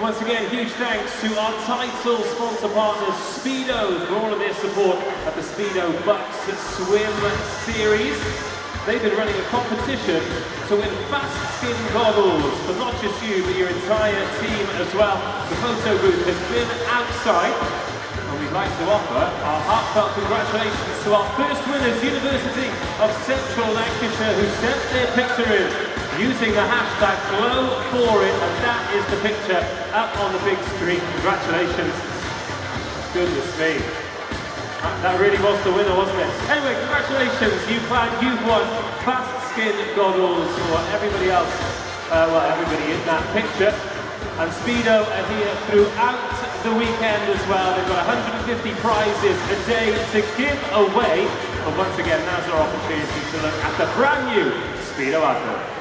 Once again, huge thanks to our title sponsor partners, Speedo, for all of their support at the Speedo BUCS Swim Series. They've been running a competition to win fast skin goggles for not just you, but your entire team as well. The photo booth has been outside, and we'd like to offer our heartfelt congratulations to our first winners, University of Central Lancashire, who sent their picture in using the hashtag #GlowForIt, and that is the picture up on the big screen. Congratulations. Goodness me. That really was the winner, wasn't it? Anyway, congratulations. You've won fast skin goggles for everybody else, well, everybody in that picture. And Speedo are here throughout the weekend as well. They've got 150 prizes a day to give away. But once again, now's our opportunity to look at the brand new Speedo advert.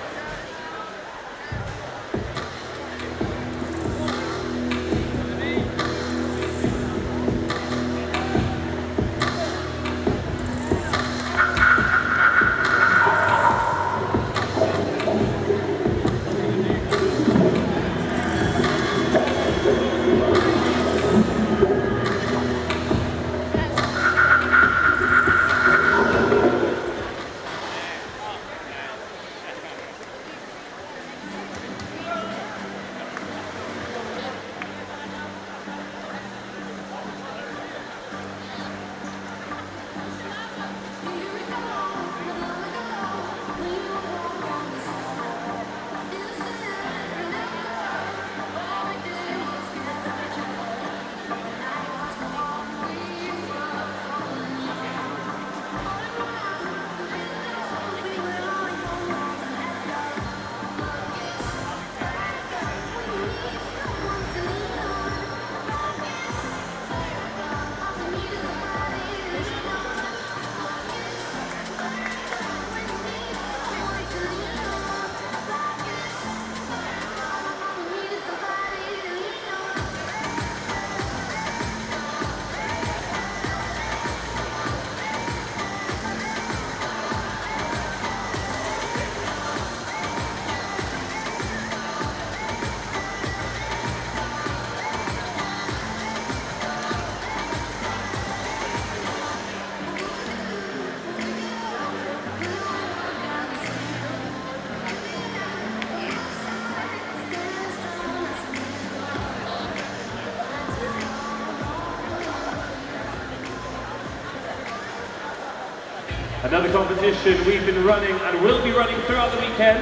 Another competition we've been running and will be running throughout the weekend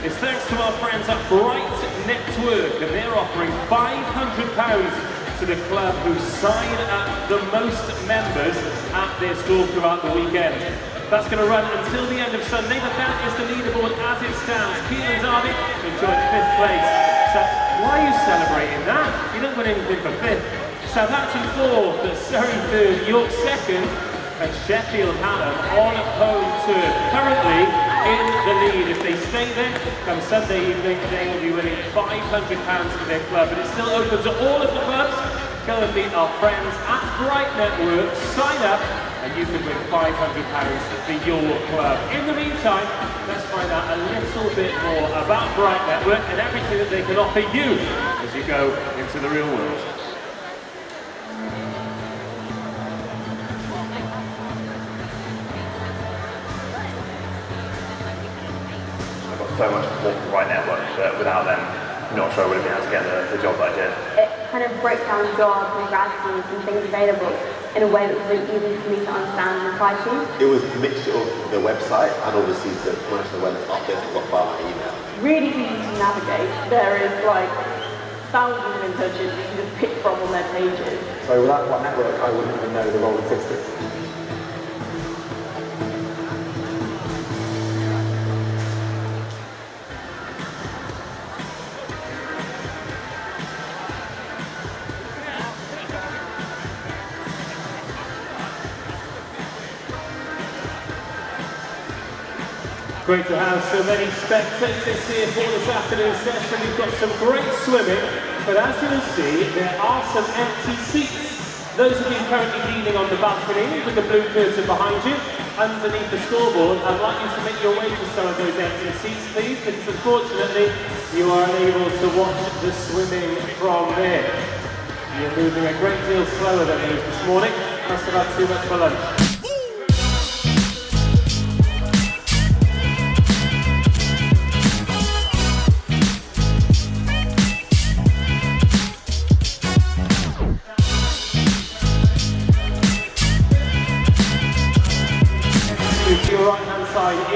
is thanks to our friends at Bright Network, and they're offering £500 to the club who sign up the most members at their stall throughout the weekend. That's going to run until the end of Sunday, but that is the leaderboard as it stands. Keelan Derby enjoyed 5th place. So why are you celebrating that? You don't win anything for 5th. Southampton 4th, Surrey 3rd, York 2nd, and Sheffield Hallam on home turf, currently in the lead. If they stay there, come Sunday evening, they will be winning £500 for their club. But it's still open to all of the clubs. Go and meet our friends at Bright Network, sign up, and you can win £500 for your club. In the meantime, let's find out a little bit more about Bright Network and everything that they can offer you as you go into the real world. So much support from Bright Network that without them, I'm not sure I would have been able to get the job that I did. It kind of breaks down jobs and grad schemes and things available in a way that was really easy for me to understand and apply to. It was a mixture of the website and obviously to manage the web updates and got by my email. Really easy to navigate. There is like thousands of internships you can just pick from on their pages. So without Bright Network, I wouldn't even know the role existed. Great to have so many spectators here for this afternoon session. We've got some great swimming, but as you will see, there are some empty seats. Those of you currently leaning on the balcony with the blue curtain behind you, underneath the scoreboard, I'd like you to make your way to some of those empty seats, please, because unfortunately you are unable to watch the swimming from there. You're moving a great deal slower than those this morning. Must have had too much for lunch.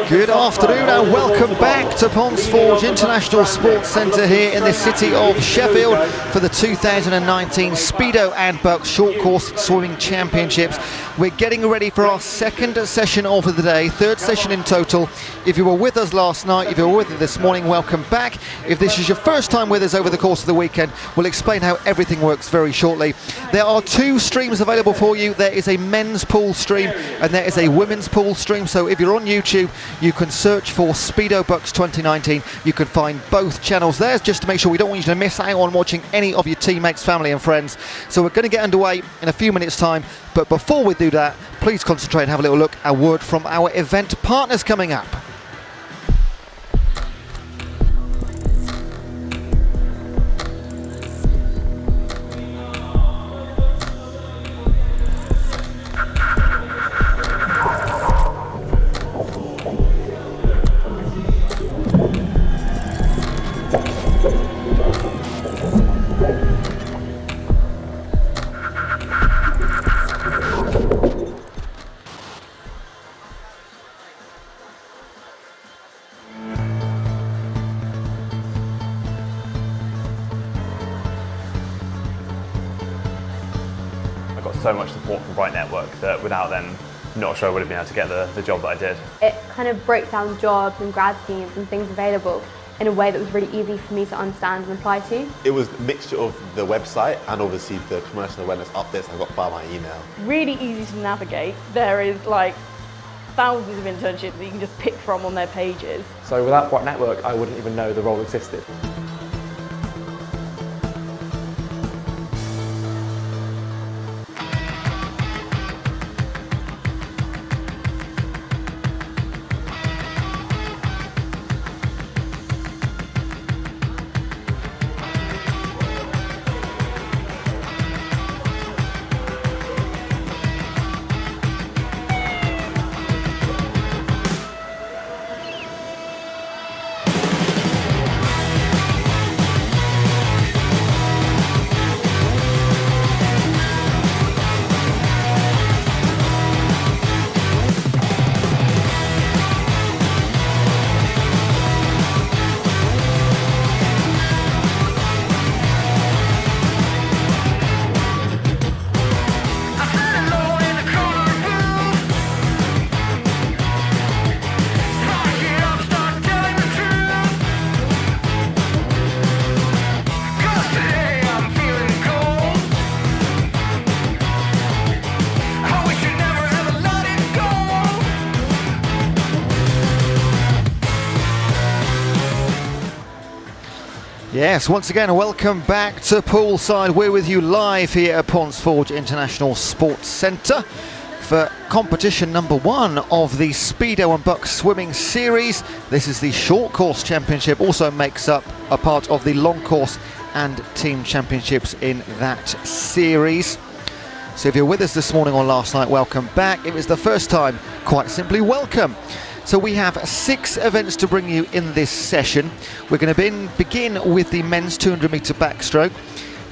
Good afternoon and welcome back to Ponds Forge International Sports Centre here in the city of Sheffield for the 2019 Speedo and BUCS Short Course Swimming Championships. We're getting ready for our second session of the day, third session in total. If you were with us last night, if you were with us this morning, welcome back. If this is your first time with us over the course of the weekend, we'll explain how everything works very shortly. There are two streams available for you. There is a men's pool stream and there is a women's pool stream. So if you're on YouTube, you can search for Speedo BUCS 2019. You can find both channels there just to make sure we don't want you to miss out on watching any of your teammates, family and friends. So we're going to get underway in a few minutes time. But before we do that, please concentrate and have a little look. A word from our event partners coming up. So much support from Bright Network that without them, I'm not sure I would have been able to get the job that I did. It kind of broke down jobs and grad schemes and things available in a way that was really easy for me to understand and apply to. It was a mixture of the website and obviously the commercial awareness updates I got via my email. Really easy to navigate. There is like thousands of internships that you can just pick from on their pages. So without Bright Network, I wouldn't even know the role existed. Yes, once again, welcome back to Poolside. We're with you live here at Ponds Forge International Sports Centre for competition number one of the Speedo and BUCS Swimming Series. This is the Short Course Championship, also makes up a part of the Long Course and Team Championships in that series. So if you're with us this morning or last night, welcome back. If it's the first time, quite simply welcome. So we have 6 events to bring you in this session. We're going to begin with the men's 200 metre backstroke.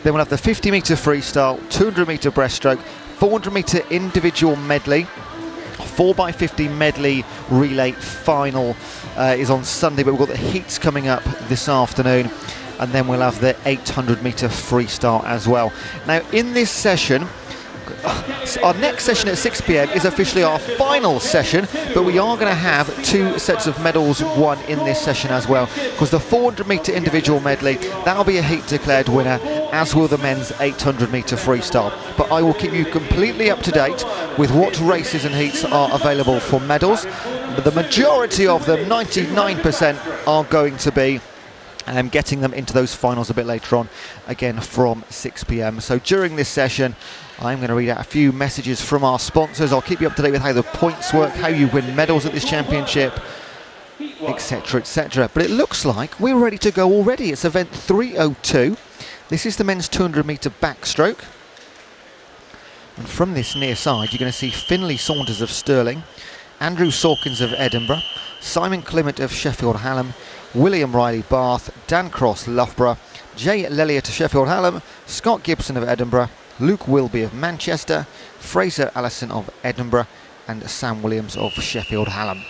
Then we'll have the 50 metre freestyle, 200 metre breaststroke, 400 metre individual medley, 4x50 medley relay final is on Sunday, but we've got the heats coming up this afternoon. And then we'll have the 800 metre freestyle as well. Now in this session, our next session at 6 PM is officially our final session, but we are going to have 2 sets of medals won in this session as well, because the 400 metre individual medley, that'll be a heat declared winner, as will the men's 800 metre freestyle. But I will keep you completely up to date with what races and heats are available for medals. But the majority of them, 99%, are going to be getting them into those finals a bit later on, again from 6 p.m. So during this session, I'm going to read out a few messages from our sponsors. I'll keep you up to date with how the points work, how you win medals at this championship, etc, etc. But it looks like we're ready to go already. It's event 302. This is the men's 200 metre backstroke. And from this near side, you're going to see Finlay Saunders of Stirling, Andrew Sawkins of Edinburgh, Simon Clement of Sheffield Hallam, William Riley Bath, Dan Cross Loughborough, Jay Lelliot of Sheffield Hallam, Scott Gibson of Edinburgh, Luke Wilby of Manchester, Fraser Allison of Edinburgh, and Sam Williams of Sheffield Hallam.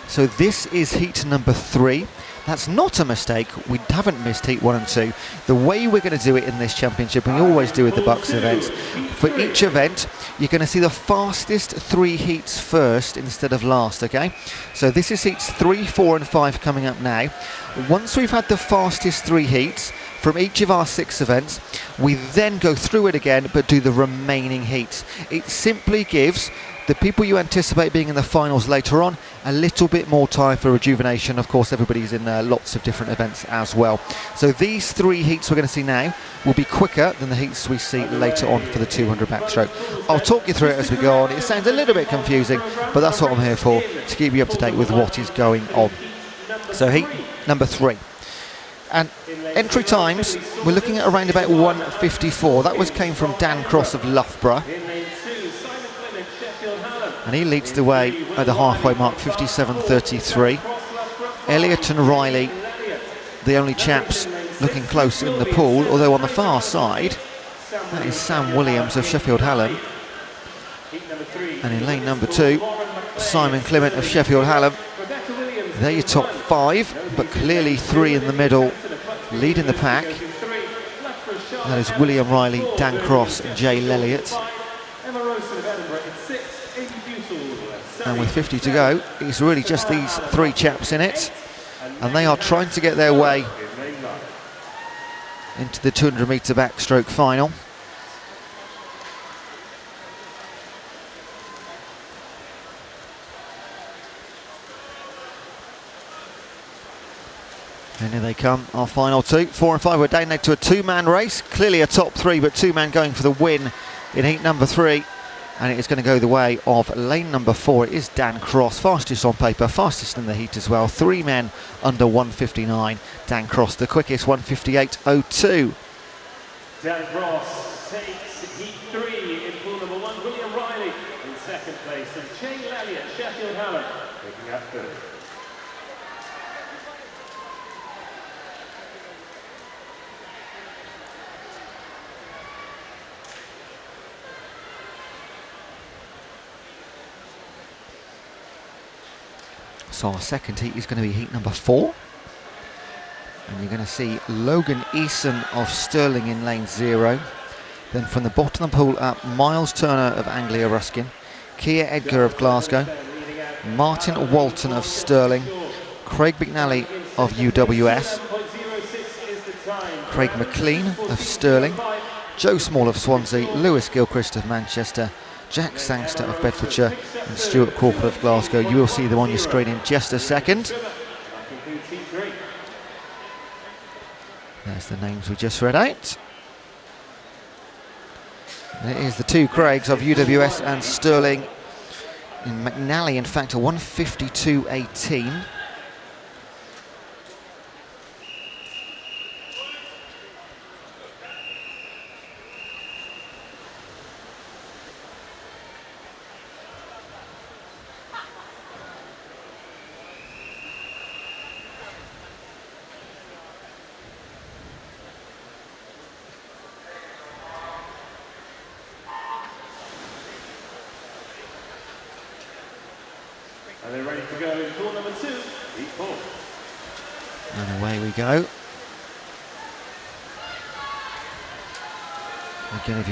So this is heat number 3. That's not a mistake. We haven't missed heat 1 and 2. The way we're going to do it in this championship, and we always do with the BUCS events, for each event, you're going to see the fastest 3 heats first instead of last, okay? So this is heats 3, 4 and 5 coming up now. Once we've had the fastest 3 heats from each of our 6 events, we then go through it again, but do the remaining heats. It simply gives the people you anticipate being in the finals later on a little bit more time for rejuvenation. Of course, everybody's in lots of different events as well. So these 3 heats we're going to see now will be quicker than the heats we see later on for the 200 backstroke. I'll talk you through it as we go on. It sounds a little bit confusing, but that's what I'm here for, to keep you up to date with what is going on. So heat number 3. And entry times, we're looking at around about 1:54. That came from Dan Cross of Loughborough. And he leads the way at the halfway mark, 57.33. Elliott and Riley, the only chaps looking close in the pool, although on the far side, that is Sam Williams of Sheffield Hallam. And in lane number 2, Simon Clement of Sheffield Hallam. They're your top 5, but clearly 3 in the middle, leading the pack. That is William Riley, Dan Cross and Jay Lelliot. And with 50 to go, it's really just these 3 chaps in it, and they are trying to get their way into the 200 metre backstroke final. And here they come, our final 2. 4 and 5, we're down now to a 2-man race. Clearly a top 3, but 2 men going for the win in heat number 3. And it is going to go the way of lane number 4. It is Dan Cross, fastest on paper, fastest in the heat as well. 3 men under 1:59. Dan Cross, the quickest, 1:58.02. Dan Cross takes heat 3 in pool number 1. William Riley in second place, and Jay Lelliot, Sheffield Hallam, picking up 3rd. So our second heat is going to be heat number 4. And you're going to see Logan Eason of Stirling in lane 0. Then from the bottom of the pool up, Miles Turner of Anglia Ruskin, Kia Edgar of Glasgow, Martin Walton of Stirling, Craig McNally of UWS, Craig McLean of Stirling, Joe Small of Swansea, Lewis Gilchrist of Manchester, Jack Sangster of Bedfordshire and Stuart Crawford of Glasgow. You will see them on your screen in just a second. There's the names we just read out. And it is the 2 Craigs of UWS and Stirling. In McNally, in fact, a 1:52.18. And they're ready to go in pool number 2, heat 4. And away we go. Again,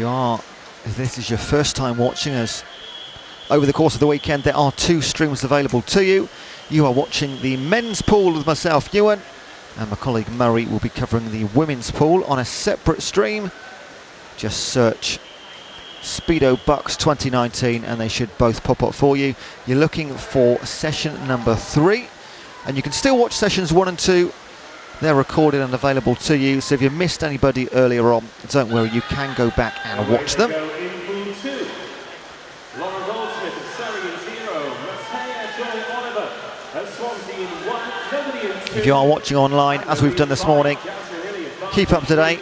if this is your first time watching us over the course of the weekend, there are 2 streams available to you. You are watching the men's pool with myself, Ewan, and my colleague Murray will be covering the women's pool on a separate stream. Just search Speedo BUCS 2019 and they should both pop up for you. You're looking for session number 3, and you can still watch sessions 1 and 2. They're recorded and available to you, so if you missed anybody earlier on, don't worry, you can go back and watch them. If you are watching online, as we've done this morning, keep up to date.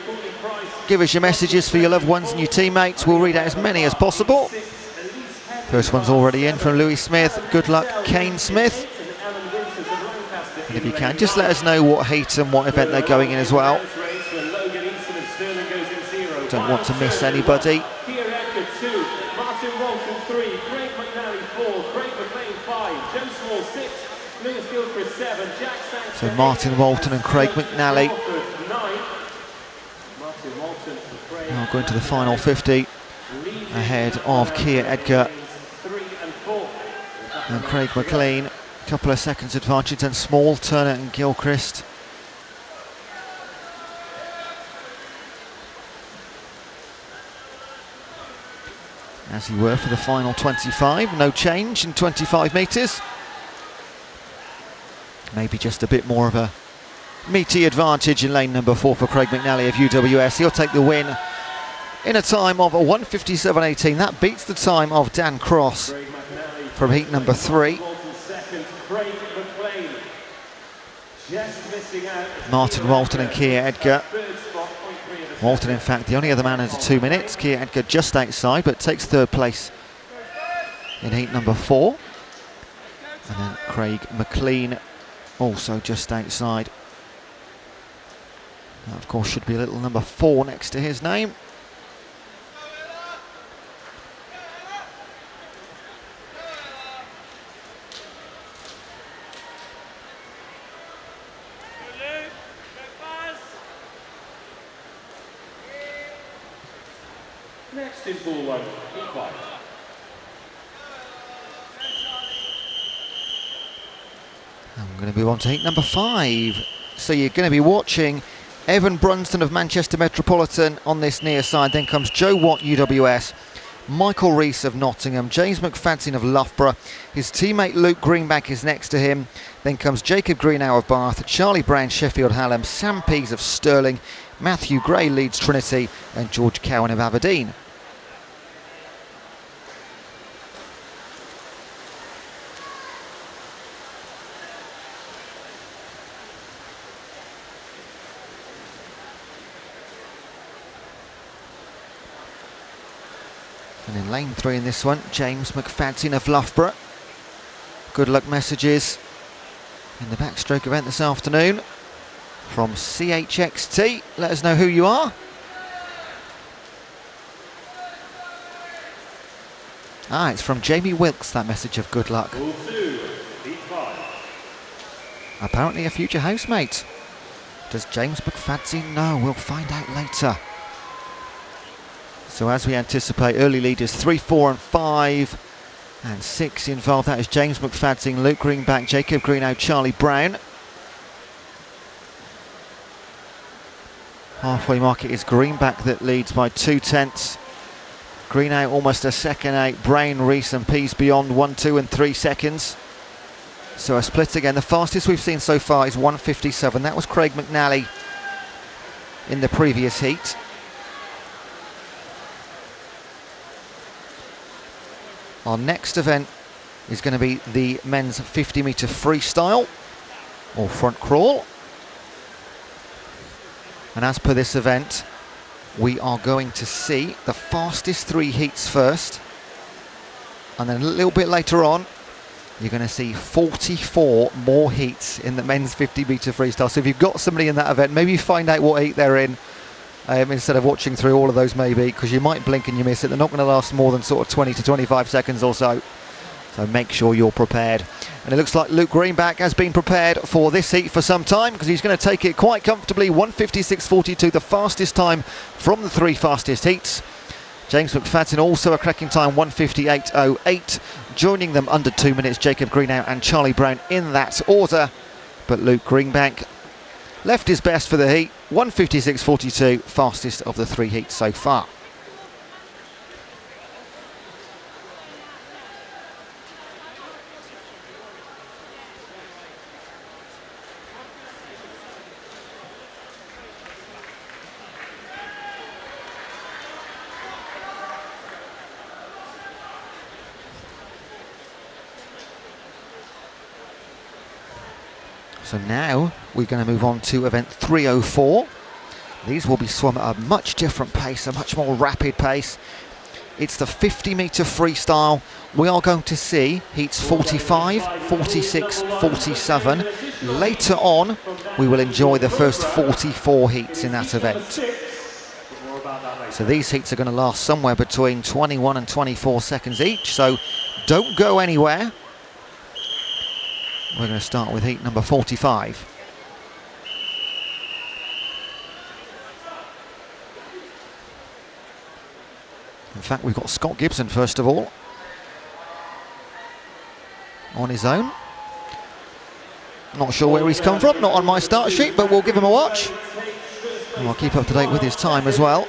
Give us your messages for your loved ones and your teammates. We'll read out as many as possible. First one's already in from Louis Smith. Good luck, Kane Smith. And if you can, just let us know what heat and what event they're going in as well. Don't want to miss anybody. So Martin Walton and Craig McNally now going to the final 50 ahead of Keir Edgar and Craig McLean. A couple of seconds advantage, then Small, Turner and Gilchrist. As he were for the final 25, no change in 25 metres. Maybe just a bit more of a meaty advantage in lane number 4 for Craig McNally of UWS. He'll take the win in a time of 1:57.18. That beats the time of Dan Cross from heat number 3. Martin Walton and Keir Edgar. Walton, in fact, the only other man under 2 minutes. Keir Edgar just outside, but takes 3rd place in heat number 4. And then Craig McLean also just outside. That, of course, should be a little number 4 next to his name. Next in pool 1, E5. I'm going to move on to heat number 5. So you're going to be watching Evan Brunston of Manchester Metropolitan on this near side. Then comes Joe Watt, UWS. Michael Rees of Nottingham. James McFadden of Loughborough. His teammate Luke Greenback is next to him. Then comes Jacob Greenow of Bath. Charlie Brown, Sheffield Hallam. Sam Pease of Stirling. Matthew Gray, Leeds Trinity. And George Cowan of Aberdeen. And in lane 3 in this one, James McFadden of Loughborough. Good luck messages in the backstroke event this afternoon from CHXT. Let us know who you are. Ah, it's from Jamie Wilkes, that message of good luck. Apparently a future housemate. Does James McFadden know? We'll find out later. So as we anticipate, early leaders 3, 4 and 5 and 6 involved. That is James McFadden, Luke Greenback, Jacob Greenow, Charlie Brown. Halfway mark, it is Greenback that leads by 2/10. Greenow almost a second out. Brown, Rees and Pease beyond 1, 2 and 3 seconds. So a split again. The fastest we've seen so far is 1:57. That was Craig McNally in the previous heat. Our next event is going to be the men's 50-metre freestyle, or front crawl. And as per this event, we are going to see the fastest 3 heats first. And then a little bit later on, you're going to see 44 more heats in the men's 50-metre freestyle. So if you've got somebody in that event, maybe find out what heat they're in. Instead of watching through all of those maybe, because you might blink and you miss it. They're not going to last more than sort of 20 to 25 seconds or so. So make sure you're prepared. And it looks like Luke Greenback has been prepared for this heat for some time, because he's going to take it quite comfortably. 1:56.42, the fastest time from the 3 fastest heats. James McFadden also a cracking time, 1:58.08. Joining them under 2 minutes, Jacob Greenow and Charlie Brown in that order. But Luke Greenbank left his best for the heat, 1:56.42, fastest of the 3 heats so far. So now we're going to move on to event 304. These will be swum at a much different pace, a much more rapid pace. It's the 50-metre freestyle. We are going to see heats 45, 46, 47. Later on, we will enjoy the first 44 heats in that event. So these heats are going to last somewhere between 21 and 24 seconds each, so don't go anywhere. We're going to start with heat number 45. In fact, we've got Scott Gibson first of all on his own. Not sure where he's come from, not on my start sheet, but we'll give him a watch. And I'll keep up to date with his time as well.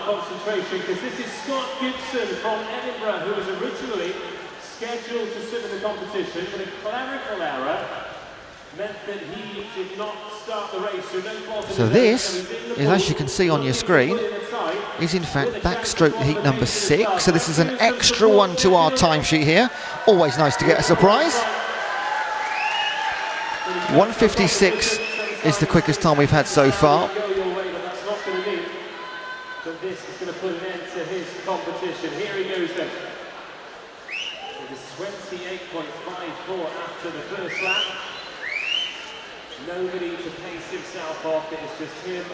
Concentration, because this is Scott Gibson from Edinburgh, who was originally scheduled to swim in the competition, but a clerical error meant that he did not start the race. So this is, as you can see on your screen, is in fact backstroke heat number 6. So this is an extra one to our timesheet here. Always nice to get a surprise. 1:56 is the quickest time we've had so far. This is going to put an end to his competition. Here he goes then. It is 28.54 after the first lap. Nobody to pace himself off. It is just him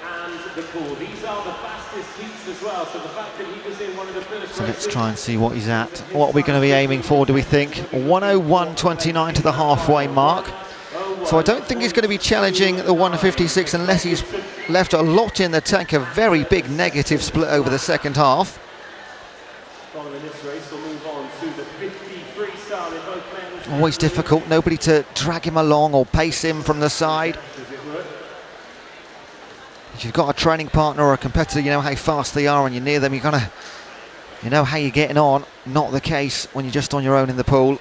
and the pool. These are the fastest heats as well. So the fact that he was in one of the first. So let's try and see what he's at. What are we going to be aiming for, do we think? 1:01.29 to the halfway mark. So I don't think he's going to be challenging the 1:56 unless he's left a lot in the tank, a very big negative split over the second half. Following this race, we'll move on to the 50 freestyle in both men's. Always difficult, nobody to drag him along or pace him from the side. If you've got a training partner or a competitor, you know how fast they are and you're near them, you know how you're getting on. Not the case when you're just on your own in the pool.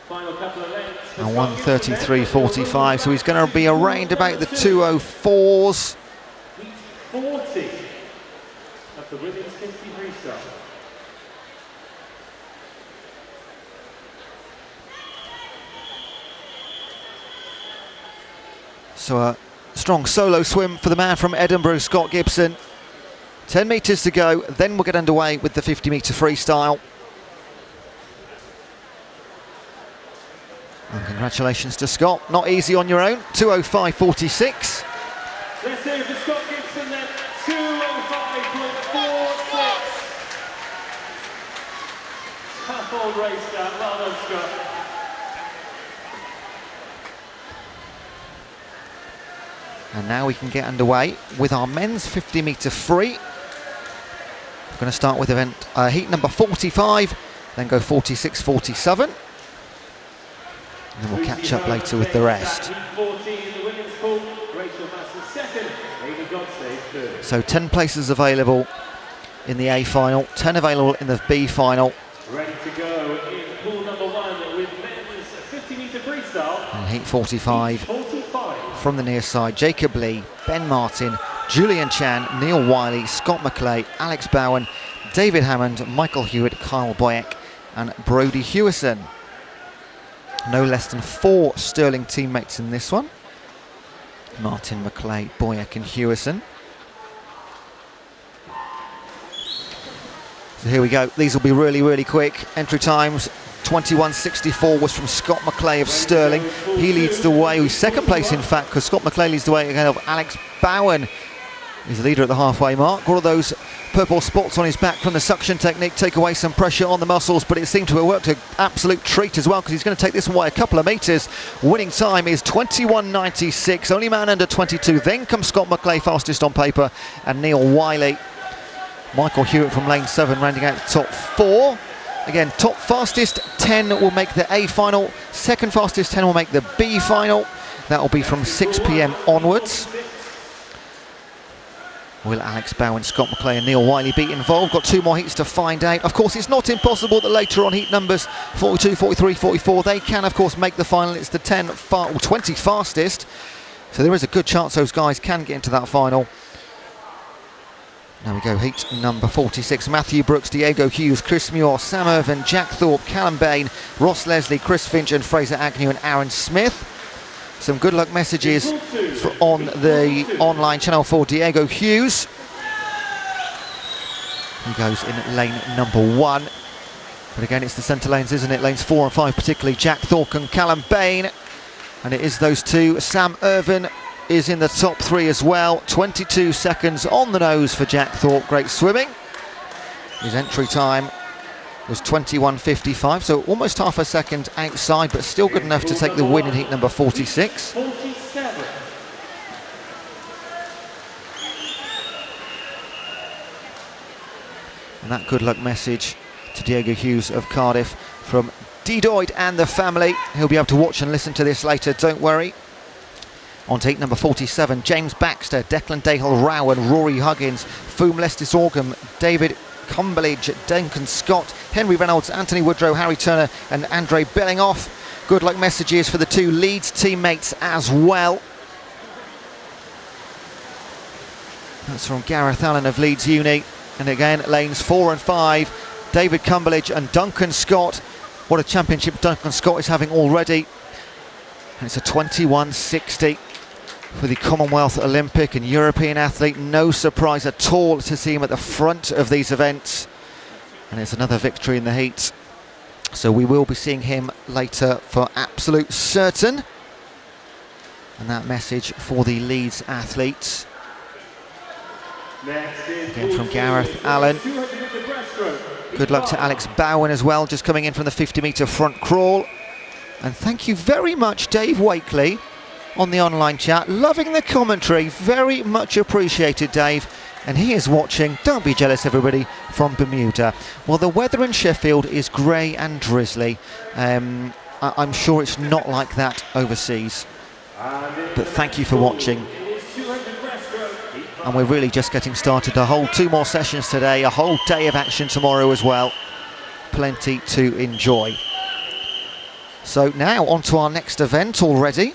Final couple of lengths. And 1:33.45, so he's going to be around about the 2:04s. Heat 40 of the women's 50 freestyle. So a strong solo swim for the man from Edinburgh, Scott Gibson. 10 metres to go, then we'll get underway with the 50-metre freestyle. And congratulations to Scott, not easy on your own, 2:05.46. Let's hear it for Scott Gibson then, 2:05.46. Tough old race that, well done Scott. And now we can get underway with our men's 50-metre free. We're going to start with event heat number 45, then go 46, 47. And then we'll catch up later with the rest. So 10 places available in the A final, 10 available in the B final. Ready to go in pool number 1 with men's 50-metre freestyle. And heat 45. From the near side, Jacob Lee, Ben Martin, Julian Chan, Neil Wiley, Scott McClay, Alex Bowen, David Hammond, Michael Hewitt, Kyle Boyack and Brodie Hewison. No less than 4 Sterling teammates in this one. Martin, McClay, Boyack and Hewison. So here we go. These will be really, really quick. Entry times 21.64 was from Scott McClay of Sterling. He leads the way. He's second place, in fact, because Scott McClay leads the way ahead of Alex Bowen He's the leader at the halfway mark. All of those purple spots on his back from the suction technique take away some pressure on the muscles, but it seemed to have worked an absolute treat as well, because he's going to take this away a couple of metres. Winning time is 21.96, only man under 22. Then comes Scott McClay, fastest on paper, and Neil Wiley. Michael Hewitt from lane 7 rounding out the top 4. Again, top fastest 10 will make the A final, second fastest 10 will make the B final. That will be from 6 p.m. onwards. Will Alex Bowen, Scott McClay and Neil Wiley be involved? Got 2 more heats to find out. Of course, it's not impossible that later on heat numbers 42, 43, 44, they can of course make the final. It's the 20 fastest. So there is a good chance those guys can get into that final. Now we go heat number 46. Matthew Brooks, Diego Hughes, Chris Muir, Sam Irvin, Jack Thorpe, Callum Bain, Ross Leslie, Chris Finch and Fraser Agnew and Aaron Smith. Some good luck messages on the online channel for Diego Hughes. He goes in lane number 1. But again, it's the centre lanes, isn't it? Lanes 4 and 5, particularly Jack Thorpe and Callum Bain. And it is those two. Sam Irvin is in the top 3 as well. 22 seconds on the nose for Jack Thorpe. Great swimming. His entry time was 21.55, so almost half a second outside, but still good enough to take the win in heat number 46. And that good luck message to Diego Hughes of Cardiff from Dedoid and the family. He'll be able to watch and listen to this later, don't worry. On to heat number 47, James Baxter, Declan Dale-Rowan, Rory Huggins, Foom Lestis-Orgum, David Cumberledge, Duncan Scott, Henry Reynolds, Anthony Woodrow, Harry Turner and Andre Bellingoff. Good luck messages for the 2 Leeds teammates as well. That's from Gareth Allen of Leeds Uni. And again, lanes 4 and 5, David Cumberledge and Duncan Scott. What a championship Duncan Scott is having already. And it's a 21.60 for the Commonwealth, Olympic and European athlete. No surprise at all to see him at the front of these events. And it's another victory in the heat. So we will be seeing him later for absolute certain. And that message for the Leeds athletes. Again from Gareth Allen. Good luck to Alex Bowen as well, just coming in from the 50-metre front crawl. And thank you very much, Dave Wakely, on the online chat. Loving the commentary, very much appreciated, Dave. And he is watching, don't be jealous everybody, from Bermuda. Well, the weather in Sheffield is grey and drizzly. I'm sure it's not like that overseas. But thank you for watching. And we're really just getting started. A whole 2 more sessions today, a whole day of action tomorrow as well. Plenty to enjoy. So now on to our next event already,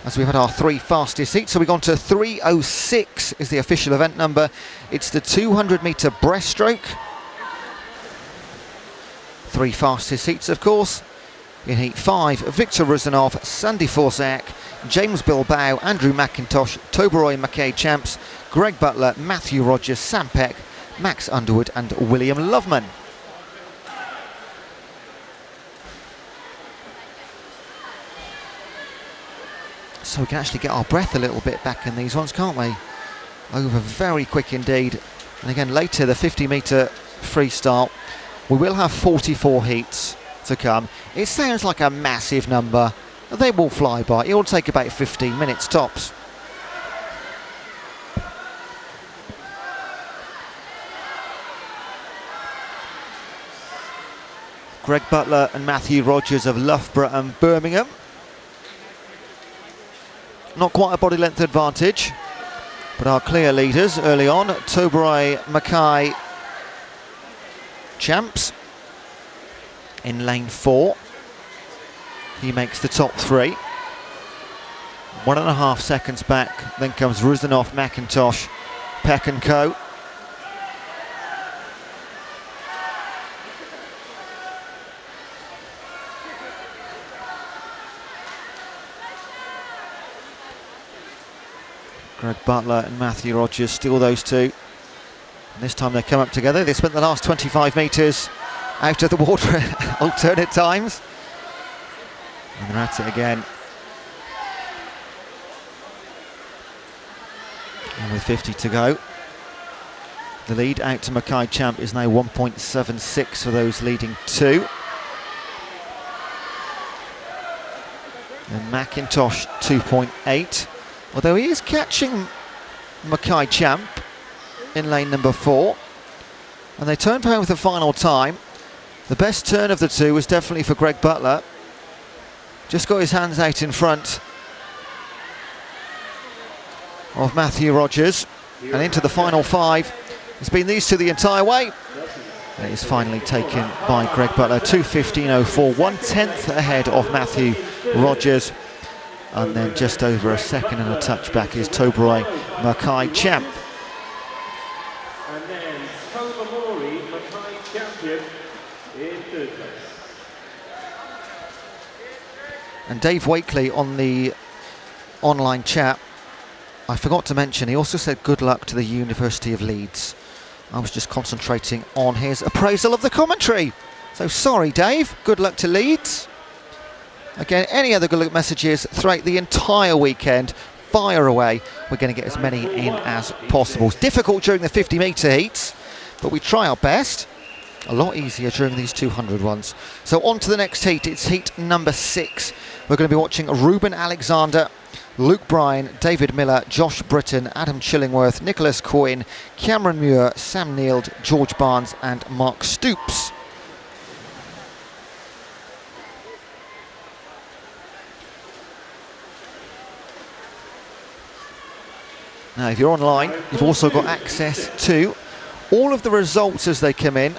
as we've had our 3 fastest heats. So we've gone to 3:06 is the official event number. It's the 200-metre breaststroke. 3 fastest heats, of course. In heat 5, Victor Ruzanov, Sandy Forsak, James Bilbao, Andrew McIntosh, Toberoy McKay champs, Greg Butler, Matthew Rogers, Sam Peck, Max Underwood and William Loveman. So we can actually get our breath a little bit back in these ones, can't we? Over very quick indeed. And again, later the 50-metre freestyle. We will have 44 heats to come. It sounds like a massive number. They will fly by. It will take about 15 minutes tops. Greg Butler and Matthew Rogers of Loughborough and Birmingham. Not quite a body length advantage, but our clear leaders early on. Toberoy Mackay champs in lane 4. He makes the top 3. 1.5 seconds back. Then comes Ruzanov, McIntosh, Peck and Co. Greg Butler and Matthew Rogers, still those 2. And this time they come up together. They spent the last 25 metres out of the water alternate times. And they're at it again. And with 50 to go, the lead out to Mackay Champ is now 1.76 for those leading two. And McIntosh 2.8, although he is catching Mackay Champ in lane number 4. And they turn home with the final time. The best turn of the two was definitely for Greg Butler. Just got his hands out in front of Matthew Rogers and into the final 5. It's been these two the entire way. And it's finally taken by Greg Butler, 2:15.04, 1/10 ahead of Matthew Rogers. And then just over a second and a touchback is Toberoy Mackay Champ. And then Toberoy Mackay Champion in 3rd place. And Dave Wakely on the online chat, I forgot to mention, he also said good luck to the University of Leeds. I was just concentrating on his appraisal of the commentary. So sorry, Dave. Good luck to Leeds. Again, any other good luck messages throughout the entire weekend, fire away. We're going to get as many in as possible. It's difficult during the 50-metre heats, but we try our best. A lot easier during these 200 ones. So on to the next heat. It's heat number 6. We're going to be watching Ruben Alexander, Luke Bryan, David Miller, Josh Britton, Adam Chillingworth, Nicholas Quinn, Cameron Muir, Sam Neild, George Barnes and Mark Stoops. Now if you're online, you've also got access to all of the results as they come in.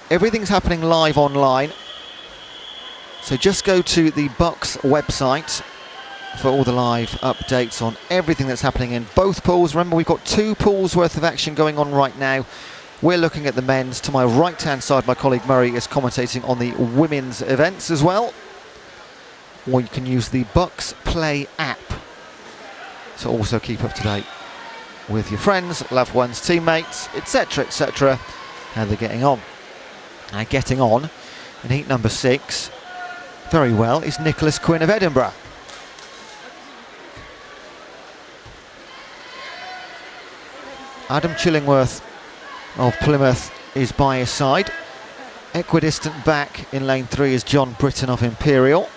Everything's happening live online. So just go to the BUCS website for all the live updates on everything that's happening in both pools. Remember, we've got 2 pools worth of action going on right now. We're looking at the men's. To my right hand side, my colleague Murray is commentating on the women's events as well. Or you can use the BUCS Play app to also keep up to date with your friends, loved ones, teammates, etc, how they're getting on. And getting on in heat number 6 very well is Nicholas Quinn of Edinburgh. Adam Chillingworth of Plymouth is by his side. Equidistant back in lane 3 is John Britton of Imperial.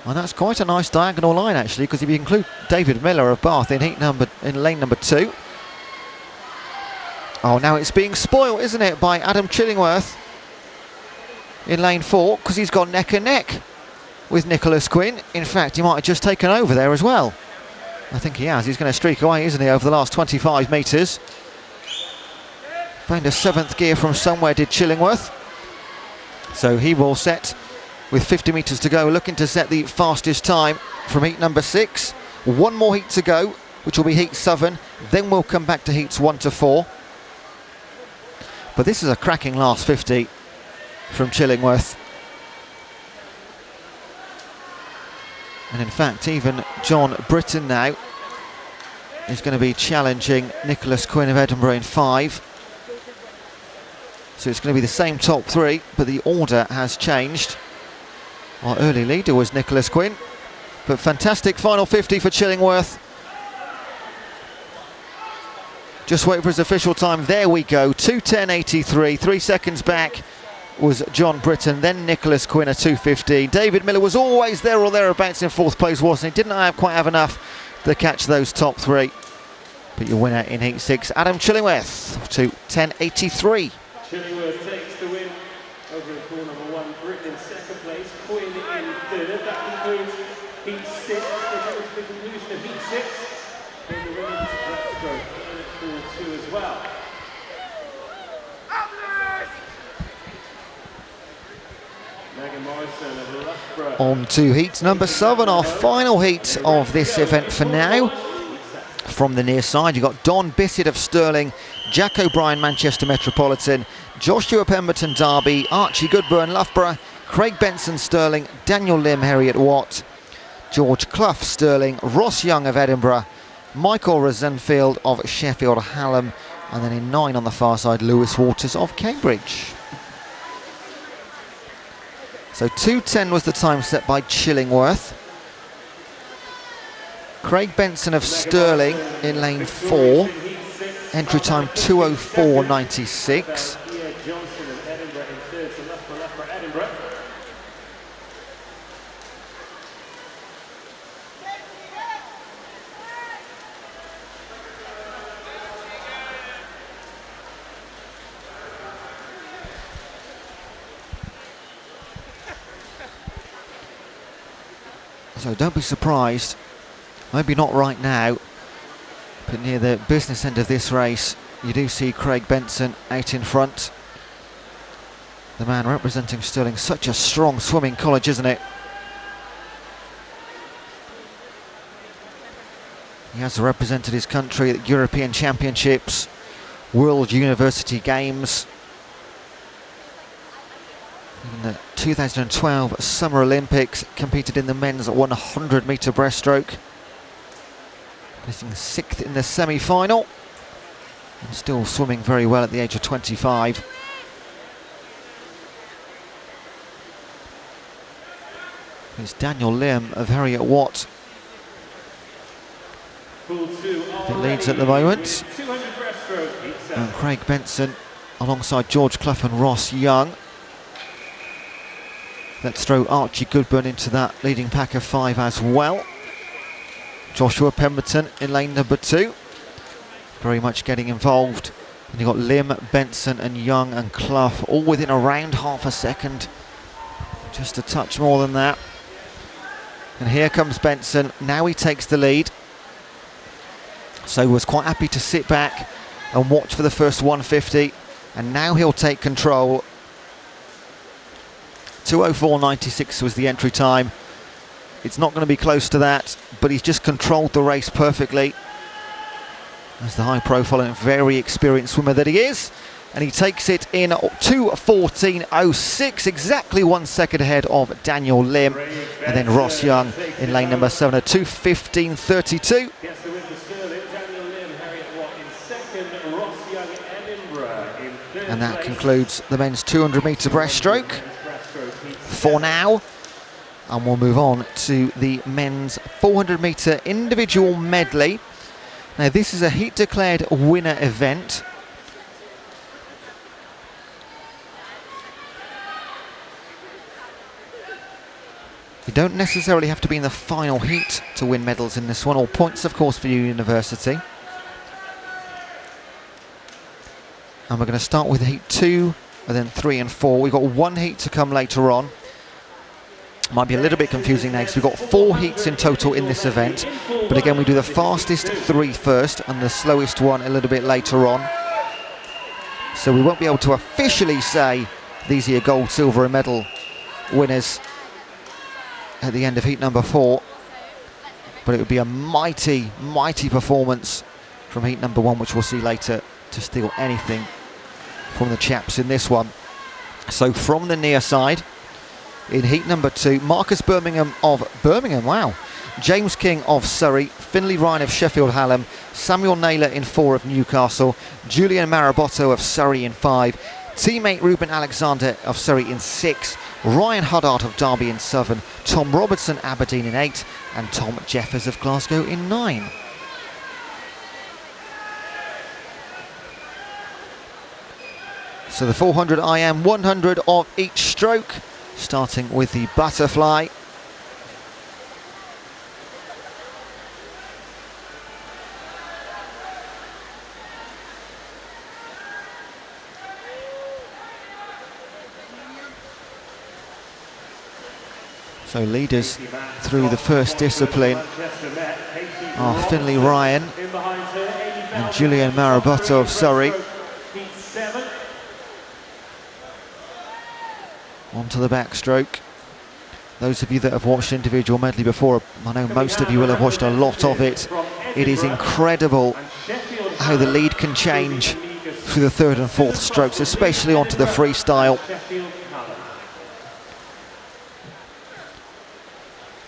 And that's quite a nice diagonal line actually, because if you include David Miller of Bath in lane number 2. Oh, now it's being spoiled, isn't it, by Adam Chillingworth in lane 4, because he's gone neck and neck with Nicholas Quinn. In fact, he might have just taken over there as well. I think he has. He's going to streak away, isn't he, over the last 25 metres. Found a 7th gear from somewhere, did Chillingworth. So he will set with 50 metres to go, looking to set the fastest time from heat number 6. 1 more heat to go, which will be heat 7. Then we'll come back to heats 1 to 4. But this is a cracking last 50 from Chillingworth. And in fact, even John Britton now is going to be challenging Nicholas Quinn of Edinburgh in 5. So it's going to be the same top 3, but the order has changed. Our early leader was Nicholas Quinn, but fantastic final 50 for Chillingworth. Just wait for his official time. There we go, 2:10.83. 3 seconds back was John Britton, then Nicholas Quinn at 2:15. David Miller was always there or thereabouts in 4th place, wasn't he? Didn't quite have enough to catch those top 3. But your winner in heat 6, Adam Chillingworth, 2:10.83. Chillingworth takes the win over in pool number 1. Britton in 2nd place, Quinn in 3rd. That concludes heat 6. The conclusion of heat 6 in the women's breaststroke in pool 2 as well. Megan Morrison of Loughborough. On to heat number 7, our final heat of this event for now. From the near side, you've got Don Bissett of Stirling, Jack O'Brien, Manchester Metropolitan, Joshua Pemberton, Derby, Archie Goodburn, Loughborough, Craig Benson, Stirling, Daniel Lim, Heriot Watt, George Clough, Stirling, Ross Young of Edinburgh, Michael Rosenfield of Sheffield Hallam, and then in 9 on the far side, Lewis Waters of Cambridge. So 2:10 was the time set by Chillingworth. Craig Benson of Stirling in lane 4. Entry time 2:04.96. So don't be surprised, maybe not right now, but near the business end of this race, you do see Craig Benson out in front. The man representing Stirling, such a strong swimming college, isn't it? He has represented his country at European Championships, World University Games, in the 2012 Summer Olympics, competed in the men's 100 metre breaststroke, finishing 6th in the semi-final, and still swimming very well at the age of 25. It's Daniel Lim of Harriet Watt that leads at the moment, and Craig Benson alongside George Clough and Ross Young. Let's throw Archie Goodburn into that leading pack of 5 as well. Joshua Pemberton in lane number 2, very much getting involved. And you've got Lim, Benson and Young and Clough all within around half a second, just a touch more than that. And here comes Benson, now he takes the lead. So was quite happy to sit back and watch for the first 150, and now he'll take control. 2:04.96 was the entry time. It's not going to be close to that, but he's just controlled the race perfectly as the high profile and very experienced swimmer that he is, and he takes it in 2:14.06, exactly 1 second ahead of Daniel Lim, and then Ross Young in lane number 7 at 2:15.32. And that concludes the men's 200 metre breaststroke for now, and we'll move on to the men's 400 metre individual medley. Now this is a heat declared winner event. You don't necessarily have to be in the final heat to win medals in this one. All points, of course, for your university. And we're going to start with heat 2, and then 3 and 4. We've got one heat to come later on. Might be a little bit confusing now, because we've got 4 heats in total in this event. But again, we do the fastest 3 first, and the slowest one a little bit later on. So we won't be able to officially say these are your gold, silver and medal winners at the end of heat number 4. But it would be a mighty, mighty performance from heat number 1, which we'll see later, to steal anything from the chaps in this one. So from the near side, in heat number 2, Marcus Birmingham of Birmingham, wow. James King of Surrey, Finlay Ryan of Sheffield Hallam, Samuel Naylor in 4 of Newcastle, Julian Marabotto of Surrey in 5, teammate Ruben Alexander of Surrey in 6, Ryan Huddart of Derby in 7, Tom Robertson Aberdeen in 8, and Tom Jeffers of Glasgow in 9. So the 400 IM, 100 of each stroke, starting with the butterfly. So leaders through the first discipline are Finlay Ryan and Julian Marabotto of Surrey. Onto the backstroke. Those of you that have watched individual medley before, I know most of you will have watched a lot of it. It is incredible how the lead can change through the 3rd and 4th strokes, especially onto the freestyle.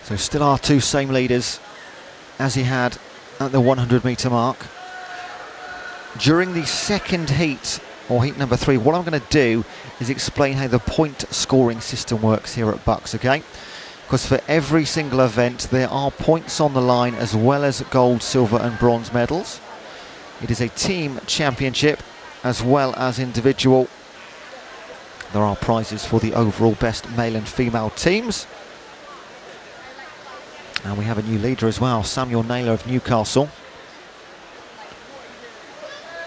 So still our 2 same leaders as he had at the 100 metre mark. During the second heat or heat number 3, what I'm going to do is explain how the point scoring system works here at BUCS, okay? Because for every single event there are points on the line as well as gold, silver and bronze medals. It is a team championship as well as individual. There are prizes for the overall best male and female teams. And we have a new leader as well, Samuel Naylor of Newcastle.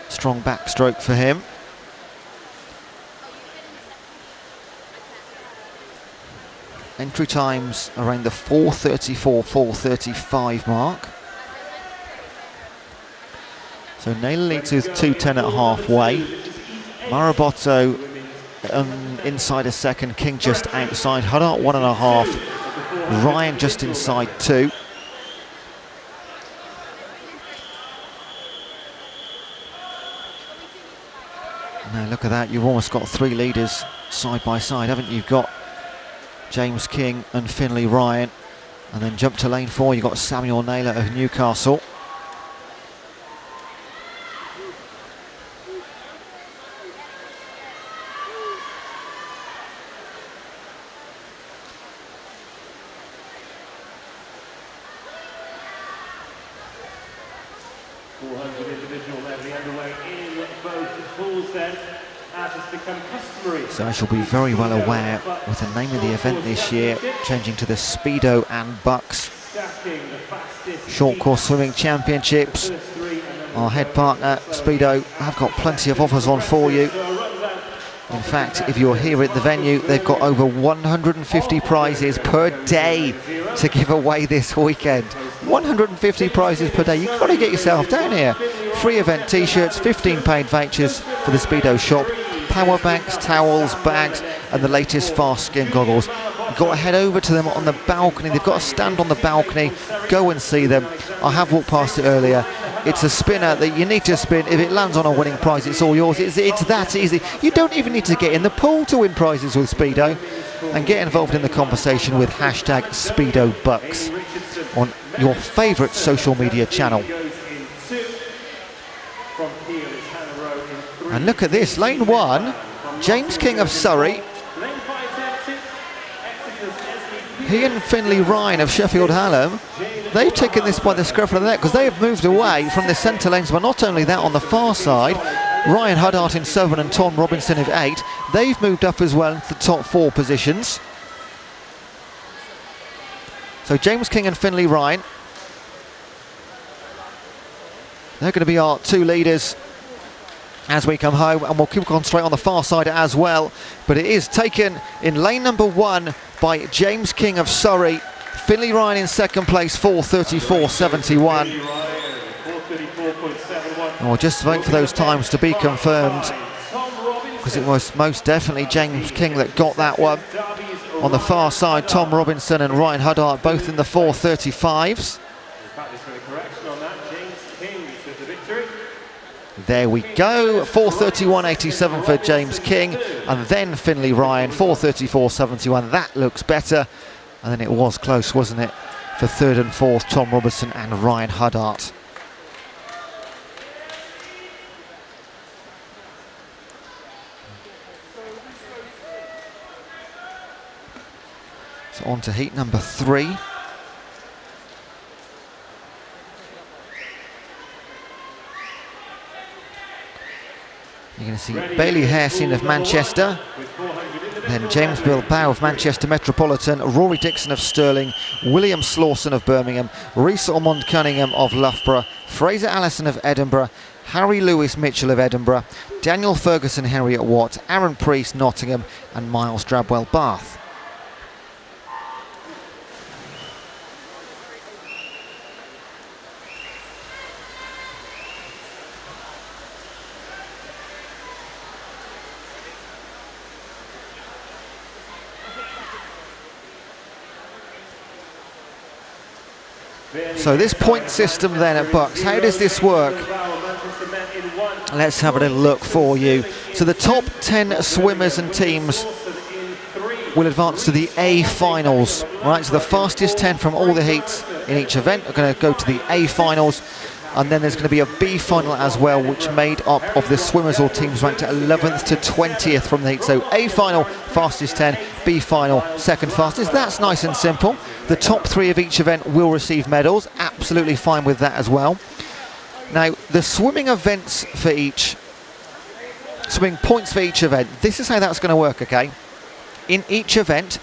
Strong backstroke for him. Entry times around the 4:34, 4:35 mark. So Naylor leads with 2:10 at halfway. Marabotto inside a second, King just outside, Huddart 1.5, Ryan just inside 2. Now look at that, you've almost got 3 leaders side by side, haven't you? You've got James King and Finlay Ryan, and then jump to lane 4, you've got Samuel Naylor of Newcastle. Individual medley underway in both pools then, as has become customary. So I shall be very well aware with the name of the event this year changing to the Speedo and BUCS Short Course Swimming Championships. Our head partner Speedo have got plenty of offers on for you. In fact, if you're here at the venue, they've got over 150 prizes per day to give away this weekend. 150 prizes per day. You've got to get yourself down here. Free event t-shirts, 15 paid vouchers for the Speedo shop, power banks, towels, bags and the latest fast skin goggles. You've got to head over to them on the balcony. They've got a stand on the balcony. Go and see them. I have walked past it earlier. It's a spinner that you need to spin. If it lands on a winning prize, it's all yours. It's that easy. You don't even need to get in the pool to win prizes with Speedo. And get involved in the conversation with hashtag SpeedoBucks on your favourite social media channel. And look at this, lane 1, James King of Surrey. He and Finlay Ryan of Sheffield Hallam, they've taken this by the scruff of the neck because they have moved away from the centre lanes. But not only that, on the far side, Ryan Huddart in 7 and Tom Robinson in 8. They've moved up as well into the top 4 positions. So James King and Finlay Ryan, they're going to be our 2 leaders as we come home, and we'll keep on straight on the far side as well. But it is taken in lane number 1 by James King of Surrey. Finlay Ryan in 2nd place, 4:34.71. And we'll just wait for those times to be confirmed, because it was most definitely James King that got that one. On the far side, Tom Robinson and Ryan Huddart both in the 4:35s. There we go, 4:31.87 for James King, and then Finlay Ryan, 4:34.71. That looks better. And then it was close, wasn't it, for 3rd and 4th, Tom Robinson and Ryan Huddart. So on to heat number 3. You're going to see Bailey Haresin of Manchester, then James Bilbao of Manchester Metropolitan, Rory Dixon of Stirling, William Slawson of Birmingham, Rhys Ormond Cunningham of Loughborough, Fraser Allison of Edinburgh, Harry Lewis Mitchell of Edinburgh, Daniel Ferguson Heriot Watt, Aaron Priest Nottingham and Miles Drabwell Bath. So this point system then at BUCS, how does this work? Let's have a little look for you. So the top 10 swimmers and teams will advance to the A finals. Right, so the fastest 10 from all the heats in each event are going to go to the A finals. And then there's going to be a B final as well, which made up of the swimmers or teams ranked 11th to 20th from the heat. So A final, fastest 10, B final, second fastest. That's nice and simple. The top 3 of each event will receive medals. Absolutely fine with that as well. Now, the swimming events for each, swimming points for each event, this is how that's going to work, okay? In each event,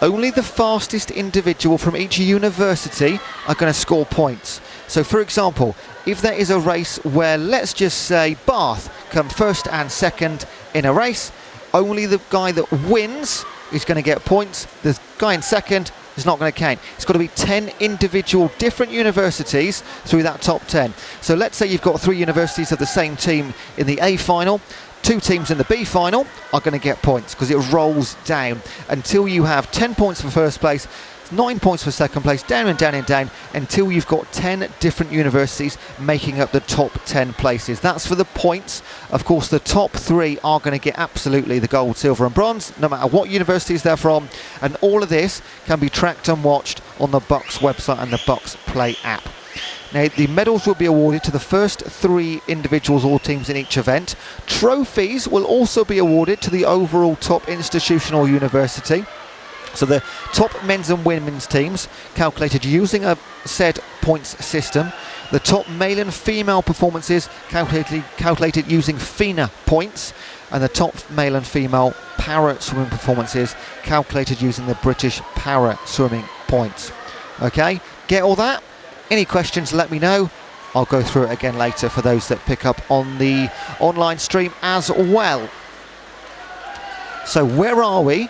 only the fastest individual from each university are going to score points. So for example, if there is a race where, let's just say, Bath come first and second in a race, only the guy that wins is going to get points. The guy in second is not going to count. It's got to be 10 individual different universities through that top 10. So let's say you've got 3 universities of the same team in the A final, 2 teams in the B final are going to get points because it rolls down until you have 10 points for first place, 9 points for second place, down and down and down until you've got 10 different universities making up the top 10 places. That's for the points. Of course, the top 3 are going to get absolutely the gold, silver and bronze, no matter what universities they're from. And all of this can be tracked and watched on the BUCS website and the BUCS Play app. Now, the medals will be awarded to the first 3 individuals or teams in each event. Trophies will also be awarded to the overall top institution or university. So the top men's and women's teams calculated using a said points system. The top male and female performances calculated using FINA points. And the top male and female para swimming performances calculated using the British para swimming points. Okay, get all that? Any questions, let me know. I'll go through it again later for those that pick up on the online stream as well. So where are we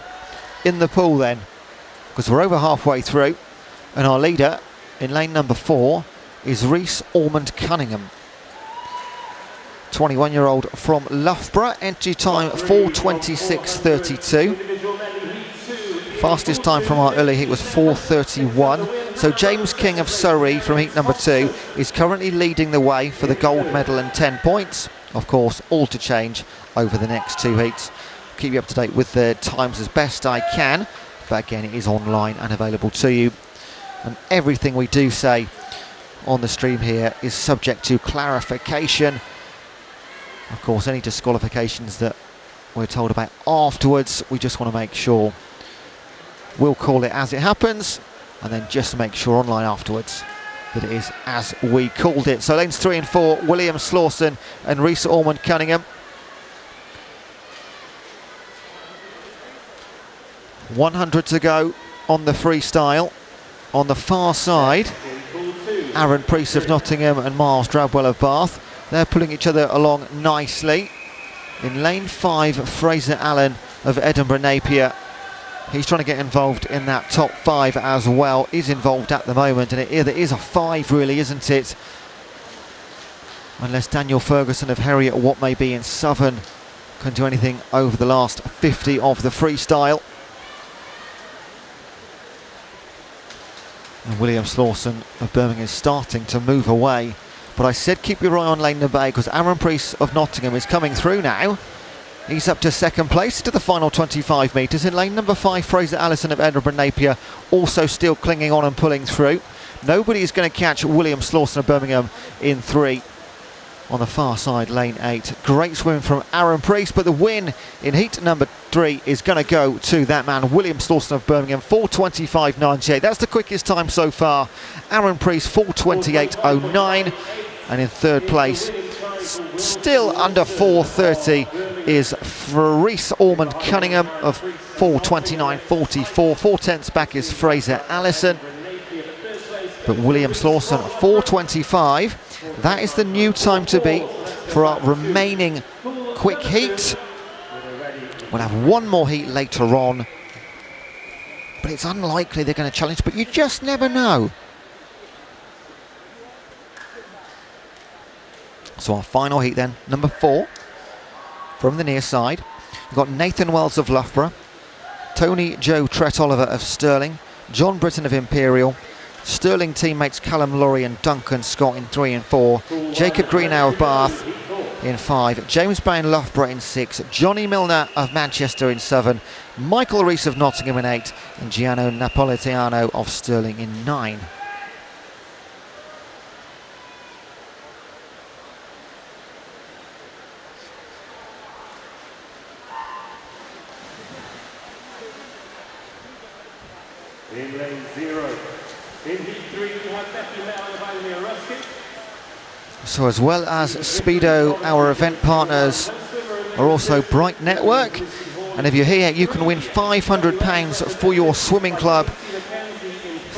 in the pool then? Because we're over halfway through, and our leader in lane number 4 is Rhys Ormond Cunningham, 21-year-old from Loughborough. Entry time 4:26.32. Fastest time from our early heat was 4:31. So James King of Surrey from heat number 2 is currently leading the way for the gold medal and 10 points. Of course, all to change over the next 2 heats. Keep you up to date with the times as best I can, but again, it is online and available to you. And everything we do say on the stream here is subject to clarification. Of course, any disqualifications that we're told about afterwards, we just want to make sure we'll call it as it happens, and then just make sure online afterwards that it is as we called it. So lanes 3 and 4, William Slawson and Rhys Ormond Cunningham. 100 to go on the freestyle. On the far side, Aaron Priest of Nottingham and Miles Drabwell of Bath. They're pulling each other along nicely. In lane 5, Fraser Allen of Edinburgh Napier. He's trying to get involved in that top 5 as well. Is involved at the moment, and it is a 5 really, isn't it? Unless Daniel Ferguson of Heriot, what may be in Southern, can do anything over the last 50 of the freestyle. And William Slawson of Birmingham is starting to move away. But I said keep your eye on lane number 8 because Aaron Priest of Nottingham is coming through now. He's up to second place to the final 25 metres. In lane number 5, Fraser Allison of Edinburgh Napier also still clinging on and pulling through. Nobody is going to catch William Slawson of Birmingham in 3. On the far side, lane 8. Great swim from Aaron Priest, but the win in heat number 3 is going to go to that man, William Slawson of Birmingham, 4:25.98. That's the quickest time so far. Aaron Priest, 4:28.09. And in third place, still under 4:30, is Rhys Ormond Cunningham of 4:29.44. 4 tenths back is Fraser Allison. But William Slawson, 4:25. That is the new time to beat for our remaining quick heat. We'll have one more heat later on, but it's unlikely they're going to challenge, but you just never know. So our final heat then, number 4, from the near side. We've got Nathan Wells of Loughborough, Tony Joe Trett Oliver of Stirling, John Britton of Imperial, Stirling teammates Callum Laurie and Duncan Scott in 3 and 4, Jacob Greenow of Bath in 5, James Brown Loughborough in 6, Johnny Milner of Manchester in 7, Michael Rees of Nottingham in 8, and Gianno Napolitano of Stirling in 9. In lane 0. In heat 3, we have Medley. So as well as Speedo, our event partners are also Bright Network. And if you're here, you can win £500 for your swimming club.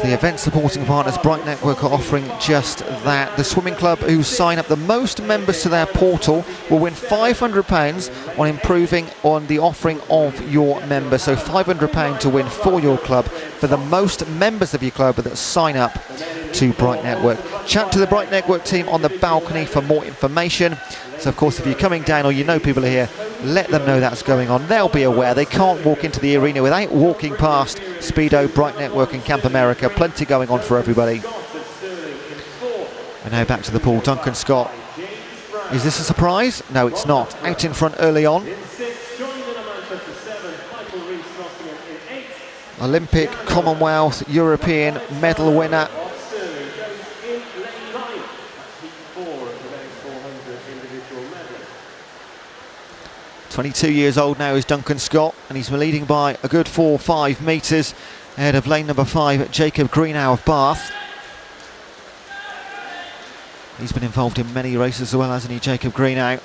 The event supporting partners, Bright Network, are offering just that. The swimming club who sign up the most members to their portal will win £500 on improving on the offering of your members. So £500 to win for your club for the most members of your club that sign up to Bright Network. Chat to the Bright Network team on the balcony for more information. So of course, if you're coming down or you know people are here, let them know that's going on. They'll be aware. They can't walk into the arena without walking past Speedo, Bright Network and Camp America. Plenty going on for everybody. And now back to the pool. Duncan Scott. Is this a surprise? No, it's not. Out in front early on. Olympic, Commonwealth, European medal winner. 22 years old now is Duncan Scott, and he's leading by a good 4 or 5 metres ahead of lane number 5, Jacob Greenow of Bath. He's been involved in many races as well, hasn't he, Jacob Greenow?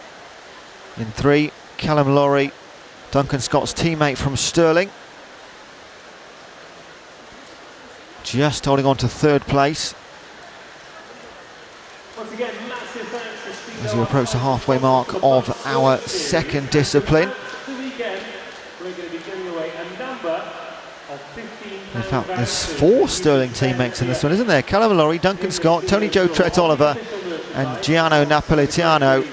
In 3, Callum Laurie, Duncan Scott's teammate from Stirling. Just holding on to 3rd place. Once again, massive thanks to Speedo. As we approach the halfway mark of our 2nd discipline. In fact, there's 4 Stirling teammates in this one, isn't there? Callum Laurie, Duncan Scott, Tony Joe Trett Oliver and Gianno Napolitano.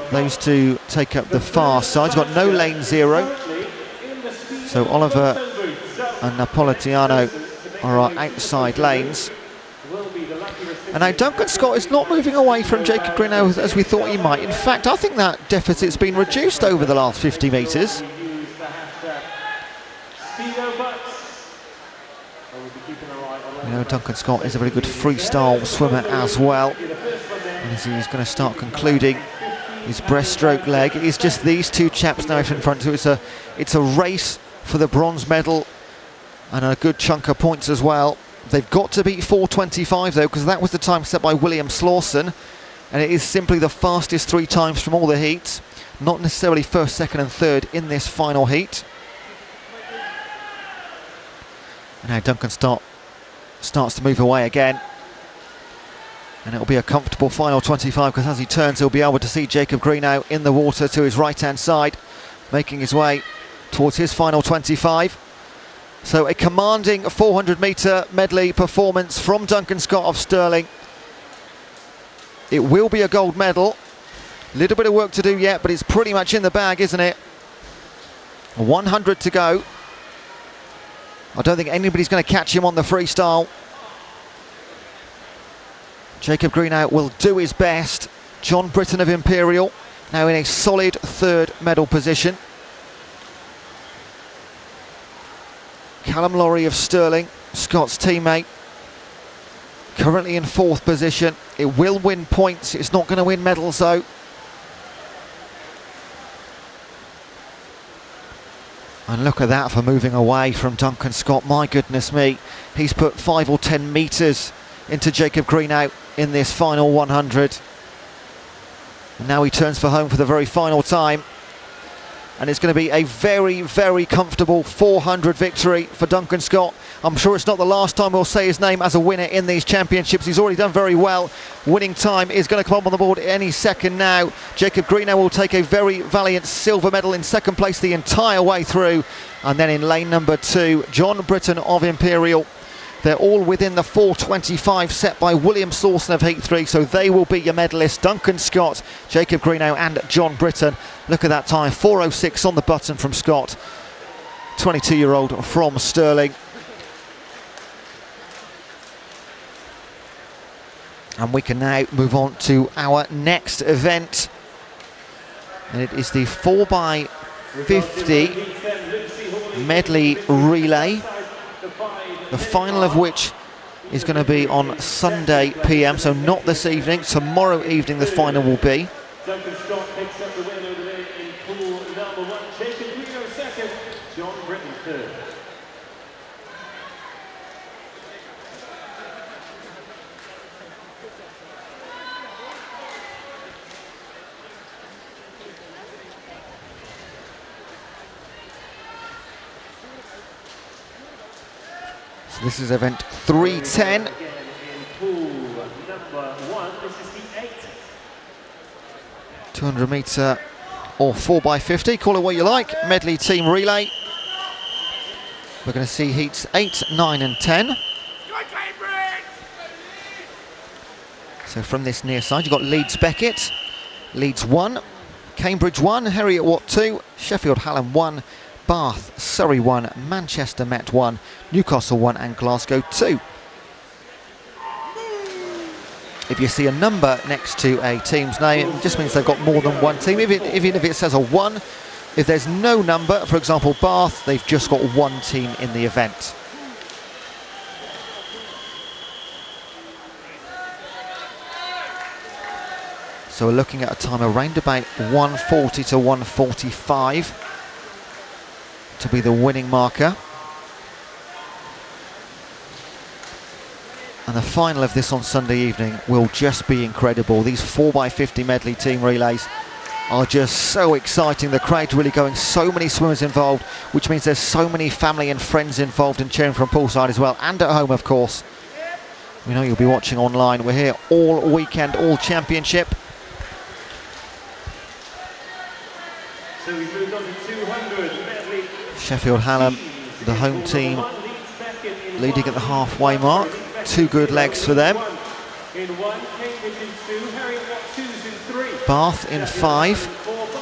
Those two take up the far side. He's got no lane 0. So Oliver and Napolitano are our outside lanes. And now Duncan Scott is not moving away from Jacob Greenow as we thought he might. In fact, I think that deficit's been reduced over the last 50 metres. You know, Duncan Scott is a very good freestyle swimmer as well. And as he's going to start concluding his breaststroke leg, it's just these 2 chaps now in front. So it's a race for the bronze medal and a good chunk of points as well. They've got to beat 4:25 though, because that was the time set by William Slawson, and it is simply the fastest 3 times from all the heats, not necessarily 1st, 2nd and 3rd in this final heat. And now Duncan starts to move away again, and it'll be a comfortable final 25, because as he turns he'll be able to see Jacob Greenow in the water to his right hand side, making his way towards his final 25. So a commanding 400 metre medley performance from Duncan Scott of Stirling. It will be a gold medal. A little bit of work to do yet, but it's pretty much in the bag, isn't it? 100 to go. I don't think anybody's going to catch him on the freestyle. Jacob Greenow will do his best. John Britton of Imperial now in a solid 3rd medal position. Callum Laurie of Stirling, Scott's teammate, currently in 4th position. It will win points, it's not going to win medals though. And look at that for moving away from Duncan Scott. My goodness me, he's put 5 or 10 metres into Jacob Greenow in this final 100. And now he turns for home for the very final time. And it's going to be a very, very comfortable 400 victory for Duncan Scott. I'm sure it's not the last time we'll say his name as a winner in these championships. He's already done very well. Winning time is going to come up on the board any second now. Jacob Greenow will take a very valiant silver medal in 2nd place the entire way through. And then in lane number 2, John Britton of Imperial. They're all within the 4:25 set by William Slawson of Heat 3, so they will be your medalists. Duncan Scott, Jacob Greenow and John Britton. Look at that time, 4:06 on the button from Scott. 22-year-old from Stirling. And we can now move on to our next event. And it is the 4x50 medley relay. The final of which is going to be on Sunday PM, so not this evening. Tomorrow evening the final will be. Duncan Scott picks up the win over there in pool number 1. Jacob Greenow 2nd, John Britton 3rd. So this is event 310. Again in pool number 1, this is the 8. 200 metre or 4x50, call it what you like. Medley team relay. We're going to see heats 8, 9 and 10. So from this near side, you've got Leeds Beckett, Leeds 1, Cambridge 1, Heriot Watt 2, Sheffield Hallam 1, Bath, Surrey 1, Manchester Met 1, Newcastle 1 and Glasgow 2. If you see a number next to a team's name, it just means they've got more than one team. Even if it says a 1, if there's no number, for example Bath, they've just got one team in the event. So we're looking at a time around about 1:40 to 1:45 to be the winning marker. And the final of this on Sunday evening will just be incredible. These 4x50 medley team relays are just so exciting. The crowd really going, so many swimmers involved, which means there's so many family and friends involved in cheering from poolside as well, and at home of course. We know you'll be watching online. We're here all weekend, all championship. So we've moved on to 200 medley. Sheffield Hallam, the home team, leading at the halfway mark. 2 good legs for them. In 1, Cambridge in 2, Heriot Watt 2's in 3. Bath in 5.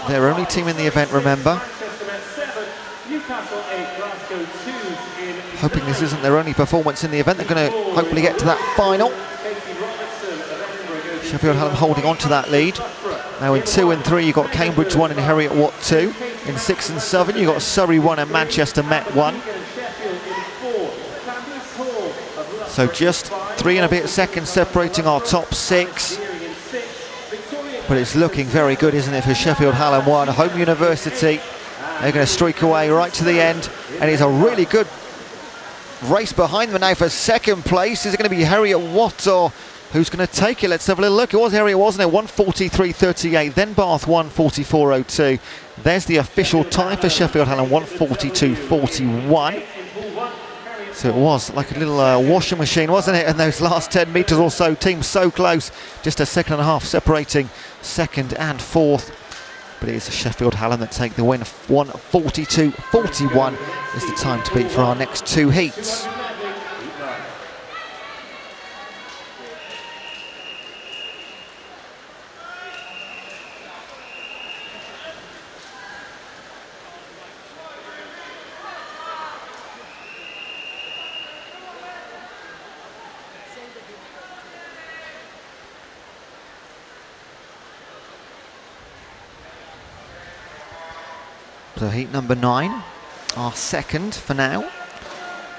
Their only team in the event, remember. Manchester Met 7, Newcastle 8, Glasgow 2's in Hoping this isn't their only performance in the event. They're going to hopefully get to that final. Sheffield Hallam holding on to that lead. Now in 2 and 3 you've got Cambridge 1 and Heriot Watt 2. In 6 and 7 you've got Surrey 1 and Manchester Met 1. So just 3 and a bit seconds separating our top 6. But it's looking very good, isn't it, for Sheffield Hallam 1. Home University, they're going to streak away right to the end. And it's a really good race behind them now for second place. Is it going to be Heriot Watt or who's going to take it? Let's have a little look. It was Heriot, wasn't it? 1:43.38, then Bath 1:44.02. There's the official time for Sheffield Hallam, 1:42.41. So it was like a little washing machine, wasn't it? And those last 10 metres or so, teams so close, just a second and a half separating second and fourth. But it is Sheffield Hallam that take the win. 1:42.41 is the time to beat for our next 2 heats. So heat number 9, our second for now.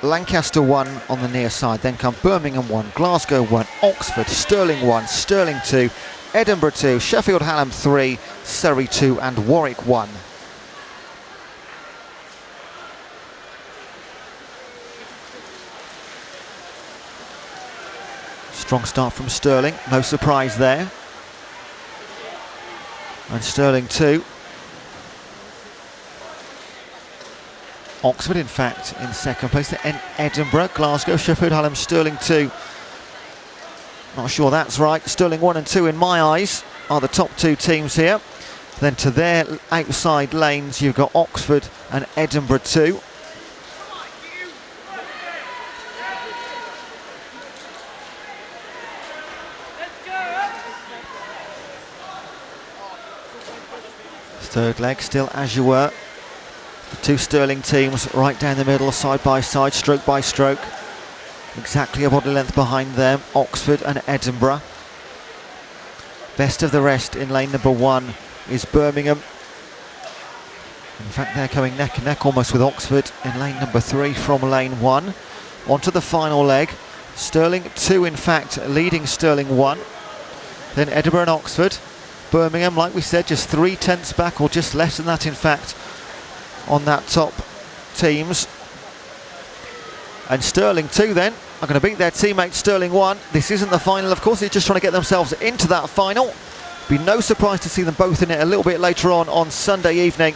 Lancaster 1 on the near side, then come Birmingham 1, Glasgow 1, Oxford, Stirling 1, Stirling 2, Edinburgh 2, Sheffield Hallam 3, Surrey 2 and Warwick 1. Strong start from Stirling, no surprise there. And Stirling 2. Oxford, in fact, in second place. Then Edinburgh, Glasgow, Sheffield Hallam, Stirling 2. Not sure that's right. Stirling 1 and 2, in my eyes, are the top 2 teams here. Then to their outside lanes, you've got Oxford and Edinburgh 2. Third leg, still as you were. The 2 Stirling teams right down the middle, side by side, stroke by stroke. Exactly a body length behind them, Oxford and Edinburgh. Best of the rest in lane number 1 is Birmingham. In fact, they're coming neck and neck almost with Oxford in lane number 3 from lane 1. On to the final leg. Stirling 2, in fact, leading Stirling 1. Then Edinburgh and Oxford. Birmingham, like we said, just 3/10 back, or just less than that, in fact, on that top teams. And Stirling 2 then are going to beat their teammate Stirling 1. This isn't the final, of course, they're just trying to get themselves into that final. Be no surprise to see them both in it a little bit later on Sunday evening.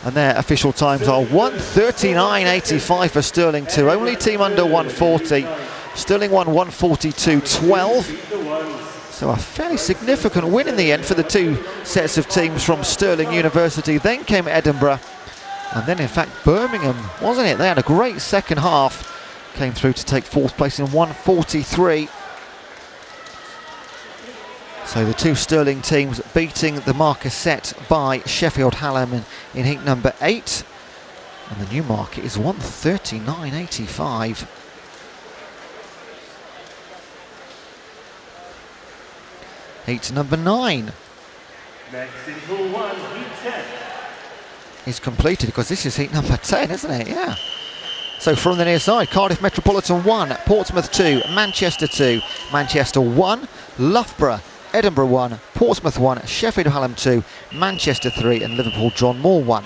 And their official times are 1:39.85 for Sterling 2. Only team under 140. Sterling won 1:42.12. So a fairly significant win in the end for the two sets of teams from Stirling University. Then came Edinburgh, and then in fact Birmingham, wasn't it? They had a great second half, came through to take fourth place in 1:43. So the two Stirling teams beating the marker set by Sheffield Hallam in heat number 8, and the new market is 1:39.85. Heat number 9 Next in pool 1, heat 10. is completed, because this is heat number 10, isn't it? Yeah. So from the near side, Cardiff Metropolitan 1, Portsmouth 2, Manchester 2, Manchester 1, Loughborough, Edinburgh 1, Portsmouth 1, Sheffield Hallam 2, Manchester 3 and Liverpool John Moore 1.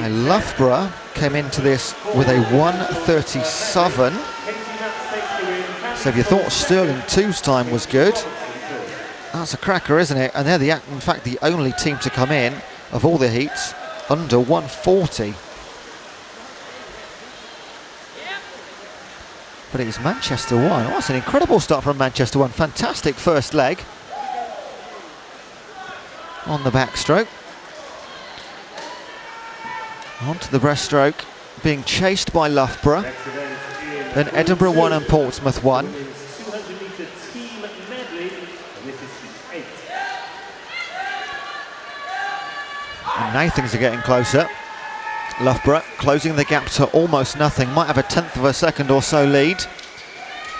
Loughborough came into this with a 1:37. So if you thought Sterling 2's time was good, that's a cracker, isn't it? And they're in fact the only team to come in of all the heats under 1:40. But it is Manchester 1. Oh, that's an incredible start from Manchester 1. Fantastic first leg on the backstroke. Onto the breaststroke, being chased by Loughborough. Then Edinburgh 1 and Portsmouth 1. 200-metre team medley, and this is heat 8. And now things are getting closer. Loughborough closing the gap to almost nothing. Might have a tenth of a second or so lead.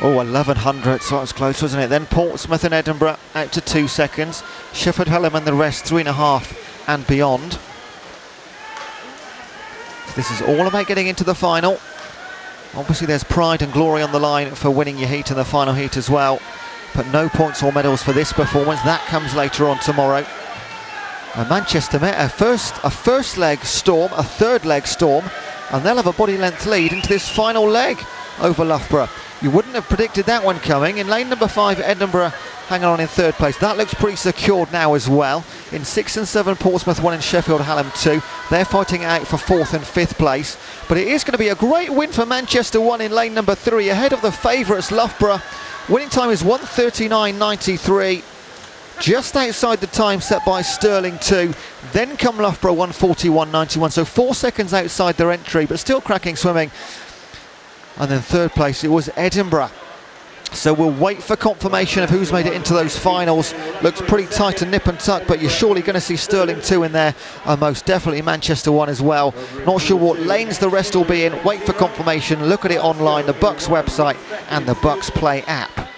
Oh, 1100, so that was close, wasn't it? Then Portsmouth and Edinburgh out to 2 seconds. Sheffield Hallam and the rest 3.5 and beyond. This is all about getting into the final. Obviously there's pride and glory on the line for winning your heat in the final heat as well, but no points or medals for this performance. That comes later on tomorrow. And Manchester met a first leg storm, a third leg storm, and they'll have a body length lead into this final leg over Loughborough. You wouldn't have predicted that one coming. In lane number 5, Edinburgh hanging on in third place. That looks pretty secured now as well. In 6 and 7, Portsmouth 1 and Sheffield Hallam 2. They're fighting out for 4th and 5th place. But it is going to be a great win for Manchester 1 in lane number 3, ahead of the favourites Loughborough. Winning time is 1:39.93. Just outside the time set by Sterling 2. Then come Loughborough 1:41.91. So 4 seconds outside their entry, but still cracking swimming. And then third place, it was Edinburgh. So we'll wait for confirmation of who's made it into those finals. Looks pretty tight and nip and tuck, but you're surely going to see Sterling 2 in there, and most definitely Manchester 1 as well. Not sure what lanes the rest will be in. Wait for confirmation. Look at it online, the BUCS website and the BUCS Play app.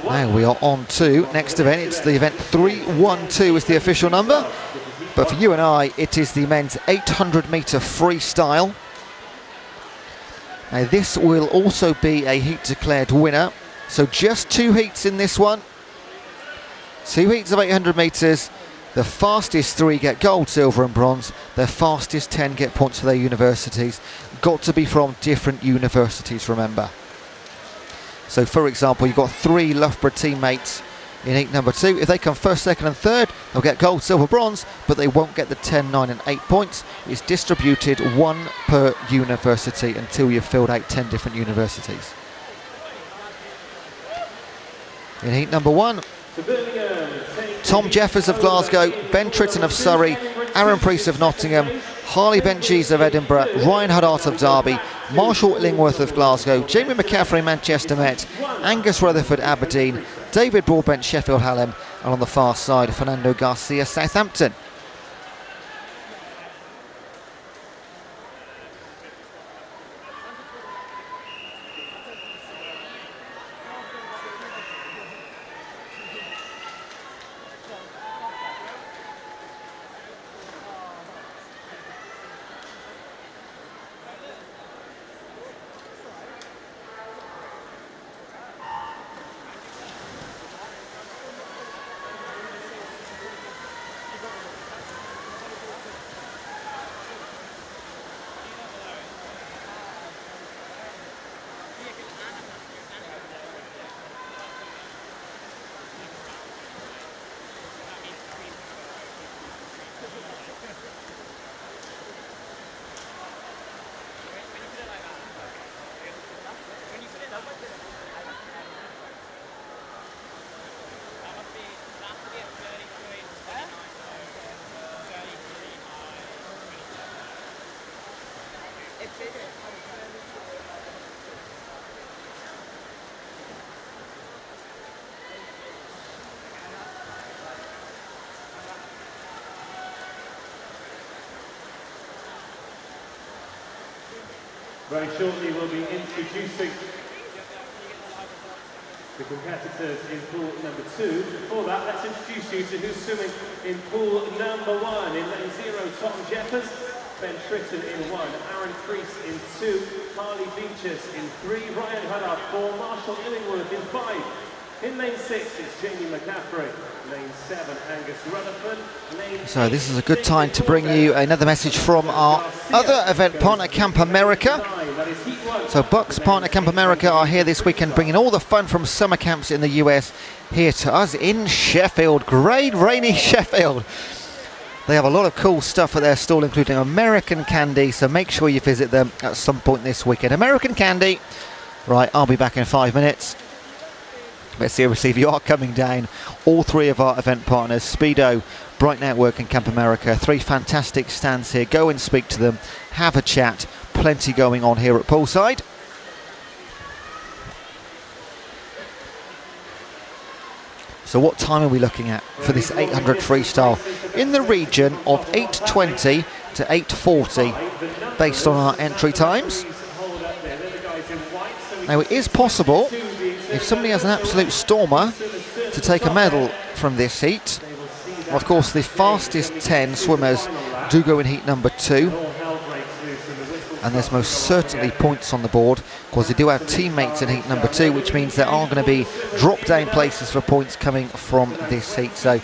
Now we are on to next event. It's the event 312 is the official number, but for you and I it is the men's 800 metre freestyle. Now this will also be a heat declared winner, so just 2 heats in this one. 2 heats of 800 metres. The fastest 3 get gold, silver and bronze. The fastest 10 get points for their universities. Got to be from different universities, remember. So for example, you've got 3 Loughborough teammates in heat number 2. If they come first, second and third, they'll get gold, silver, bronze, but they won't get the 10, 9 and 8 points. It's distributed 1 per university until you've filled out 10 different universities. In heat number 1, Tom Jeffers of Glasgow, Ben Tritton of Surrey, Aaron Priest of Nottingham, Harley Benchies of Edinburgh, Ryan Haddart of Derby, Marshall Illingworth of Glasgow, Jamie McCaffrey Manchester Met, Angus Rutherford Aberdeen, David Broadbent Sheffield Hallam, and on the far side Fernando Garcia Southampton. Very shortly we'll be introducing the competitors in pool number 2. Before that, let's introduce you to who's swimming in pool number 1. In lane 0, Tom Jeffers, Ben Tritton in 1, Aaron Crease in 2, Harley Beaches in 3, Ryan Huddard 4, Marshall Illingworth in 5. In lane 6, it's Jamie McCaffrey. Lane 7, Angus Rutherford. So this is a good time to bring you another message from our other event partner, Camp America. So BUCS partner Camp America are here this weekend, bringing all the fun from summer camps in the US here to us in Sheffield. Great rainy Sheffield. They have a lot of cool stuff at their stall, including American candy, so make sure you visit them at some point this weekend. American candy. Right, I'll be back in 5 minutes. But seriously, if you are coming down, all 3 of our event partners, Speedo, Bright Network and Camp America, 3 fantastic stands here. Go and speak to them, have a chat. Plenty going on here at poolside. So what time are we looking at for this 800 freestyle? In the region of 8:20 to 8:40 based on our entry times. Now it is possible, if somebody has an absolute stormer, to take a medal from this heat. Of course, the fastest 10 swimmers do go in heat number 2. And there's most certainly points on the board, because they do have teammates in heat number 2, which means there are going to be drop-down places for points coming from this heat. So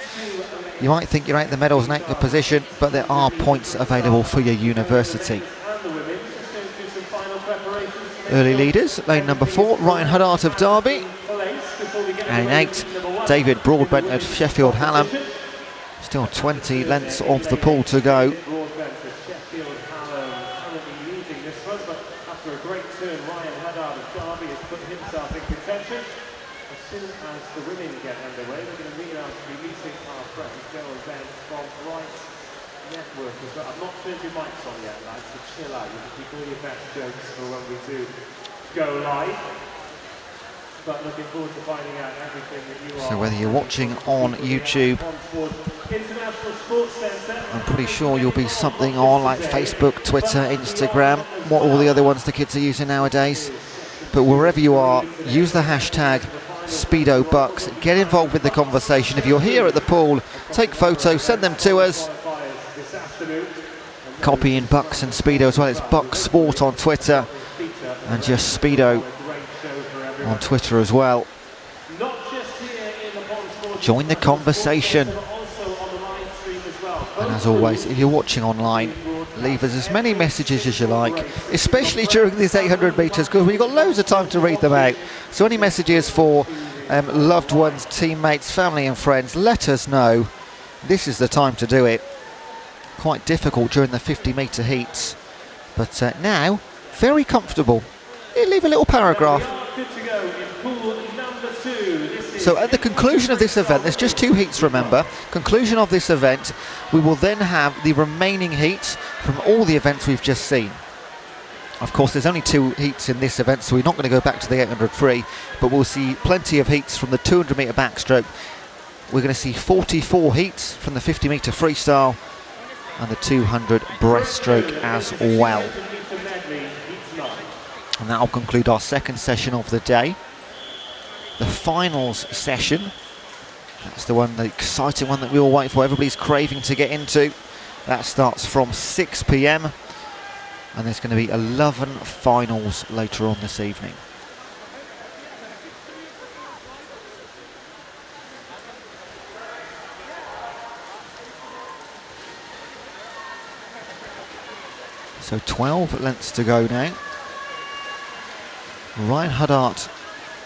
you might think you're out the medals in 8th position, but there are points available for your university. Early leaders, lane number 4, Ryan Huddart of Derby. And in 8, David Broadbent of Sheffield Hallam. Still 20 lengths off the pool to go. The women get underway. We're going to be meeting our friends, Joe and Ben from Bright Network as well. I've not turned your mics on yet, lads, so chill out. You can keep all your best jokes for when we do go live. But looking forward to finding out everything that you are. So whether you're watching on YouTube, I'm pretty sure you'll be something on like Facebook, Twitter, Instagram, what all the other ones the kids are using nowadays. But wherever you are, use the hashtag Speedo BUCS, get involved with the conversation. If you're here at the pool, take photos, send them to us. Copy in BUCS and Speedo as well. It's BUCS Sport on Twitter and just Speedo on Twitter as well. Join the conversation. And as always, if you're watching online, leave us as many messages as you like, especially during these 800 metres, because we've got loads of time to read them out. So any messages for loved ones, teammates, family and friends, let us know. This is the time to do it. Quite difficult during the 50-metre heats, but now very comfortable. You leave a little paragraph. So at the conclusion of this event, there's just 2 heats, remember. Conclusion of this event, we will then have the remaining heats from all the events we've just seen. Of course, there's only 2 heats in this event, so we're not going to go back to the 800 free, but we'll see plenty of heats from the 200 metre backstroke. We're going to see 44 heats from the 50 metre freestyle and the 200 breaststroke as well. And that will conclude our second session of the day. The finals session, that's the one, the exciting one that we all wait for, everybody's craving to get into. That starts from 6 p.m. and there's going to be 11 finals later on this evening. So 12 lengths to go now. Ryan Huddart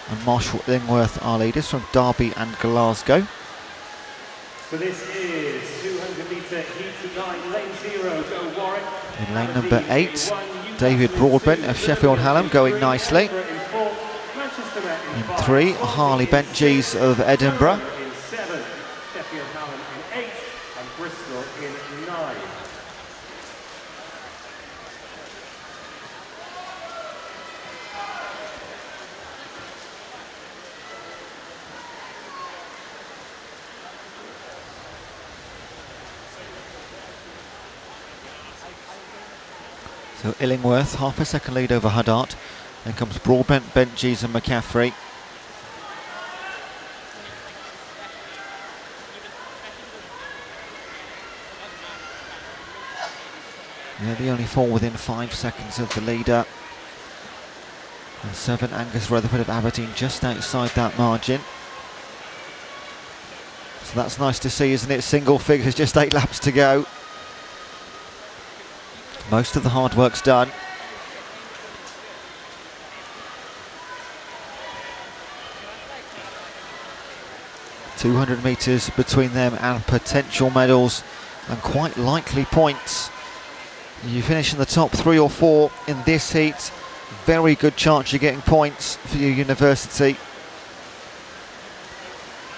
and Marshall Illingworth are leaders from Derby and Glasgow. So this is 200 metre heat 9, lane 0, go Warwick. In lane number 8, David Broadbent of Sheffield Hallam going nicely. In 3, Harley Benjies of Edinburgh. In 7, Sheffield Hallam in 8, and Bristol in 9. So Illingworth, half a second lead over Huddart. Then comes Broadbent, Benjies and McCaffrey. They're the only four within 5 seconds of the leader. And 7, Angus Rutherford of Aberdeen, just outside that margin. So that's nice to see, isn't it? Single figures, just 8 laps to go. Most of the hard work's done. .200 metres between them and potential medals and quite likely points. You finish in the top 3 or 4 in this heat, very good chance you're getting points for your university.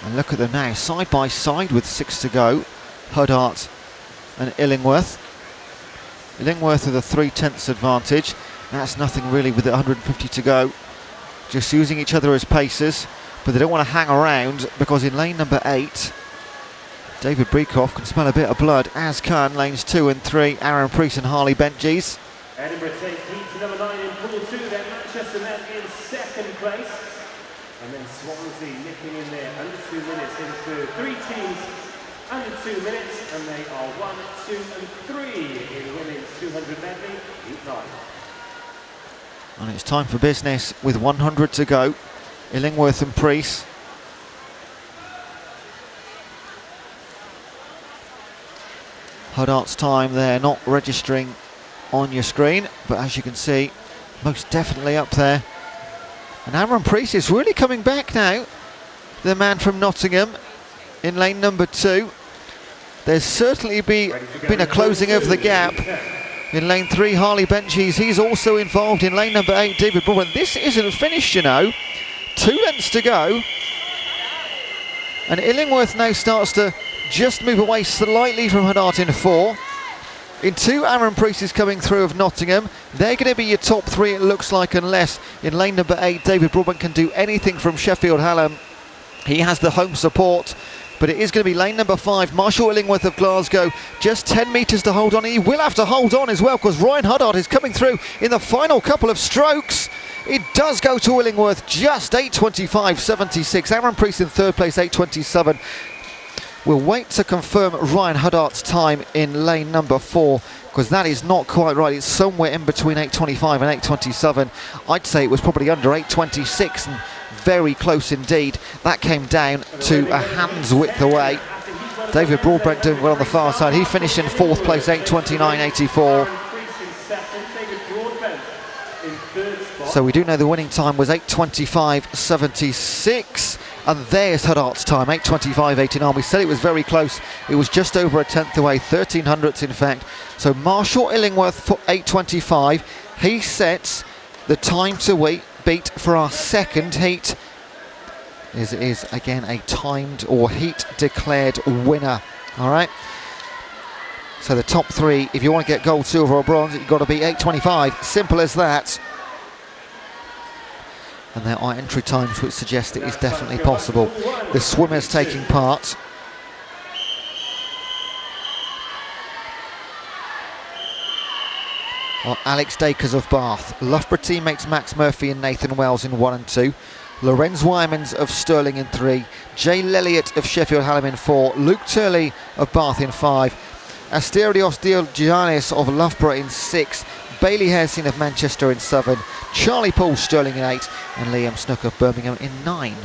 And look at them now, side by side with 6 to go, Huddart and Illingworth. Illingworth with a 3/10 advantage. That's nothing really with 150 to go. Just using each other as pacers, but they don't want to hang around because in lane number 8, David Breakoff can smell a bit of blood, as can lanes 2 and 3, Aaron Priest and Harley Benjies. Edinburgh take heat to number 9 in pool 2, then Manchester Met in 2nd place. And then Swansea nipping in there under 2 minutes into 3 teams under 2 minutes, and they are 1, 2 and 3 in women's 200 medley, heat 9. And it's time for business with 100 to go. Illingworth and Priest. Huddart's time there, not registering on your screen, but as you can see, most definitely up there. And Aaron Priest is really coming back now, the man from Nottingham in lane number 2. There's certainly been a closing of the gap. In lane 3, Harley Benjies, he's also involved in lane number 8, David Broadbent. This isn't finished, you know. 2 lengths to go. And Illingworth now starts to just move away slightly from Huddart in 4. In 2, Aaron Priest is coming through of Nottingham. They're going to be your top 3, it looks like, unless in lane number 8, David Broadbent can do anything from Sheffield Hallam. He has the home support. But it is going to be lane number 5, Marshall Illingworth of Glasgow. Just 10 metres to hold on. He will have to hold on as well because Ryan Huddart is coming through in the final couple of strokes. It does go to Illingworth, just 8:25.76. Aaron Priest in 3rd place, 8:27. We'll wait to confirm Ryan Huddart's time in lane number 4 because that is not quite right. It's somewhere in between 8:25 and 8:27. I'd say it was probably under 8:26 and very close indeed. That came down to a hand's width away. David Broadbent doing well on the far side. He finished in 4th place, 8:29.84. So we do know the winning time was 8:25.76. And there's Huddart's time, 8:25.89. We said it was very close. It was just over a tenth away, 1300ths in fact. So Marshall Illingworth for 8:25. He sets the time to beat for our 2nd heat. Is again a timed or heat declared winner. All right. So the top 3, if you want to get gold, silver or bronze, you've got to be 8:25. Simple as that. And there are entry times which suggest it is definitely possible. The swimmers taking part. Are Alex Dakers of Bath. Loughborough teammates Max Murphy and Nathan Wells in 1 and 2. Lorenz Wyman's of Stirling in 3. Jay Lelliot of Sheffield Hallam in 4. Luke Turley of Bath in 5. Asterios Diogenes of Loughborough in 6. Bailey Haresin of Manchester in 7. Charlie Paul Stirling in 8. And Liam Snook of Birmingham in 9.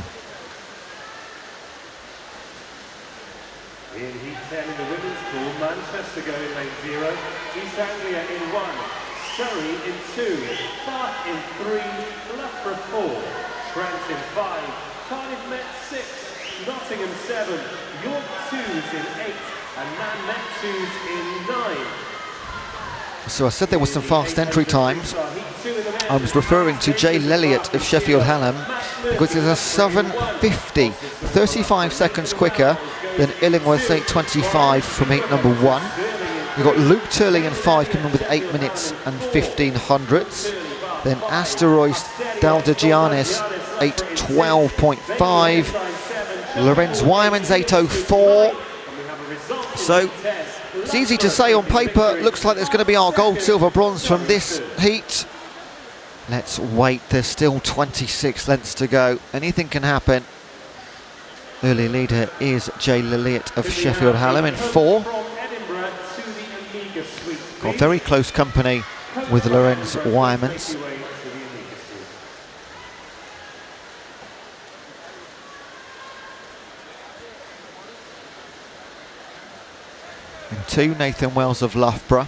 In Heat 10 in the women's pool, Manchester go in lane 0. East Anglia in 1. Surrey in 2. Bath in 3. Loughborough 4. Trent in 5. Cardiff Met 6. Nottingham 7. York 2s in 8. And Man Met 2s in 9. So I said there were some fast entry times. I was referring to Jay Lelliot of Sheffield Hallam because it's a 7:50, 35 seconds quicker than Illingworth's 8:25 from heat number 1. You've got Luke Turley in 5 coming with 8 minutes and 15 hundredths. Then Asterois Daldagianis 8:12.5. Lorenz Wyman's 8:04. So it's easy to say on paper, looks like there's going to be our gold, silver, bronze from this heat. Let's wait, there's still 26 lengths to go. Anything can happen. Early leader is Jay Lilliot of Sheffield Hallam in 4. Got very close company with Lorenz Wymans. In 2, Nathan Wells of Loughborough.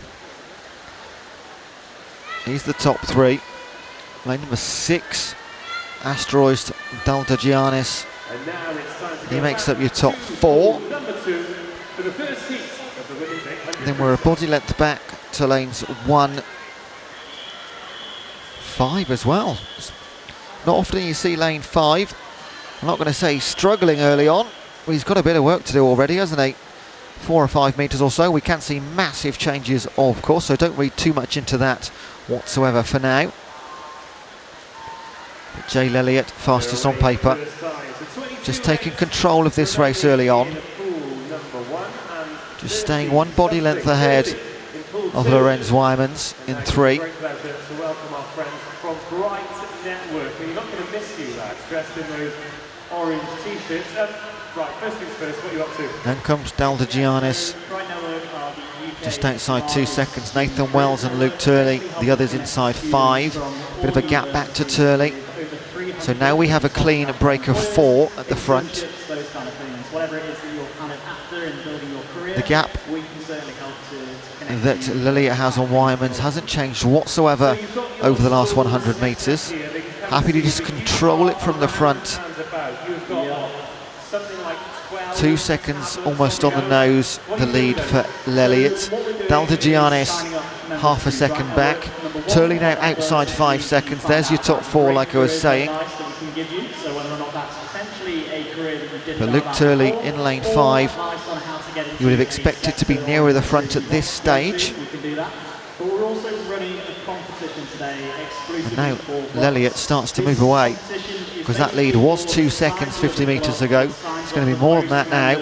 He's the top 3. Lane number 6, Asteroid Daldagianis. He makes up your top 4. Then we're a body length back to lanes 1, 5 as well. Not often you see lane 5. I'm not going to say he's struggling early on, but he's got a bit of work to do already, hasn't he? 4 or 5 metres or so. We can see massive changes, of course, so don't read too much into that whatsoever for now. But Jay Lilliot, fastest on paper, just taking control of this race early on. Just staying 1 body length ahead of Lorenz Wymans in 3. Great pleasure to welcome our friends from Bright Network. You're not going to miss you, lads, dressed in those orange t-shirts. Right, first things first, what are you up to? Then comes Daldagianis, just outside 2 seconds. Nathan Wells and Luke Turley, the others inside 5. Bit of a gap back to Turley. So now we have a clean break of 4 at the front. The gap that Lilliot has on Wymans hasn't changed whatsoever over the last 100 metres. Happy to just control it from the front. 2 seconds almost on the nose, the lead for Lilliot. Daldagianis half a second back. Turley now outside 5 seconds. There's your top 4, like I was saying. But Luke Turley in lane 5. You would have expected to be nearer the front at this stage. And now Lilliot starts to move away, because that lead was 2 seconds 50 metres ago. It's going to be more than that now.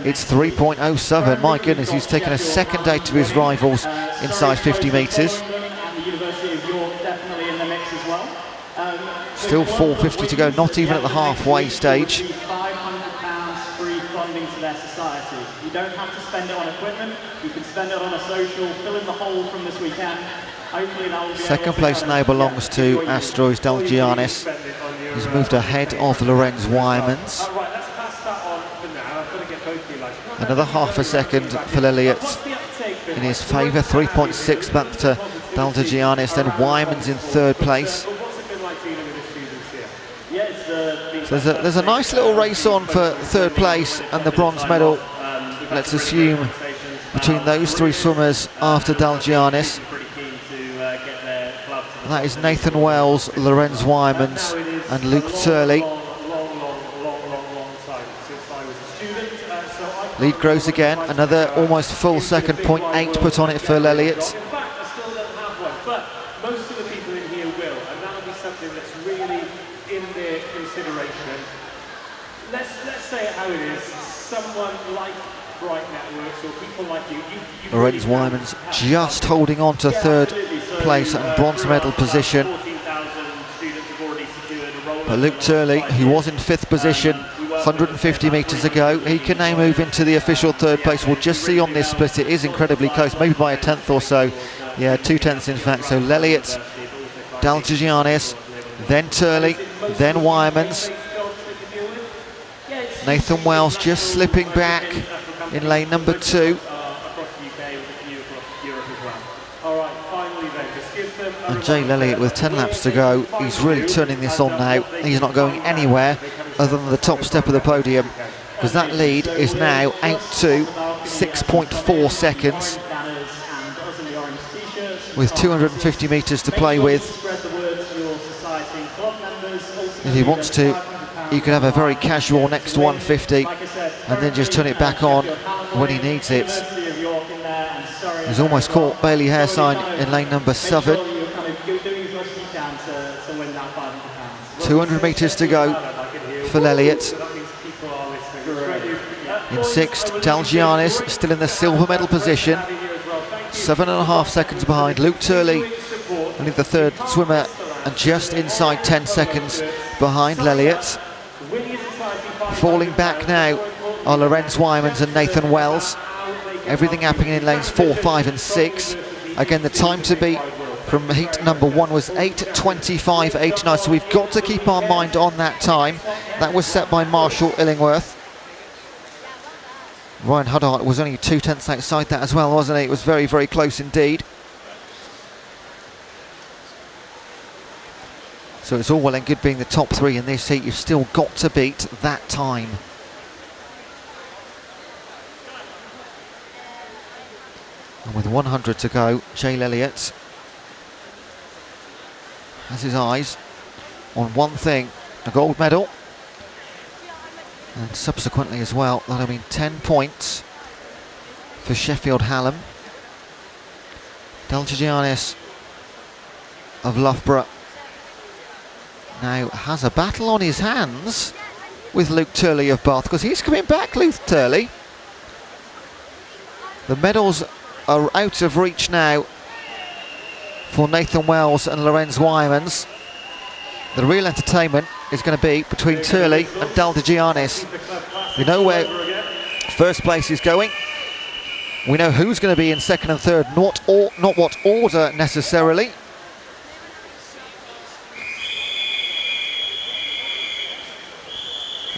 It's 3.07. My goodness, he's taken a second out to his rivals inside 50 metres. Still 4:50 to go, not even at the halfway stage. free funding to their society. You don't have to spend it on equipment, you can spend it on a social, fill in the hole from this weekend. Hopefully that will be second place now belongs to Asteroid Dalgianis. He's moved ahead of Lorenz Wymans. Another half a second for Lilliot in his favour, 3.6 back to Daldagianis, then Wymans in third place. So there's a nice little race on for third place and the bronze medal, let's assume, between those three swimmers after Dalgianis. That is Nathan Wells, Lorenz Wymans and Luke Turley. Lead grows again, another almost full second, 0.8 put on it for Lilliot. But most of the people in here will, and that'll be something that's really in their consideration. Let's say it how it is. Someone like Bright Networks or people like you Lorenz Wymans just holding on to third place and bronze medal position. But Luke Turley, who was in fifth position 150 metres ago, he can now move into the official third place. We'll just see on this split, it is incredibly close, maybe by a tenth or so. Yeah, 2/10 in fact. So Lilliot, Dalgianis, then Turley, then Wymans. Nathan Wells just slipping back in lane number 2. And Jay Lilliot with 10 laps to go. He's really turning this on now. He's not going anywhere other than the top step of the podium, because that lead is now out to 6.4 seconds with 250 metres to play with. If he wants to, he could have a very casual next 150 and then just turn it back on when he needs it. He's almost caught Bailey Hairsign in lane number 7. 200 metres to go for Lilliot. In sixth, Dalgianis still in the silver medal position. 7.5 seconds behind. Luke Turley, only the third swimmer, and just inside 10 seconds behind Lelliot. Falling back now are Lorenz Wymans and Nathan Wells. Everything happening in lanes 4, 5 and 6. Again, the time to beat from heat number 1 was 8:25.89, so we've got to keep our mind on that time. That was set by Marshall Illingworth. Ryan Huddart was only 0.2 outside that as well, wasn't he? It was very, very close indeed. So it's all well and good being the top 3 in this heat. You've still got to beat that time. And with 100 to go, Jay Elliott has his eyes on one thing, a gold medal. And subsequently as well, that'll mean 10 points for Sheffield Hallam. Dalgianis of Loughborough now has a battle on his hands with Luke Turley of Bath, because he's coming back, Luke Turley. The medals are out of reach now for Nathan Wells and Lorenz Wymans. The real entertainment is going to be between Turley and Dalgianis. We know where first place is going. We know who's going to be in second and third, not what order necessarily.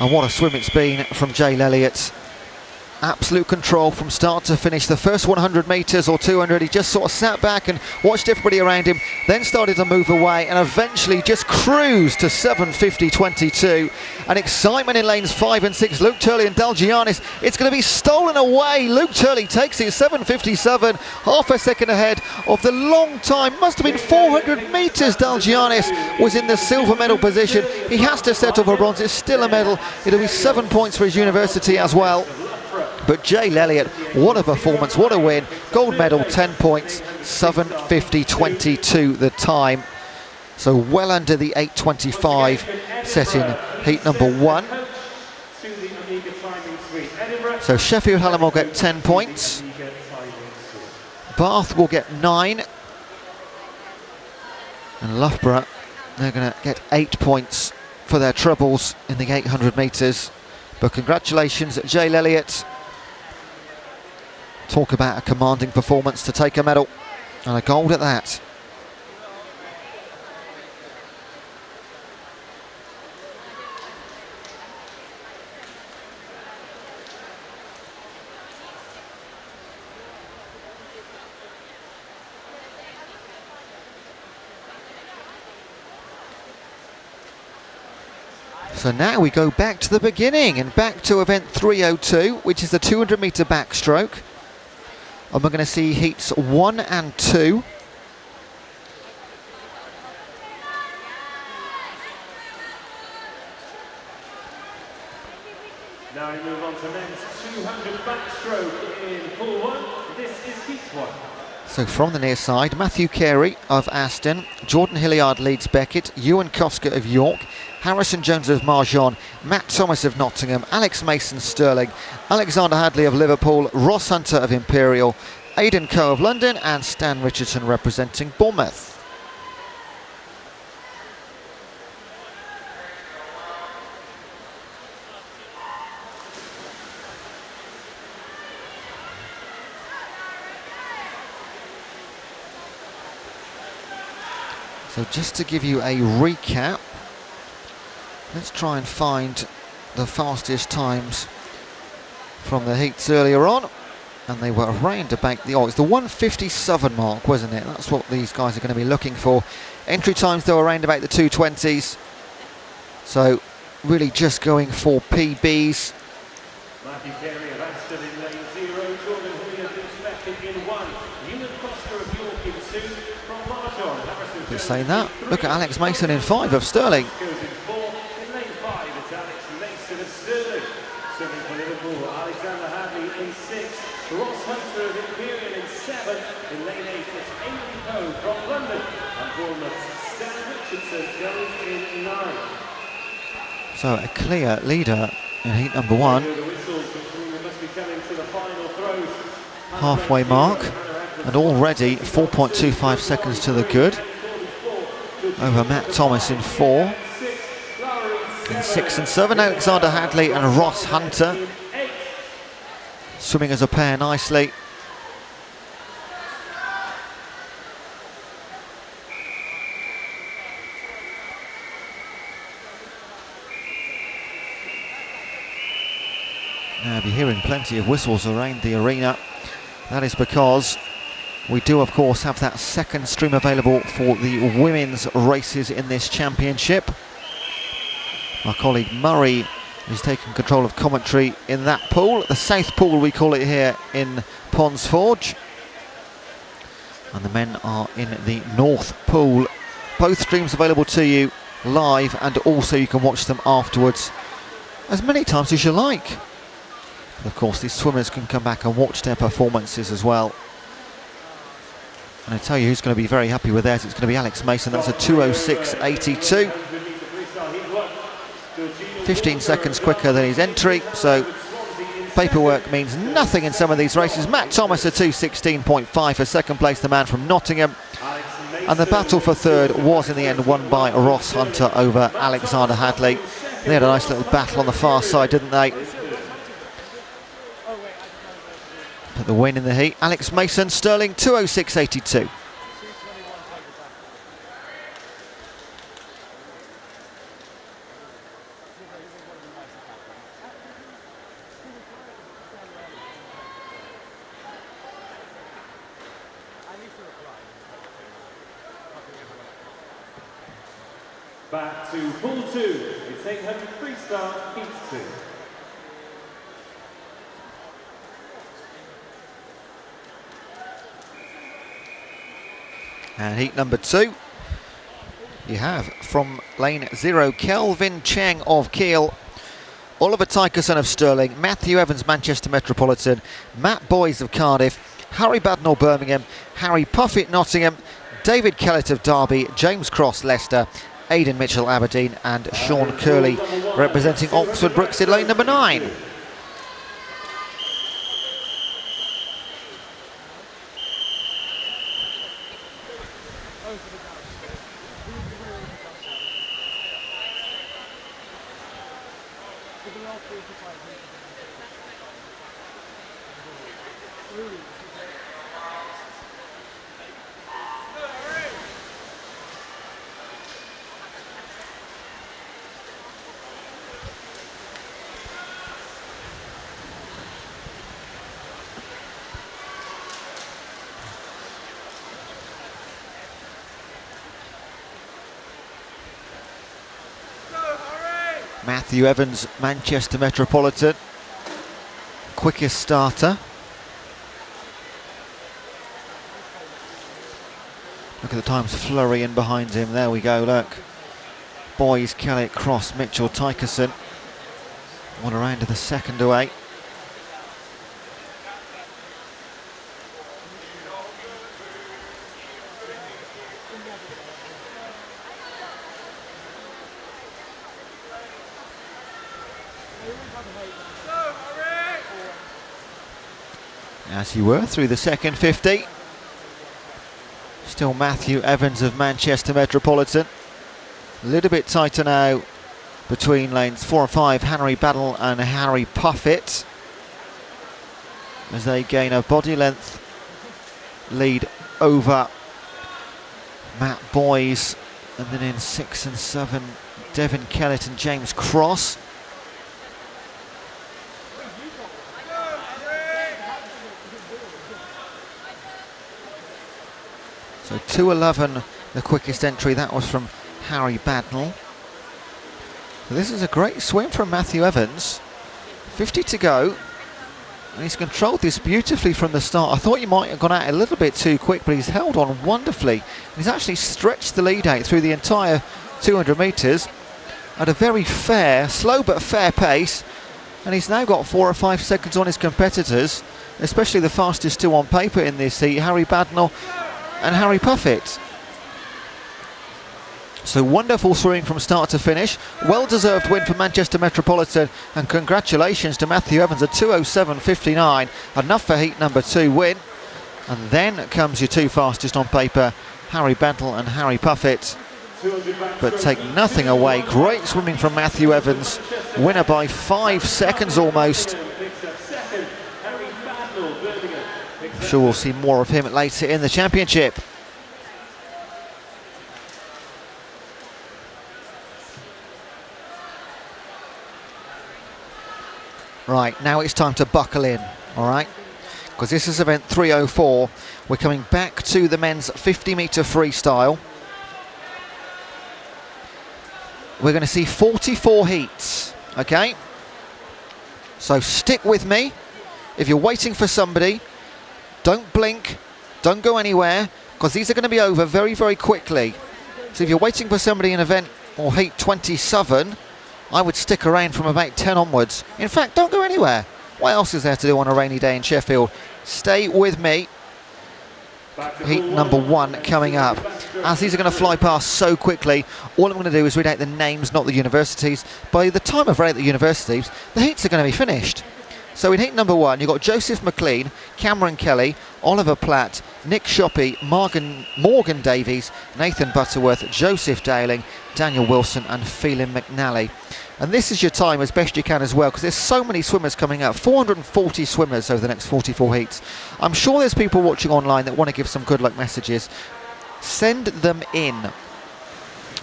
And what a swim it's been from Jay Elliott. Absolute control from start to finish. The first 100 metres or 200, he just sort of sat back and watched everybody around him, then started to move away and eventually just cruised to 7:50.22. And excitement in lanes 5 and 6. Luke Turley and Dalgianis. It's going to be stolen away. Luke Turley takes it 7:57, half a second ahead of the long time. Must have been 400 metres. Dalgianis was in the silver medal position. He has to settle for bronze. It's still a medal. It'll be 7 points for his university as well. But Jay Elliott, what a performance, what a win. Gold medal, 10 points, 7:50.22 the time. So well under the 8:25 set in heat number 1. So Sheffield Hallam will get 10 points. Bath will get 9. And Loughborough, they're going to get 8 points for their troubles in the 800 metres. But congratulations, Jay Elliott. Talk about a commanding performance to take a medal, and a gold at that. So now we go back to the beginning and back to event 302, which is the 200 metre backstroke. And we're going to see heats 1 and 2. Now we move on to men's 200 backstroke in pool 1. This is heat 1. So from the near side, Matthew Carey of Aston, Jordan Hilliard leads Beckett, Ewan Koska of York, Harrison Jones of Marjon, Matt Thomas of Nottingham, Alex Mason Stirling, Alexander Hadley of Liverpool, Ross Hunter of Imperial, Aidan Coe of London, and Stan Richardson representing Bournemouth. So just to give you a recap, let's try and find the fastest times from the heats earlier on. And they were around about the, it's the 1:57 mark, wasn't it? That's what these guys are going to be looking for. Entry times, though, around about the 2:20s. So really just going for PBs. Matthew Carey of Aston in lane 0, Jordan Hilliard leads Beckett in 1, Ewan Koska of York in 2, from Marjon, Harrison Just saying that. Look at Alex Mason in 5 of Stirling. goes in 4, in lane 5 it's Alex Mason of Stirling. Serving for Liverpool, Alexander Hadley in 6, Ross Hunter of Imperial in 7, in lane 8 it's Aidan Coe from London, and Bournemouth's Stan Richardson goes in 9. So a clear leader in heat number 1. The whistles between the halfway mark, and already 4.25 seconds to the good over Matt Thomas in 4. In 6 and 7, Alexander Hadley and Ross Hunter swimming as a pair nicely. Now, be hearing plenty of whistles around the arena. That is because we do, of course, have that second stream available for the women's races in this championship. My colleague Murray is taking control of commentary in that pool, the South Pool we call it here in Ponds Forge. And the men are in the North Pool. Both streams available to you live, and also you can watch them afterwards as many times as you like. And of course, these swimmers can come back and watch their performances as well. And I tell you who's going to be very happy with theirs. It's going to be Alex Mason. That's a 2:06.82. 15 seconds quicker than his entry, so paperwork means nothing in some of these races. Matt Thomas a 2:16.5 for second place, the man from Nottingham. And the battle for third was in the end won by Ross Hunter over Alexander Hadley. They had a nice little battle on the far side, didn't they? But the win in the heat, Alex Mason, Sterling 2:06.82. Back to pool 2, it's 800 freestyle, heat 2. And heat number 2, you have from lane 0, Kelvin Cheng of Kiel, Oliver Tykerson of Stirling, Matthew Evans, Manchester Metropolitan, Matt Boys of Cardiff, Harry Badnell, Birmingham, Harry Puffett, Nottingham, David Kellett of Derby, James Cross, Leicester, Aidan Mitchell, Aberdeen, and Sean Curley representing Oxford Brooks in lane number 9. Matthew Evans, Manchester Metropolitan, quickest starter. Look at the times flurrying behind him. There we go, look. Boys, Kellett, Cross, Mitchell, Tykerson. 1 around to the second away. As you were through the second 50. Still Matthew Evans of Manchester Metropolitan. A little bit tighter now between lanes 4 and 5, Harry Badnell and Harry Puffett, as they gain a body length lead over Matt Boys. And then in 6 and 7, Devin Kellett and James Cross. So 2:11, the quickest entry. That was from Harry Badnell. So this is a great swim from Matthew Evans. 50 to go. And he's controlled this beautifully from the start. I thought he might have gone out a little bit too quick, but he's held on wonderfully. He's actually stretched the lead out through the entire 200 metres at a very fair, slow but fair pace. And he's now got 4 or 5 seconds on his competitors, especially the fastest two on paper in this heat, Harry Badnell and Harry Puffett. So wonderful swimming from start to finish. Well-deserved win for Manchester Metropolitan, and congratulations to Matthew Evans, a 2:07.59, enough for heat number 2 win. And then comes your two fastest on paper, Harry Bentle and Harry Puffett. But take nothing away. Great swimming from Matthew Evans, winner by 5 seconds almost. I'm sure we'll see more of him later in the championship. Right, now it's time to buckle in, all right? Because this is event 304. We're coming back to the men's 50-metre freestyle. We're going to see 44 heats, okay? So stick with me. If you're waiting for somebody, don't blink, don't go anywhere, because these are going to be over very, very quickly. So if you're waiting for somebody in event or heat 27, I would stick around from about 10 onwards. In fact, don't go anywhere. What else is there to do on a rainy day in Sheffield? Stay with me. Heat number 1 coming up. As these are going to fly past so quickly, all I'm going to do is read out the names, not the universities. By the time I've read out the universities, the heats are going to be finished. So in heat number 1, you've got Joseph McLean, Cameron Kelly, Oliver Platt, Nick Shoppy, Morgan Davies, Nathan Butterworth, Joseph Dowling, Daniel Wilson and Phelan McNally. And this is your time as best you can as well, because there's so many swimmers coming up, 440 swimmers over the next 44 heats. I'm sure there's people watching online that want to give some good luck messages. Send them in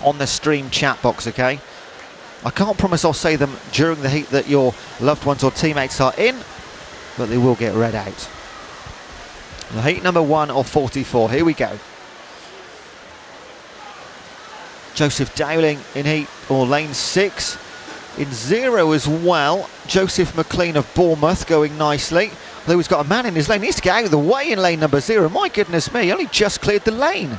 on the stream chat box, okay? I can't promise I'll say them during the heat that your loved ones or teammates are in, but they will get read out. The heat number 1 of 44, here we go. Joseph Dowling in heat or lane 6. In 0 as well, Joseph McLean of Bournemouth going nicely. Although he's got a man in his lane, he needs to get out of the way in lane number 0. My goodness me, he only just cleared the lane.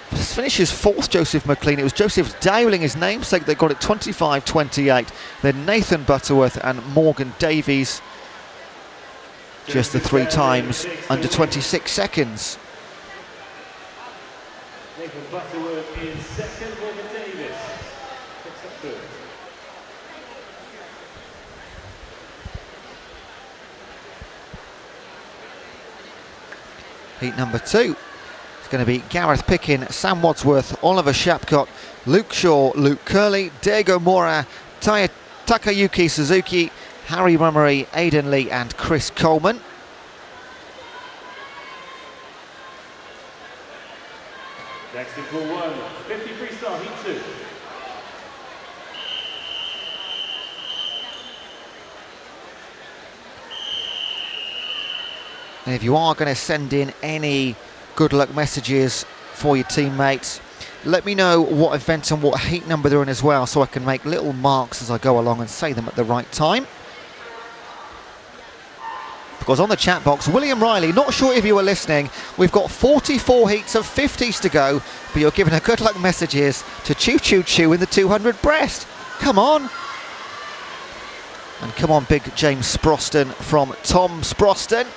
This finishes 4th, Joseph McLean. It was Joseph Dowling, his namesake, that got it 25.28. Then Nathan Butterworth and Morgan Davies. Just the 3 times under 26 seconds. Nathan Butterworth in 2nd, Morgan Davies picks up 3rd. Heat number 2. It's going to be Gareth Pickin, Sam Wadsworth, Oliver Shapcott, Luke Shaw, Luke Curley, Diego Mora, Takayuki Suzuki, Harry Mummery, Aidan Lee and Chris Coleman. Next in pool 1, 50 freestyle, heat 2. And if you are going to send in any good luck messages for your teammates, let me know what event and what heat number they're in as well, so I can make little marks as I go along and say them at the right time. Because on the chat box, William Riley, not sure if you were listening, we've got 44 heats of 50s to go, but you're giving a good luck messages to Choo Choo Choo in the 200 breast. Come on. And come on, big James Sproston from Tom Sproston.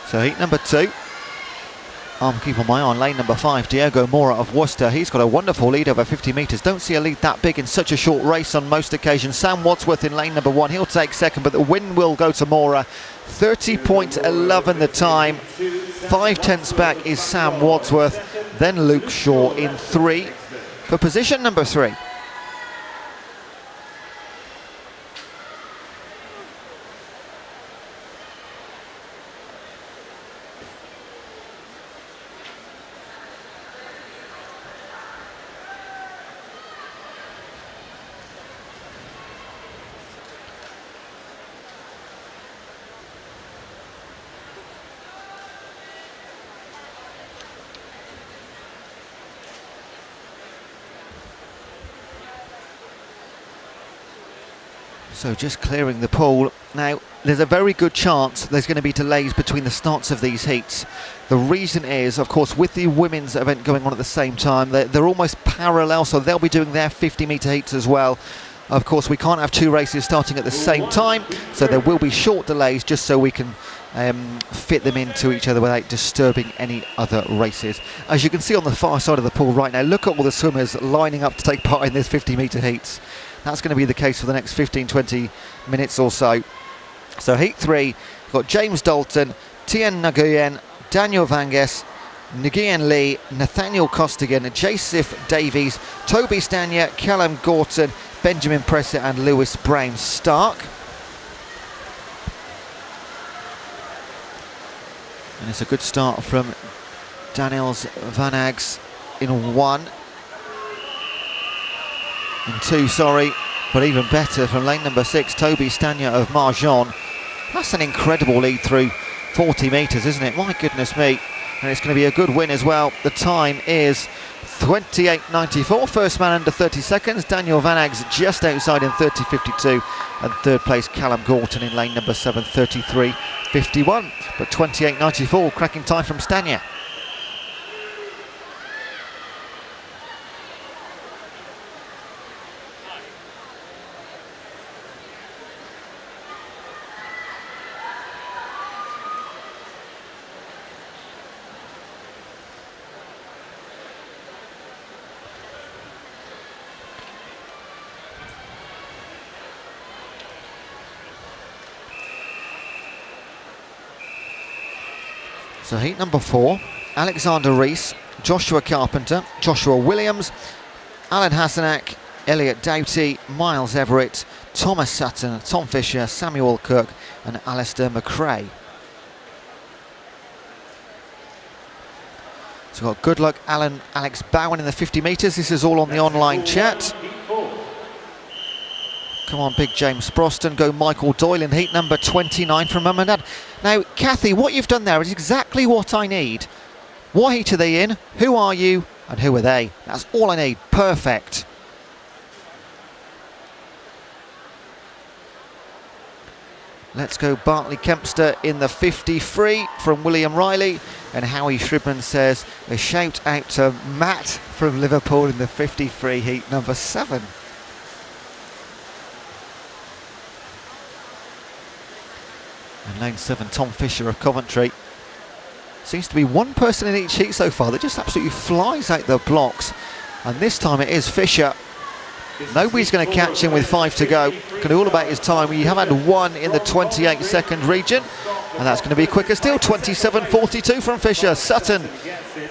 So heat number 2. I'm keeping my eye on lane number 5, Diego Mora of Worcester. He's got a wonderful lead over 50 metres. Don't see a lead that big in such a short race on most occasions. Sam Wadsworth in lane number 1. He'll take 2nd, but the win will go to Mora. 30.11 the time. 5/10 back is Sam Wadsworth. Then Luke Shaw in 3 for position number 3. So just clearing the pool. Now, there's a very good chance there's going to be delays between the starts of these heats. The reason is, of course, with the women's event going on at the same time, they're almost parallel, so they'll be doing their 50-metre heats as well. Of course, we can't have two races starting at the same time, so there will be short delays just so we can fit them into each other without disturbing any other races. As you can see on the far side of the pool right now, look at all the swimmers lining up to take part in this 50-metre heats. That's going to be the case for the next 15-20 minutes or so. So heat 3, we've got James Dalton, Tien Nguyen, Daniel Vanges, Nguyen Lee, Nathaniel Costigan, Joseph Davies, Toby Stanya, Callum Gorton, Benjamin Presser and Lewis Brown Stark. And it's a good start from Daniels Vanags in 1. In 2, sorry, but even better from lane number 6, Toby Stanya of Marjon. That's an incredible lead through 40 metres, isn't it? My goodness me. And it's going to be a good win as well. The time is 28.94. First man under 30 seconds. Daniel Vanags just outside in 30.52. And third place Callum Gorton in lane number 7, 33.51. But 28.94, cracking time from Stanya. So heat number 4, Alexander Rees, Joshua Carpenter, Joshua Williams, Alan Hassanak, Elliot Doughty, Miles Everett, Thomas Sutton, Tom Fisher, Samuel Cook and Alistair McRae. So we've got good luck Alex Bowen in the 50 metres. This is all on the online chat. Come on, big James Sproston. Go Michael Doyle in heat number 29 from Mum and Dad. Now, Kathy, what you've done there is exactly what I need. What heat are they in? Who are you? And who are they? That's all I need. Perfect. Let's go Bartley Kempster in the 50 free from William Riley. And Howie Shribman says a shout out to Matt from Liverpool in the 50 free heat number 7. And lane 7, Tom Fisher of Coventry. Seems to be one person in each heat so far that just absolutely flies out the blocks. And this time it is Fisher. Nobody's going to catch him with 5 to go. Can do all about his time. We have had 1 in the 28-second region. And that's going to be quicker still. 27.42 from Fisher. Sutton,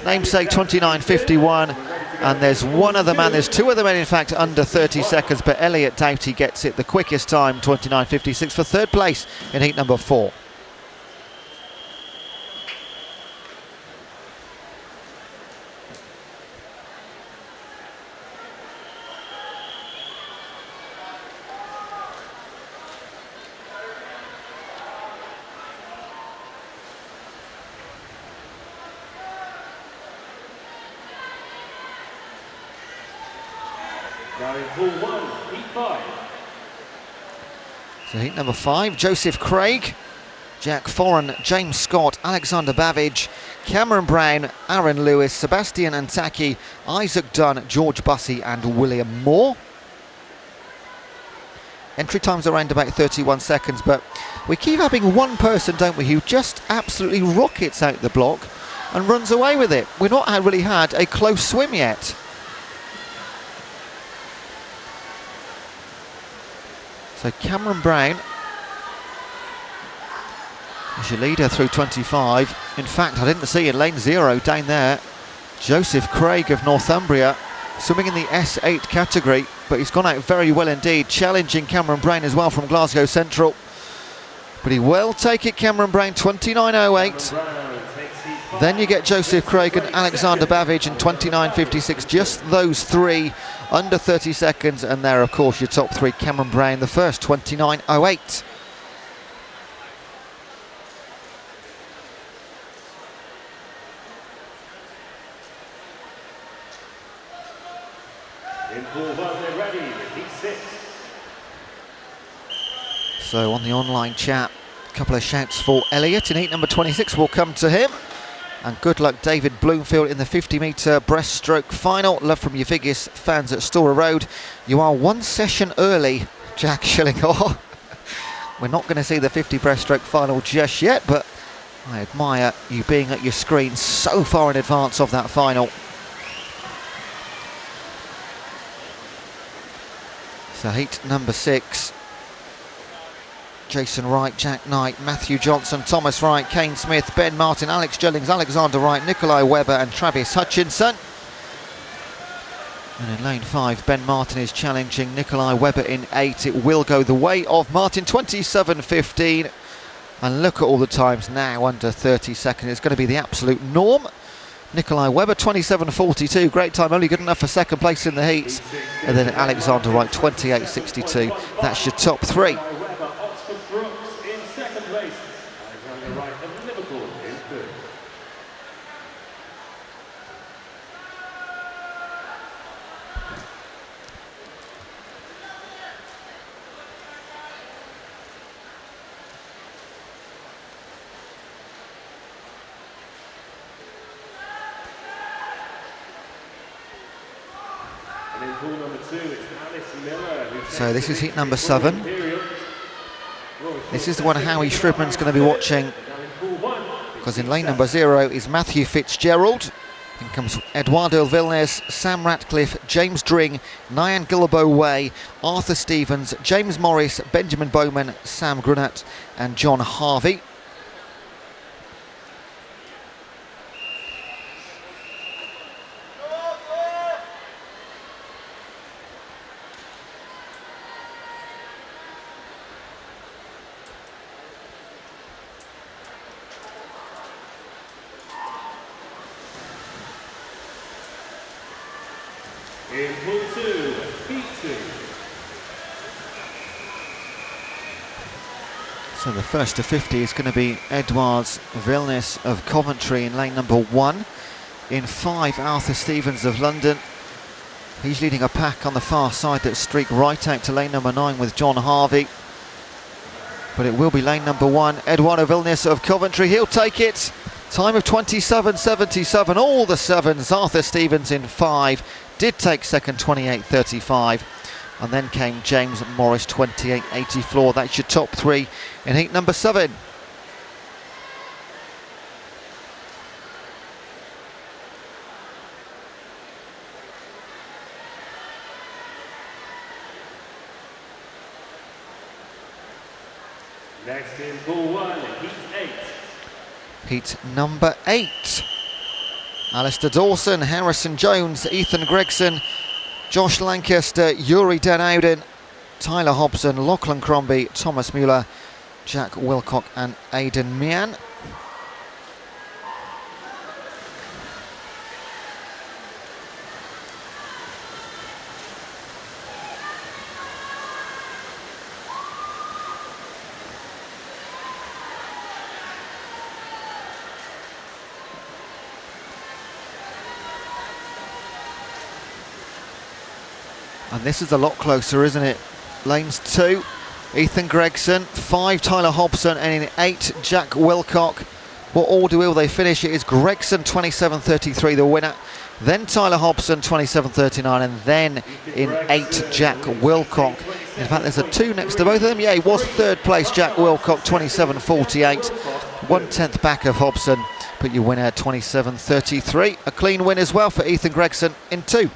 namesake 29.51. And there's one other man, there's 2 other men in fact under 30 seconds, but Elliot Doughty gets it the quickest time, 29.56 for third place in heat number 4. Now in pool 1, heat 5. So heat number 5, Joseph Craig, Jack Foran, James Scott, Alexander Babbage, Cameron Brown, Aaron Lewis, Sebastian Antaki, Isaac Dunn, George Bussey and William Moore. Entry time's around about 31 seconds, but we keep having one person, don't we, who just absolutely rockets out the block and runs away with it. We've not really had a close swim yet. So Cameron Brown is your leader through 25. In fact, I didn't see in lane 0 down there, Joseph Craig of Northumbria, swimming in the S8 category, but he's gone out very well indeed, challenging Cameron Brown as well from Glasgow Central. But he will take it, Cameron Brown, 29.08. Then you get Joseph Craig and Alexander Babbage in 29.56, just those 3 under 30 seconds, and there of course your top 3. Cameron Brown the first, 29.08. In pool 1, they're ready, heat 6. So on the online chat, a couple of shouts for Elliot in heat number 26, we'll come to him. And good luck, David Bloomfield, in the 50-metre breaststroke final. Love from your Vigis fans at Storer Road. You are one session early, Jack Schillinghor. We're not going to see the 50 breaststroke final just yet, but I admire you being at your screen so far in advance of that final. So heat number 6. Jason Wright, Jack Knight, Matthew Johnson, Thomas Wright, Kane Smith, Ben Martin, Alex Jellings, Alexander Wright, Nikolai Webber and Travis Hutchinson. And in lane 5, Ben Martin is challenging Nikolai Webber in 8. It will go the way of Martin, 27.15. And look at all the times now, under 30 seconds. It's going to be the absolute norm. Nikolai Webber, 27.42. Great time, only good enough for second place in the heats. And then Alexander Wright, 28.62. That's your top 3. So this is heat number 7. This is the one Howie Shribman's going to be watching, because in lane number 0 is Matthew Fitzgerald. Then comes Eduardo Vilnes, Sam Ratcliffe, James Dring, Nyan Gillibo Way, Arthur Stevens, James Morris, Benjamin Bowman, Sam Grunat and John Harvey. In pool 2, heat 2. So the first to 50 is going to be Edwards Vilnes of Coventry in lane number 1. In 5, Arthur Stevens of London. He's leading a pack on the far side that streak right out to lane number 9 with John Harvey. But it will be lane number 1, Eduardo Vilnes of Coventry. He'll take it. Time of 27.77. All the 7s. Arthur Stevens in 5. Did take second, 28.35. And then came James Morris, 28.84. That's your top 3 in heat number 7. Next in pool 1, heat 8. Heat number 8. Alistair Dawson, Harrison Jones, Ethan Gregson, Josh Lancaster, Yuri Den Ouden, Tyler Hobson, Lachlan Crombie, Thomas Mueller, Jack Wilcock and Aidan Mian. And this is a lot closer, isn't it? Lanes 2, Ethan Gregson, 5, Tyler Hobson, and in 8, Jack Wilcock. What order will they finish? It is Gregson, 27.33, the winner. Then Tyler Hobson, 27.39, and then in 8, Jack Wilcock. In fact, there's a 2 next to both of them. Yeah, he was 3rd place, Jack Wilcock, 27.48. 1/10 back of Hobson, but your winner, 27.33. A clean win as well for Ethan Gregson in 2.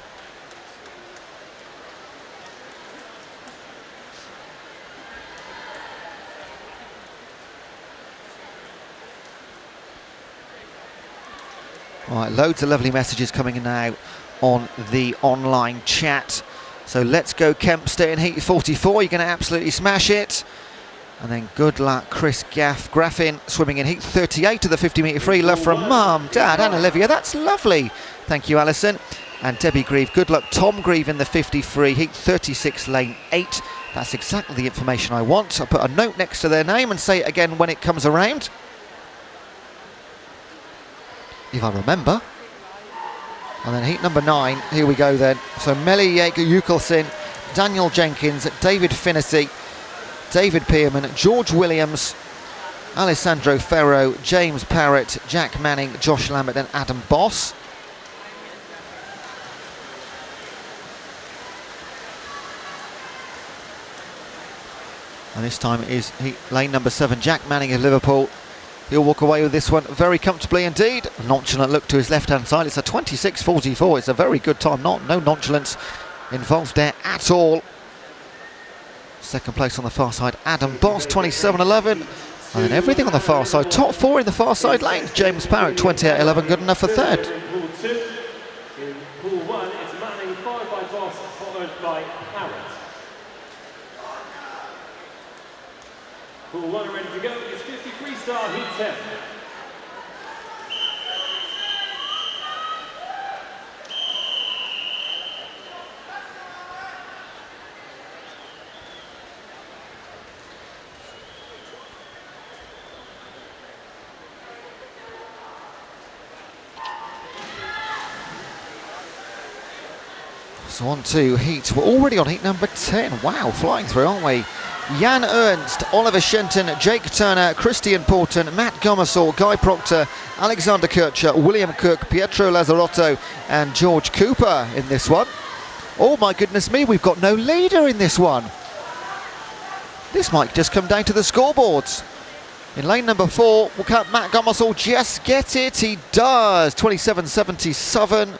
All right, loads of lovely messages coming in now on the online chat. So let's go Kempster in heat 44. You're going to absolutely smash it. And then good luck, Chris Graffin swimming in heat 38 of the 50-metre free. Love from Mum, Dad and Olivia. That's lovely. Thank you, Alison. And Debbie Grieve. Good luck, Tom Grieve in the 50 free, heat 36, lane 8. That's exactly the information I want. I'll put a note next to their name and say it again when it comes around, if I remember. And then heat number 9, here we go then. So Melly Yukelson, Daniel Jenkins, David Finnessy, David Pearman, George Williams, Alessandro Ferro, James Parrott, Jack Manning, Josh Lambert and Adam Boss. And this time is lane number 7, Jack Manning of Liverpool. He'll walk away with this one very comfortably indeed. Nonchalant look to his left-hand side. It's a 26.44. It's a very good time. No nonchalance involved there at all. Second place on the far side, Adam Boss, 27.11. And then everything on the far side. Top 4 in the far side lanes. James Parrott, 28.11. Good enough for third. In pool 1, it's Manning, followed by Boss, followed by Parrott. Pool 1 are ready to go. It's 50 freestyle, heat 10. So on to heat. We're already on heat number 10. Wow, flying through, aren't we? Jan Ernst, Oliver Shenton, Jake Turner, Christian Porton, Matt Gomersall, Guy Proctor, Alexander Kircher, William Cook, Pietro Lazzarotto and George Cooper in this one. Oh my goodness me, we've got no leader in this one. This might just come down to the scoreboards. In lane number 4, will Matt Gomersall just get it? He does, 27.77.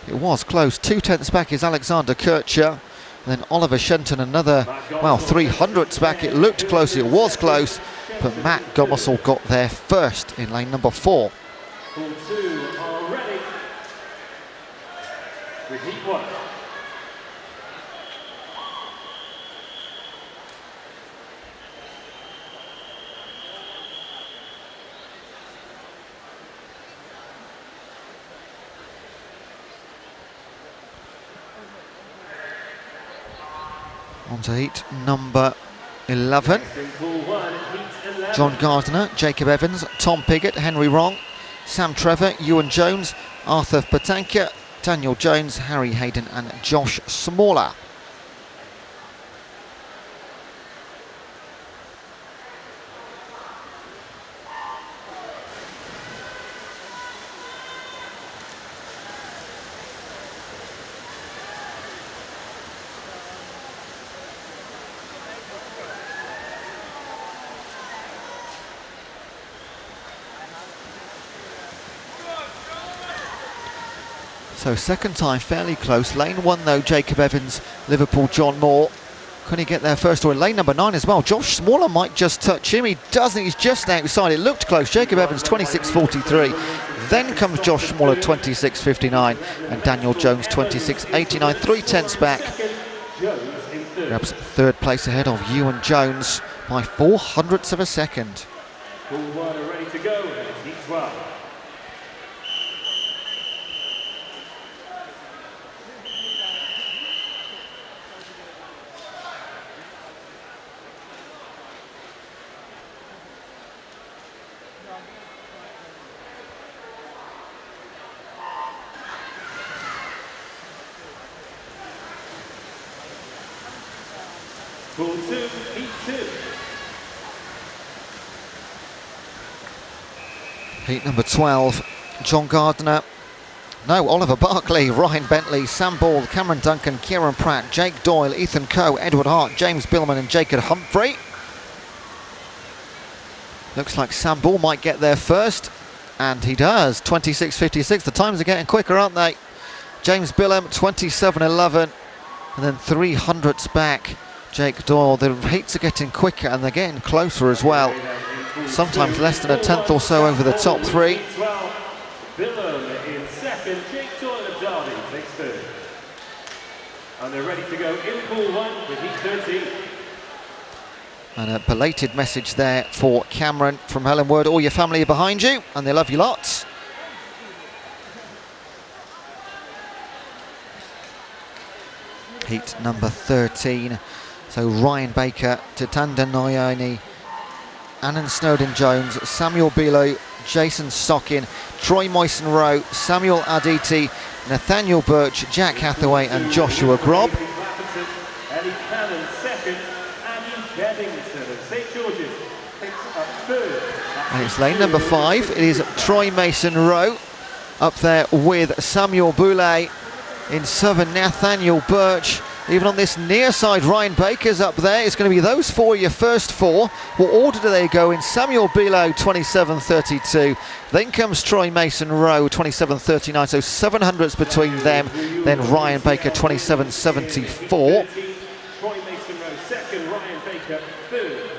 It was close, 2/10 back is Alexander Kircher. And then Oliver Shenton another, well, 300ths back. It looked close, it was close, but Matt Gomersall got there first in lane number 4. Pool 2 are ready. With heat 1. On to heat number 11. John Gardner, Jacob Evans, Tom Piggott, Henry Wrong, Sam Trevor, Ewan Jones, Arthur Patanka, Daniel Jones, Harry Hayden and Josh Smaller. So second time fairly close. Lane 1 though, Jacob Evans, Liverpool, John Moore. Can he get there first? Or in lane number 9 as well. Josh Smaller might just touch him. He doesn't, he's just outside. It looked close. Jacob Evans 26.43. Then comes Josh Smaller 26.59 and Daniel Jones 26.89. 3/10 back. Grabs third place ahead of Ewan Jones by 0.04 of a second. Pool 1 are ready to go. It's heat 12. Pool 2, heat 2. Heat number 12, John Gardner. No, Oliver Barkley, Ryan Bentley, Sam Ball, Cameron Duncan, Kieran Pratt, Jake Doyle, Ethan Coe, Edward Hart, James Billman and Jacob Humphrey. Looks like Sam Ball might get there first, and he does, 26.56. The times are getting quicker, aren't they? James Billam, 27.11, and then 300ths back. Jake Doyle, the heats are getting quicker and they're getting closer as well. Sometimes less than a tenth or so over the top 3. Billam in second, Jake Doyle of Derby takes third. And they're ready to go in pool 1 with heat 13. And a belated message there for Cameron from Helen Ward. All your family are behind you and they love you lots. Heat number 13. So Ryan Baker, Tatanda Noyani, Annan Snowden-Jones, Samuel Bilo, Jason Stockin, Troy Moyson-Rowe, Samuel Aditi, Nathaniel Birch, Jack Hathaway and Joshua Grob. Eddie Cannon second, Andy Beddington of St George's picks up third And it's lane number 5. It is Troy Mason-Rowe up there with Samuel Boulay in Southern, Nathaniel Birch. Even on this near side, Ryan Baker's up there. It's going to be those four, your first four. What order do they go in? Samuel Boulay, 27.32. Then comes Troy Mason-Rowe, 27.39. So 700s between them. Then Ryan Baker, 27.74. Troy Mason-Rowe second, Ryan Baker third.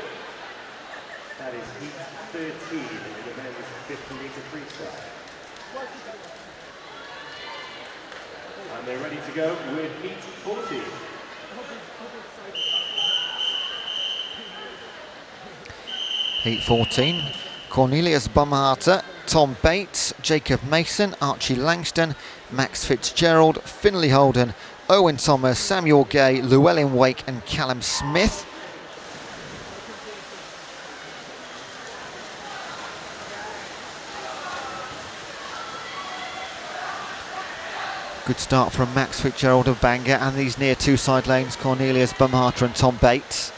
That is heat 13 in the men's 50-meter freestyle. And they're ready to go with heat 40. Heat 14, Cornelius Bumharter, Tom Bates, Jacob Mason, Archie Langston, Max Fitzgerald, Finlay Holden, Owen Thomas, Samuel Gay, Llewellyn Wake and Callum Smith. Good start from Max Fitzgerald of Bangor and these near two side lanes, Cornelius Bumharter and Tom Bates.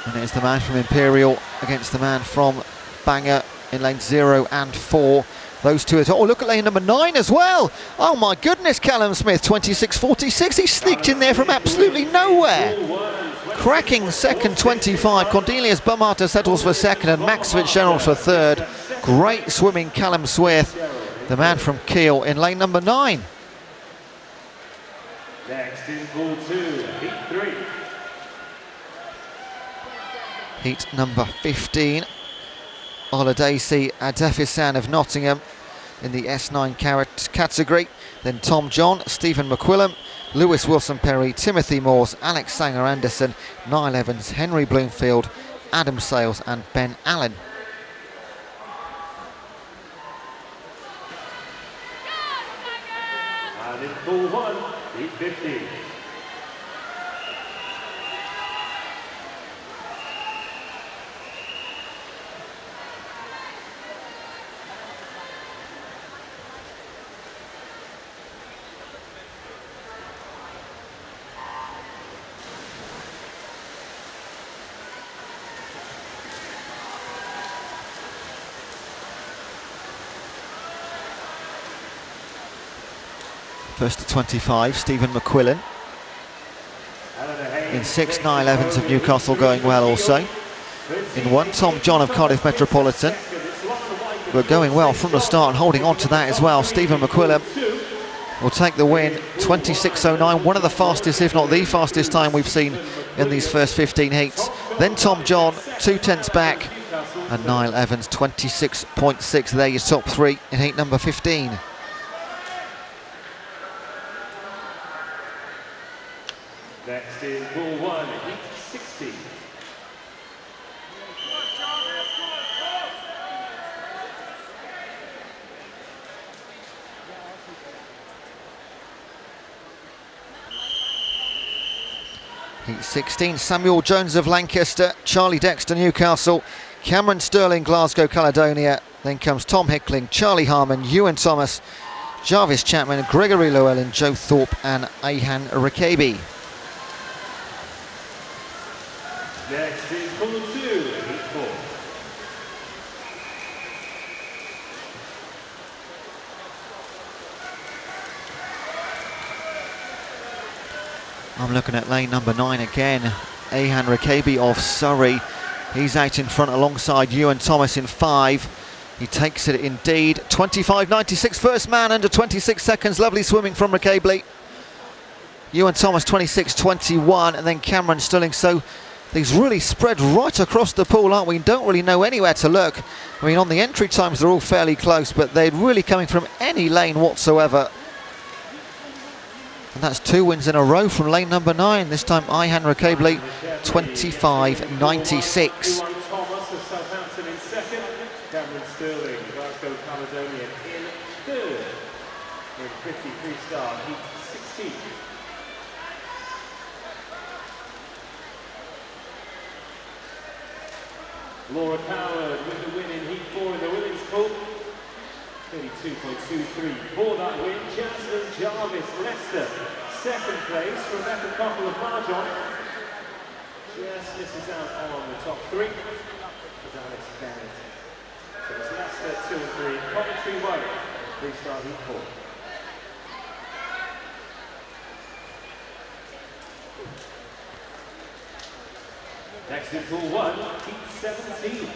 And it's the man from Imperial against the man from Bangor in lanes 0 and 4. Those two are, oh, look at lane number 9 as well. Oh my goodness, Callum Smith, 26.46. He sneaked in there from absolutely nowhere. Cracking second, 25. Cornelius Bumharter settles for second and Max Fitzgerald for third. Great swimming, Callum Smith, the man from Kiel in lane number 9. Next in pool 2, heat 3. Heat number 15, Oladaisi Adefisan of Nottingham in the S9 category. Then Tom John, Stephen McQuillan, Lewis Wilson-Perry, Timothy Moores, Alex Sanger-Anderson, Niall Evans, Henry Bloomfield, Adam Sales and Ben Allen. And in pool 1, heat 50. First to 25, Stephen McQuillan. In 6, Niall Evans of Newcastle going well also. In 1, Tom John of Cardiff Metropolitan. We're going well from the start and holding on to that as well. Stephen McQuillan will take the win, 26.09, one of the fastest, if not the fastest time we've seen in these first 15 heats. Then Tom John, 2/10 back, and Niall Evans, 26.6. There your top 3 in heat number 15. Next in pool 1, heat 60. Heat 16, Samuel Jones of Lancaster, Charlie Dexter, Newcastle, Cameron Sterling, Glasgow, Caledonia. Then comes Tom Hickling, Charlie Harmon, Ewan Thomas, Jarvis Chapman, Gregory Llewellyn, Joe Thorpe and Ayhan Rakabi. Next in pool 2, heat 4. I'm looking at lane number 9 again. Ayhan Rakabi of Surrey. He's out in front alongside Ewan Thomas in 5. He takes it indeed. 25.96, first man under 26 seconds. Lovely swimming from Rakabi. Ewan Thomas 26.21 and then Cameron Sterling. So these really spread right across the pool, aren't we? Don't really know anywhere to look. I mean, on the entry times, they're all fairly close, but they're really coming from any lane whatsoever. And that's 2 wins in a row from lane number 9. This time, Ayhan Rakabi, 25.96. Thomas of Southampton in second. Cameron Sterling, Glasgow, Caledonia in third. In 50 freestyle, heat 16. Laura Coward with the win in heat 4 in the women's pool. 32.23 for that win. Jasmine Jarvis, Leicester. Second place, Rebecca Coppell of Marjon. Let's listen down on the top three. Alex Bennett. So it's Leicester 2 and 3, Coventry 1, Freestyle Heat 4. Next in pool 1, Heat 17.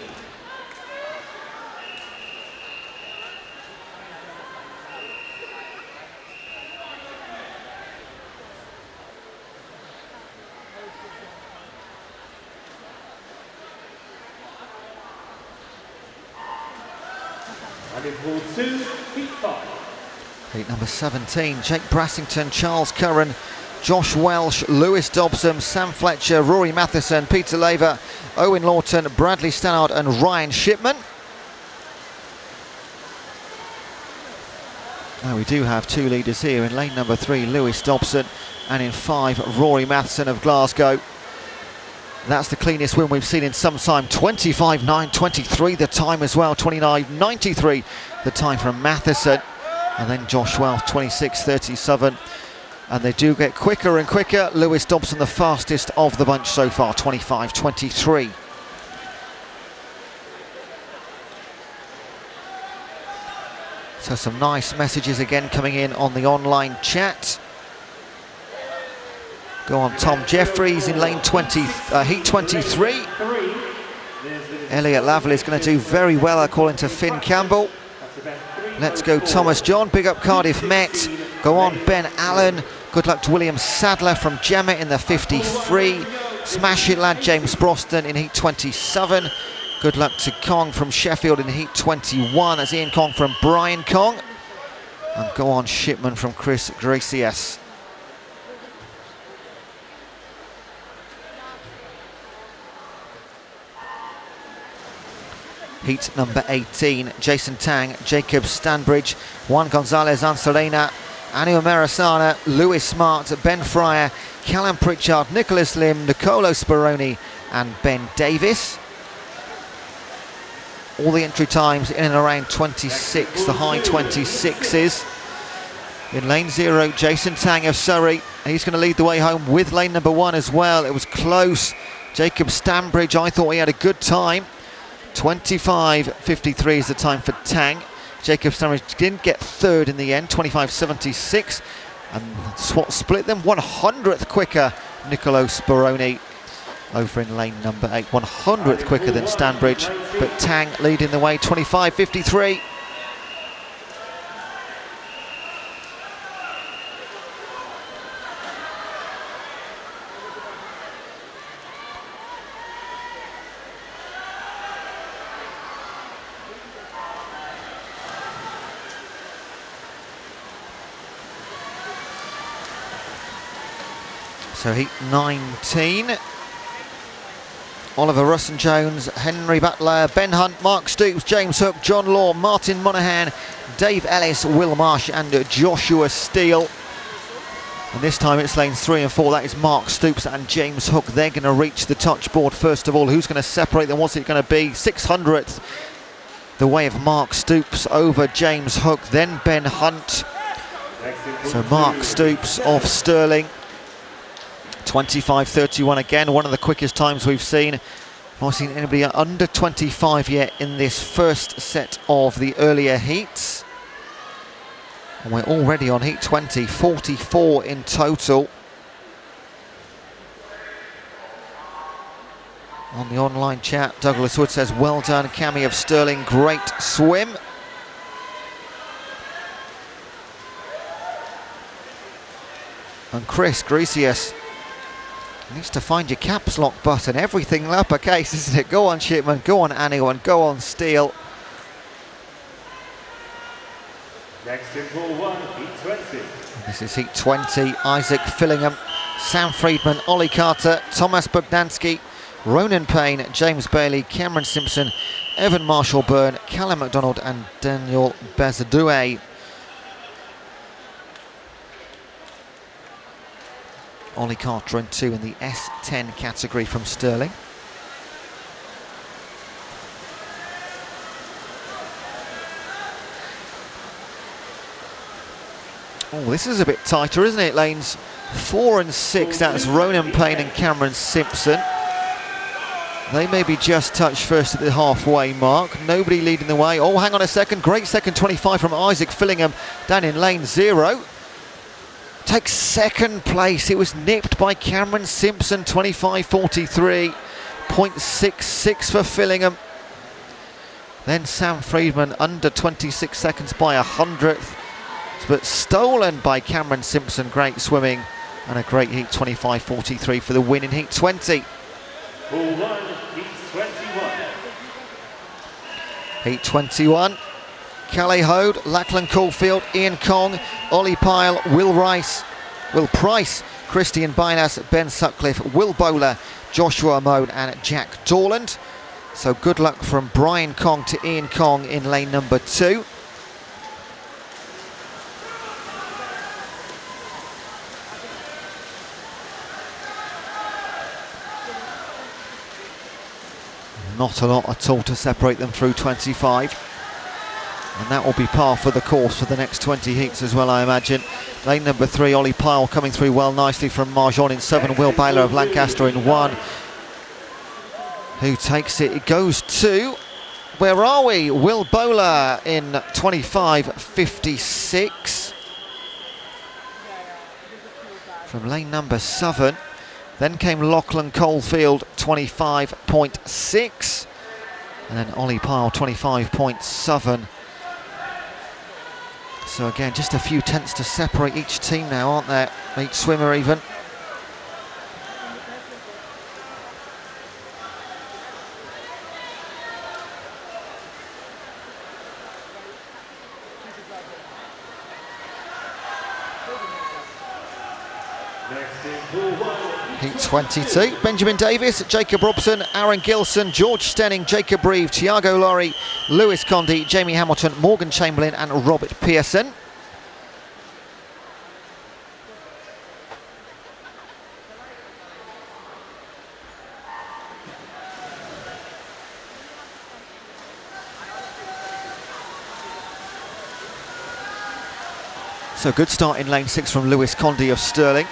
And in pool 2, Heat 5. Heat number 17, Jake Brassington, Charles Curran, Josh Welsh, Lewis Dobson, Sam Fletcher, Rory Matheson, Peter Laver, Owen Lawton, Bradley Stannard and Ryan Shipman. Now we do have two leaders here. In lane number 3, Lewis Dobson, and in 5, Rory Matheson of Glasgow. That's the cleanest win we've seen in some time. 25.9.23 the time as well, 29.93 the time from Matheson. And then Josh Welsh, 26.37. And they do get quicker and quicker. Lewis Dobson, the fastest of the bunch so far, 25.23. So some nice messages again coming in on the online chat. Go on, Tom Jeffries in lane 20, heat 23. Elliot Lavely is going to do very well according to Finn Campbell. Let's go Thomas John, big up Cardiff Met. Go on Ben Allen, good luck to William Sadler from Gemma in the 53. Smash it lad James Broston in heat 27. Good luck to Kong from Sheffield in heat 21. That's Ian Kong from Brian Kong. And go on Shipman from Chris Gracias. Heat number 18, Jason Tang, Jacob Stanbridge, Juan Gonzalez Anserena, Anu Marasana, Lewis Smart, Ben Fryer, Callum Pritchard, Nicholas Lim, Nicolo Speroni and Ben Davis. All the entry times in and around 26, the high 26s. In lane 0, Jason Tang of Surrey. He's going to lead the way home with lane number 1 as well. It was close. Jacob Stanbridge, I thought he had a good time. 25.53 is the time for Tang. Jacob Stanbridge didn't get third in the end, 25.76. And what split them? 100th quicker, Nicolo Speroni over in lane number 8. 100th quicker than Stanbridge, but Tang leading the way, 25.53. So heat 19, Oliver Russon-Jones, Henry Butler, Ben Hunt, Mark Stoops, James Hook, John Law, Martin Monaghan, Dave Ellis, Will Marsh and Joshua Steele. And this time it's lanes 3 and 4, that is Mark Stoops and James Hook. They're going to reach the touchboard first of all. Who's going to separate them? What's it going to be? 600th, the way of Mark Stoops over James Hook, then Ben Hunt. So Mark Stoops off Stirling. 25.31 again, one of the quickest times we've seen. I've not seen anybody under 25 yet in this first set of the earlier heats. And we're already on heat 20, 44 in total. On the online chat, Douglas Wood says, well done, Cammy of Stirling, great swim. And Chris Gracias needs to find your caps lock button. Everything uppercase, isn't it? Go on Shipman, go on Anu and go on Steele. Next in pool 1, heat 20. This is heat 20. Isaac Fillingham, Sam Friedman, Ollie Carter, Thomas Bogdansky, Ronan Payne, James Bailey, Cameron Simpson, Evan Marshall-Byrne, Callum MacDonald and Daniel Bezadue. Ollie Carter and 2 in the S10 category from Stirling. Oh, this is a bit tighter, isn't it? Lanes 4 and 6, that's Ronan Payne and Cameron Simpson. They maybe just touched first at the halfway mark. Nobody leading the way. Oh, hang on a second. Great second 25 from Isaac Fillingham down in lane 0. Takes second place. It was nipped by Cameron Simpson, 25.43. 0.66 for Fillingham. Then Sam Friedman under 26 seconds by 100th. But stolen by Cameron Simpson. Great swimming and a great heat, 25.43 for the win in heat 20. Pool 1, heat 21. Heat 21. Calais Hode, Lachlan Caulfield, Ian Kong, Ollie Pyle, Will Price, Christian Bynas, Ben Sutcliffe, Will Bowler, Joshua Amone and Jack Dorland. So good luck from Brian Kong to Ian Kong in lane number 2. Not a lot at all to separate them through 25. And that will be par for the course for the next 20 heats as well, I imagine. Lane number 3, Ollie Pyle coming through well nicely from Marjon in 7. Will Baylor of Lancaster in 1. Who takes it? It goes to, where are we? Will Bowler in 25.56. From lane number 7. Then came Lachlan Caulfield, 25.6. And then Ollie Pyle, 25.7. So again, just a few tenths to separate each team now, aren't there? Each swimmer even. Heat 22, Benjamin Davis, Jacob Robson, Aaron Gilson, George Stenning, Jacob Reeve, Tiago Laurie, Lewis Condy, Jamie Hamilton, Morgan Chamberlain and Robert Pearson. So good start in lane 6 from Lewis Condy of Stirling.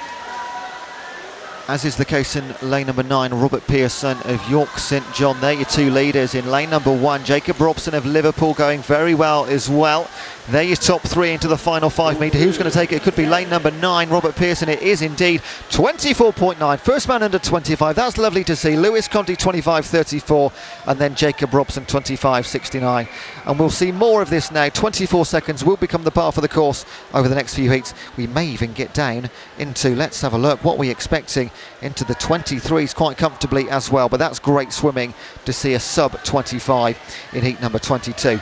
As is the case in lane number 9, Robert Pearson of York St John. They're your two leaders. In lane number 1, Jacob Robson of Liverpool going very well as well. They're your top 3 into the final 5 metre. Who's going to take it? It could be lane number 9, Robert Pearson. It is indeed 24.9. First man under 25. That's lovely to see. Lewis Condy 25.34 and then Jacob Robson 25.69. And we'll see more of this now. 24 seconds will become the par for the course over the next few heats. We may even get down into, let's have a look, what we're expecting into the 23s quite comfortably as well. But that's great swimming to see a sub 25 in heat number 22.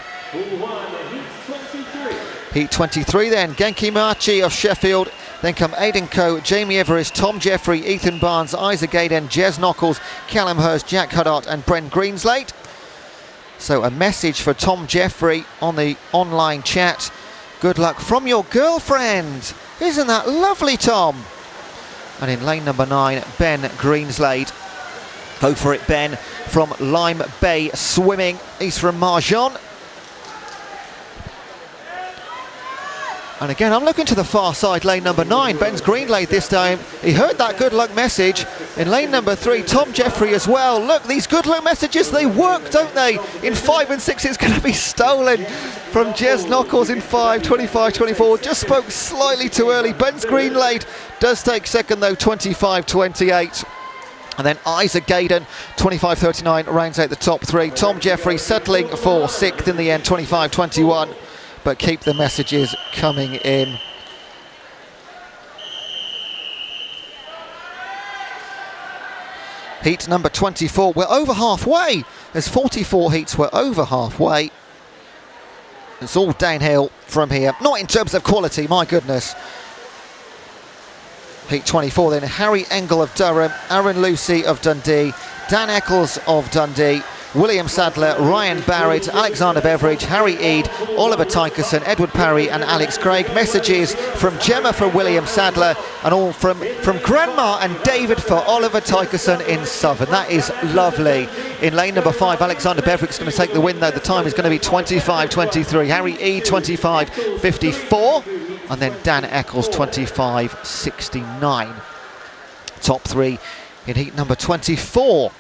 Heat 23 then, Genki Marchi of Sheffield, then come Aidan Coe, Jamie Everest, Tom Jeffrey, Ethan Barnes, Isaac Gaden, Jez Knuckles, Callum Hurst, Jack Huddart and Brent Greenslade. So a message for Tom Jeffrey on the online chat. Good luck from your girlfriend. Isn't that lovely, Tom? And in lane number 9, Ben Greenslade. Go for it, Ben, from Lime Bay Swimming. He's from Marjon. And again, I'm looking to the far side, lane number 9. Ben's Greenslade this time. He heard that good luck message. In lane number 3, Tom Jeffrey as well. Look, these good luck messages, they work, don't they? In 5 and 6, it's going to be stolen from Jez Knuckles in 5, 25.24. Just spoke slightly too early. Ben's Greenslade does take second, though, 25.28. And then Isaac Gaden, 25.39, rounds out the top 3. Tom Jeffrey settling for 6th in the end, 25.21. But keep the messages coming in. Heat number 24, we're over halfway. There's 44 heats, we're over halfway. It's all downhill from here. Not in terms of quality, my goodness. Heat 24 then, Harry Engel of Durham, Aaron Lucy of Dundee, Dan Eccles of Dundee, William Sadler, Ryan Barrett, Alexander Beveridge, Harry Eade, Oliver Tykerson, Edward Parry and Alex Craig. Messages from Gemma for William Sadler and all from Grandma and David for Oliver Tykerson in Southern. That is lovely. In lane number 5, Alexander Beveridge is going to take the win though. The time is going to be 25.23. Harry Eade 25.54 and then Dan Eccles 25.69. Top 3 in heat number 24.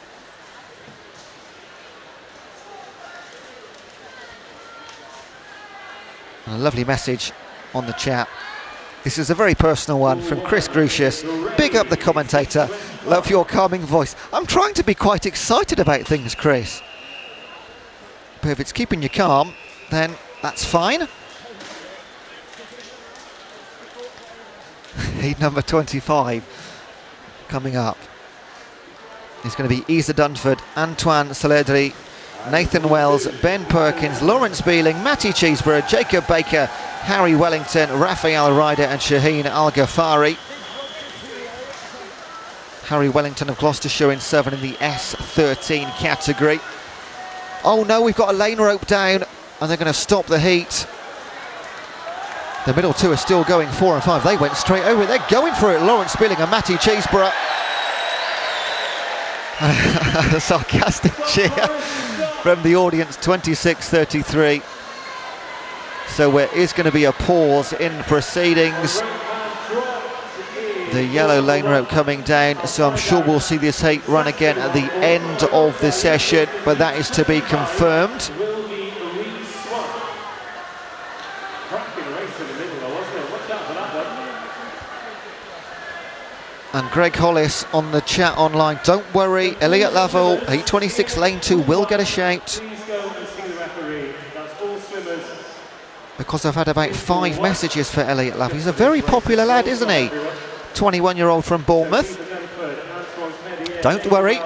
And a lovely message on the chat. This is a very personal one from Chris Grucius. Big up the commentator. Love your calming voice. I'm trying to be quite excited about things, Chris. But if it's keeping you calm, then that's fine. Heat number 25 coming up. It's going to be Isa Dunford, Antoine Saledri, Nathan Wells, Ben Perkins, Lawrence Beeling, Matty Cheeseborough, Jacob Baker, Harry Wellington, Raphael Ryder and Shaheen Al-Ghafari. Harry Wellington of Gloucestershire in 7 in the S13 category. Oh no, we've got a lane rope down and they're going to stop the heat. The middle two are still going, 4 and 5. They went straight over it. They're going for it. Lawrence Beeling and Matty Cheeseborough. A sarcastic cheer from the audience, 26-33. So there is going to be a pause in proceedings. The yellow lane rope coming down, so I'm sure we'll see this heat run again at the end of the session, but that is to be confirmed. And Greg Hollis on the chat online, don't worry, Elliot Lovell, heat 26 lane 2 will get a shout. Because I've had about 5 messages for Elliot Lovell. He's a very popular lad, isn't he? 21-year-old from Bournemouth. Don't worry.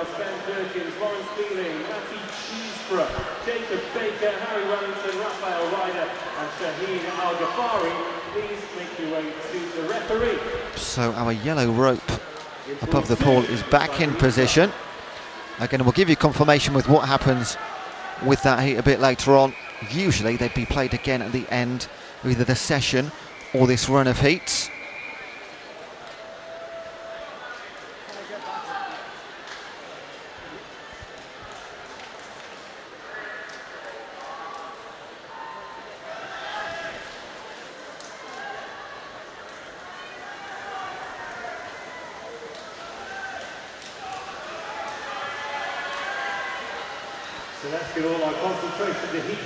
So our yellow rope above the pool is back in position. Again, we'll give you confirmation with what happens with that heat a bit later on. Usually they'd be played again at the end of either the session or this run of heats. So let's get all our concentration to heat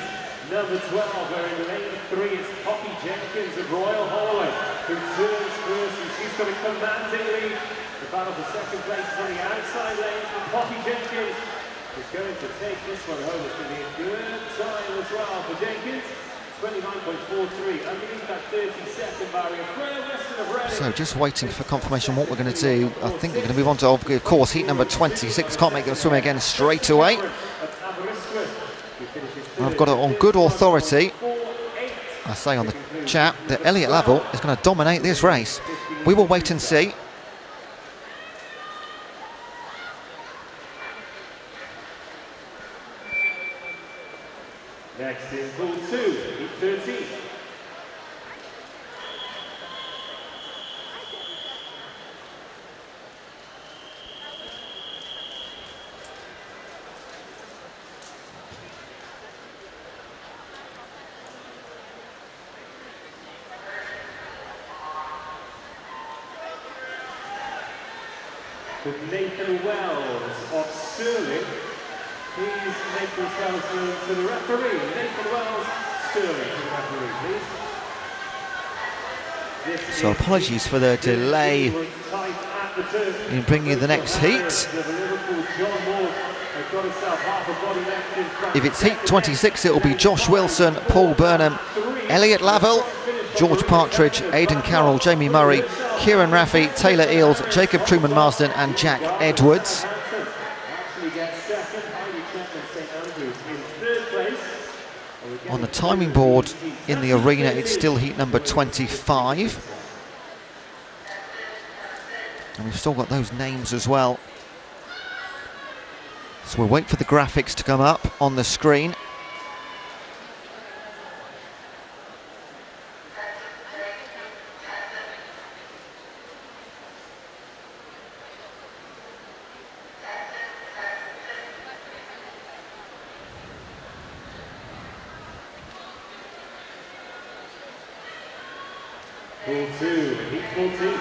number 12, where in lane 3 it's Poppy Jenkins of Royal Holloway, who turns first, and she's got a commanding lead. The battle for second place is on the outside lane from Poppy Jenkins. Is going to take this one home. It's going to be a good time as well for Jenkins. 29.43, underneath that 30-second barrier. So just waiting for confirmation what we're going to do. I think we're going to move on to, of course, heat number 26. Can't make them swim again straight away. I've got it on good authority, I say on the chat, that Elliot Lovell is going to dominate this race. We will wait and see. Next in pool 2, heat 13. With Nathan Wells of Stirling. Please make yourselves known to the referee. Nathan Wells, Stirling to the referee, please. So apologies for the delay in bringing you the next heat. If it's heat 26, it will be Josh Wilson, Paul Burnham, Elliot Lovell, George Partridge, Aidan Carroll, Jamie Murray, Kieran Raffy, Taylor Eales, Jacob Truman Marsden and Jack Edwards. On the timing board in the arena, it's still heat number 25. And we've still got those names as well. So we'll wait for the graphics to come up on the screen. Pool 2, heat 14.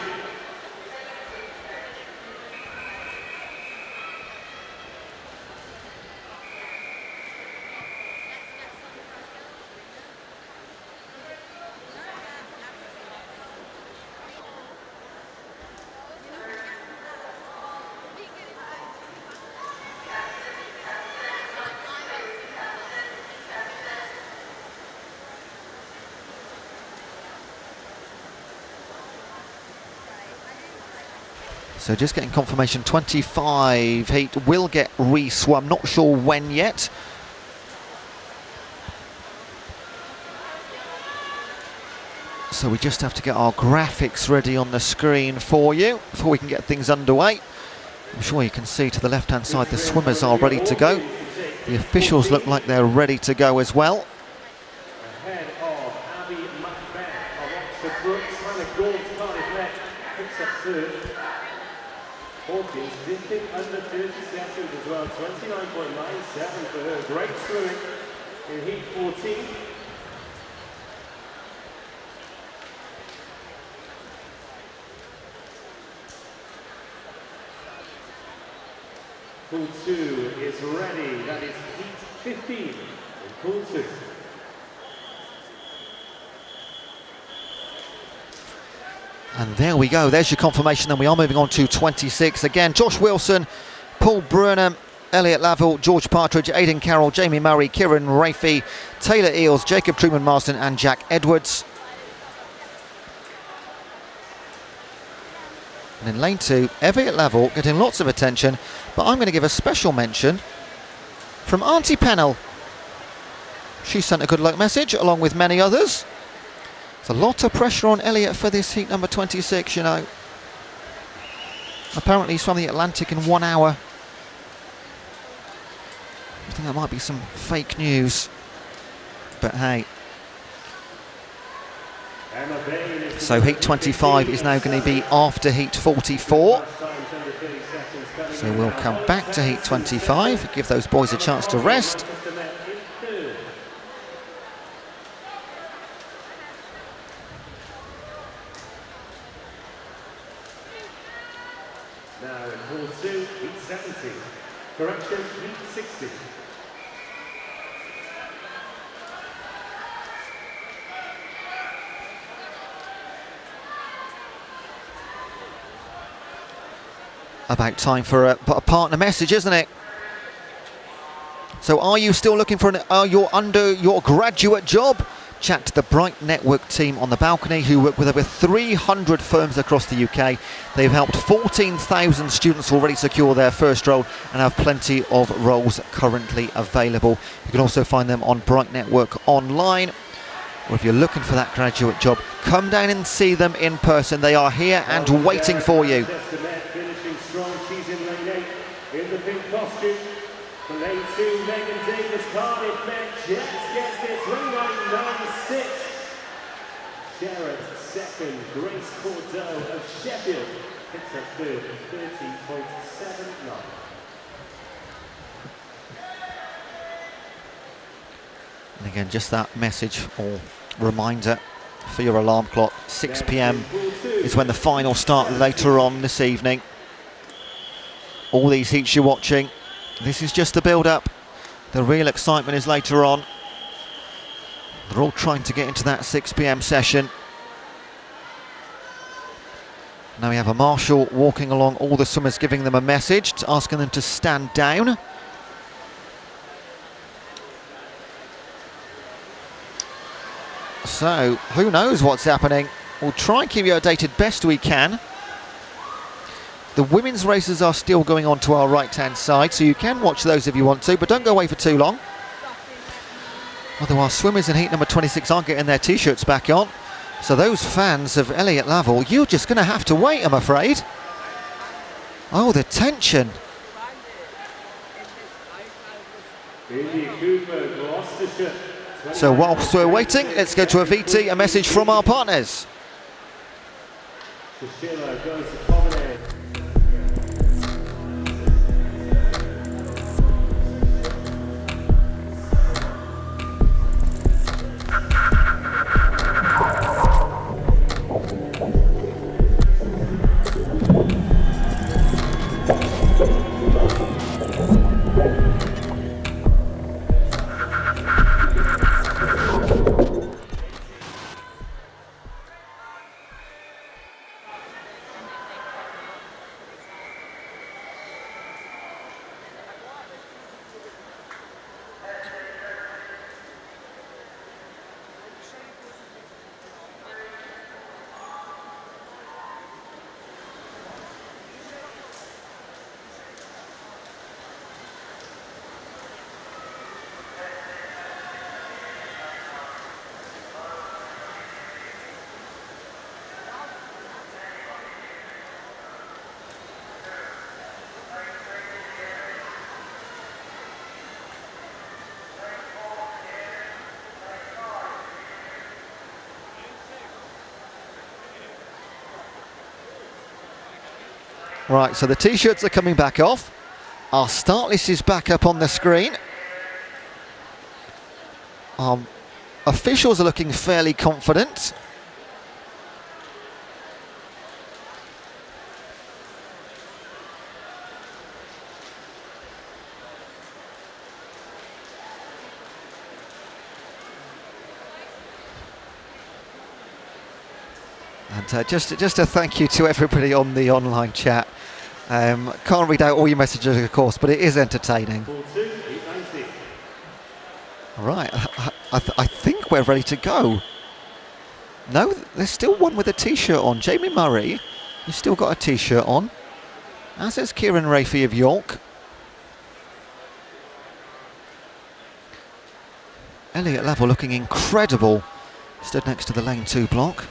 So just getting confirmation, 25 heat will get re-swum, not sure when yet. So we just have to get our graphics ready on the screen for you before we can get things underway. I'm sure you can see to the left-hand side the swimmers are ready to go. The officials look like they're ready to go as well. Ahead of Abby Macbeth of Oxford Brooks, Hannah Gould, Cardiff Met, picks up third. Hawkins dipping under 30 seconds as well, 29.97 for her. Great swimming in heat 14. Pool 2 is ready. That is heat 15 in Pool 2. And there we go, there's your confirmation. Then we are moving on to 26. Again, Josh Wilson, Paul Brunham, Elliot Laville, George Partridge, Aidan Carroll, Jamie Murray, Kieran Rafey, Taylor Eales, Jacob Truman Marsden and Jack Edwards. And in lane 2, Elliot Laville getting lots of attention, but I'm going to give a special mention from Auntie Pennell. She sent a good luck message along with many others. There's a lot of pressure on Elliot for this heat number 26, you know. Apparently he swam the Atlantic in 1 hour. I think that might be some fake news, but hey. So heat 25 is now going to be after heat 44. So we'll come back to heat 25, give those boys a chance to rest. Now in Pool 2, heat 70. Correction, heat 60. About time for a partner message, isn't it? So are you still looking for you're under your graduate job? Chat to the Bright Network team on the balcony, who work with over 300 firms across the UK. They've helped 14,000 students already secure their first role and have plenty of roles currently available. You can also find them on Bright Network online. Or if you're looking for that graduate job, come down and see them in person. They are here and waiting for you. Finishing strong, she's in lane 8 in the pink costume. For lane 2, Megan Davis, Cardiff Met, Jets gets this, 29.96. Jarrett second, Grace Bordeaux of Sheffield picks up third, 30.79. And again, just that message or reminder for your alarm clock. 6 p.m. is when the final start later on this evening. All these heats you're watching, this is just the build-up. The real excitement is later on. They're all trying to get into that 6 p.m. session. Now we have a marshal walking along all the swimmers, giving them a message, asking them to stand down. So, who knows what's happening? We'll try and keep you updated best we can. The women's races are still going on to our right-hand side, so you can watch those if you want to, but don't go away for too long. Although our swimmers in heat number 26 aren't getting their T-shirts back on. So those fans of Elliot Laville, you're just going to have to wait, I'm afraid. Oh, the tension. So whilst we're waiting, let's go to a VT, a message from our partners. Right, so the t-shirts are coming back off. Our start list is back up on the screen. Officials are looking fairly confident. And just a thank you to everybody on the online chat. Can't read out all your messages, of course, but it is entertaining. Right, I think we're ready to go. No, there's still one with a t-shirt on. Jamie Murray, you've still got a t-shirt on. As is Kieran Rafey of York. Elliot Level looking incredible. Stood next to the lane 2 block.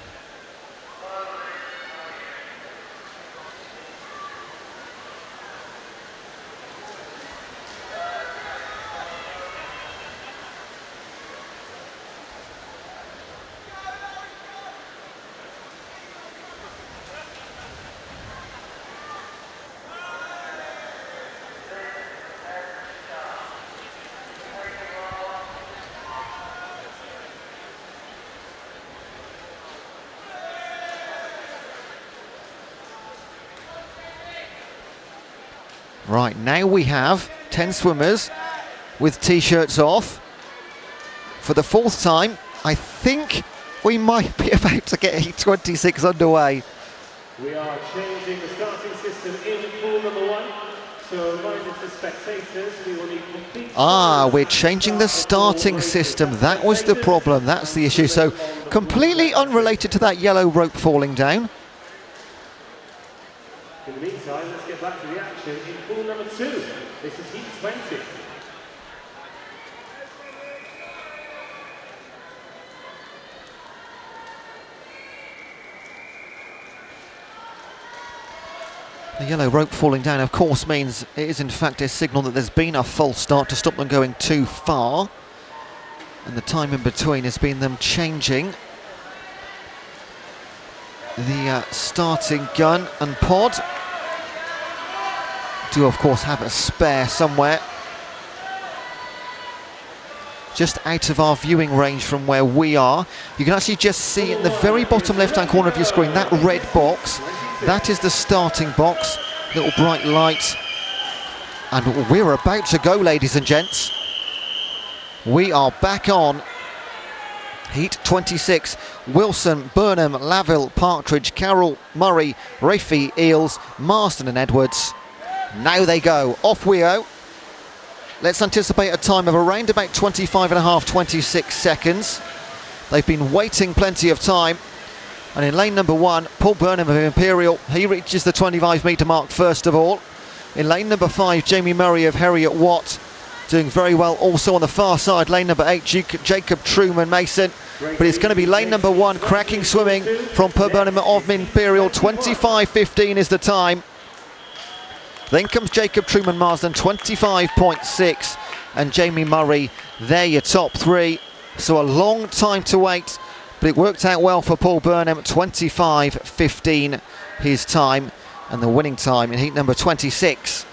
Right, now we have 10 swimmers with t-shirts off. For the 4th time, I think we might be about to get heat 26 underway. We are changing the starting system in pool number 1. So reminder to spectators, we will need complete... We're changing the starting system. That was the problem, that's the issue. So completely unrelated to that yellow rope falling down. In the meantime, let's get back to the action in pool number 2. This is heat 20. The yellow rope falling down, of course, means it is in fact a signal that there's been a false start to stop them going too far. And the time in between has been them changing the starting gun and pod. Do of course have a spare somewhere, just out of our viewing range from where we are. You can actually just see in the very bottom left hand corner of your screen that red box. That is the starting box, little bright light. And we're about to go, ladies and gents. We are back on heat 26. Wilson, Burnham, Laville, Partridge, Carroll, Murray, Rafey, Eels, Marston and Edwards. Now they go. Off we go. Let's anticipate a time of around about 25.5, 26 seconds. They've been waiting plenty of time. And in lane number 1, Paul Burnham of Imperial, he reaches the 25-metre mark first of all. In lane number 5, Jamie Murray of Heriot Watt, doing very well. Also on the far side, lane number 8, Jacob Truman Mason. But it's going to be lane number 1, cracking swimming from Paul Burnham of Imperial. 25.15 is the time. Then comes Jacob Truman Marsden, 25.6. And Jamie Murray, they're your top 3. So a long time to wait. But it worked out well for Paul Burnham, 25.15 his time, and the winning time in heat number 26.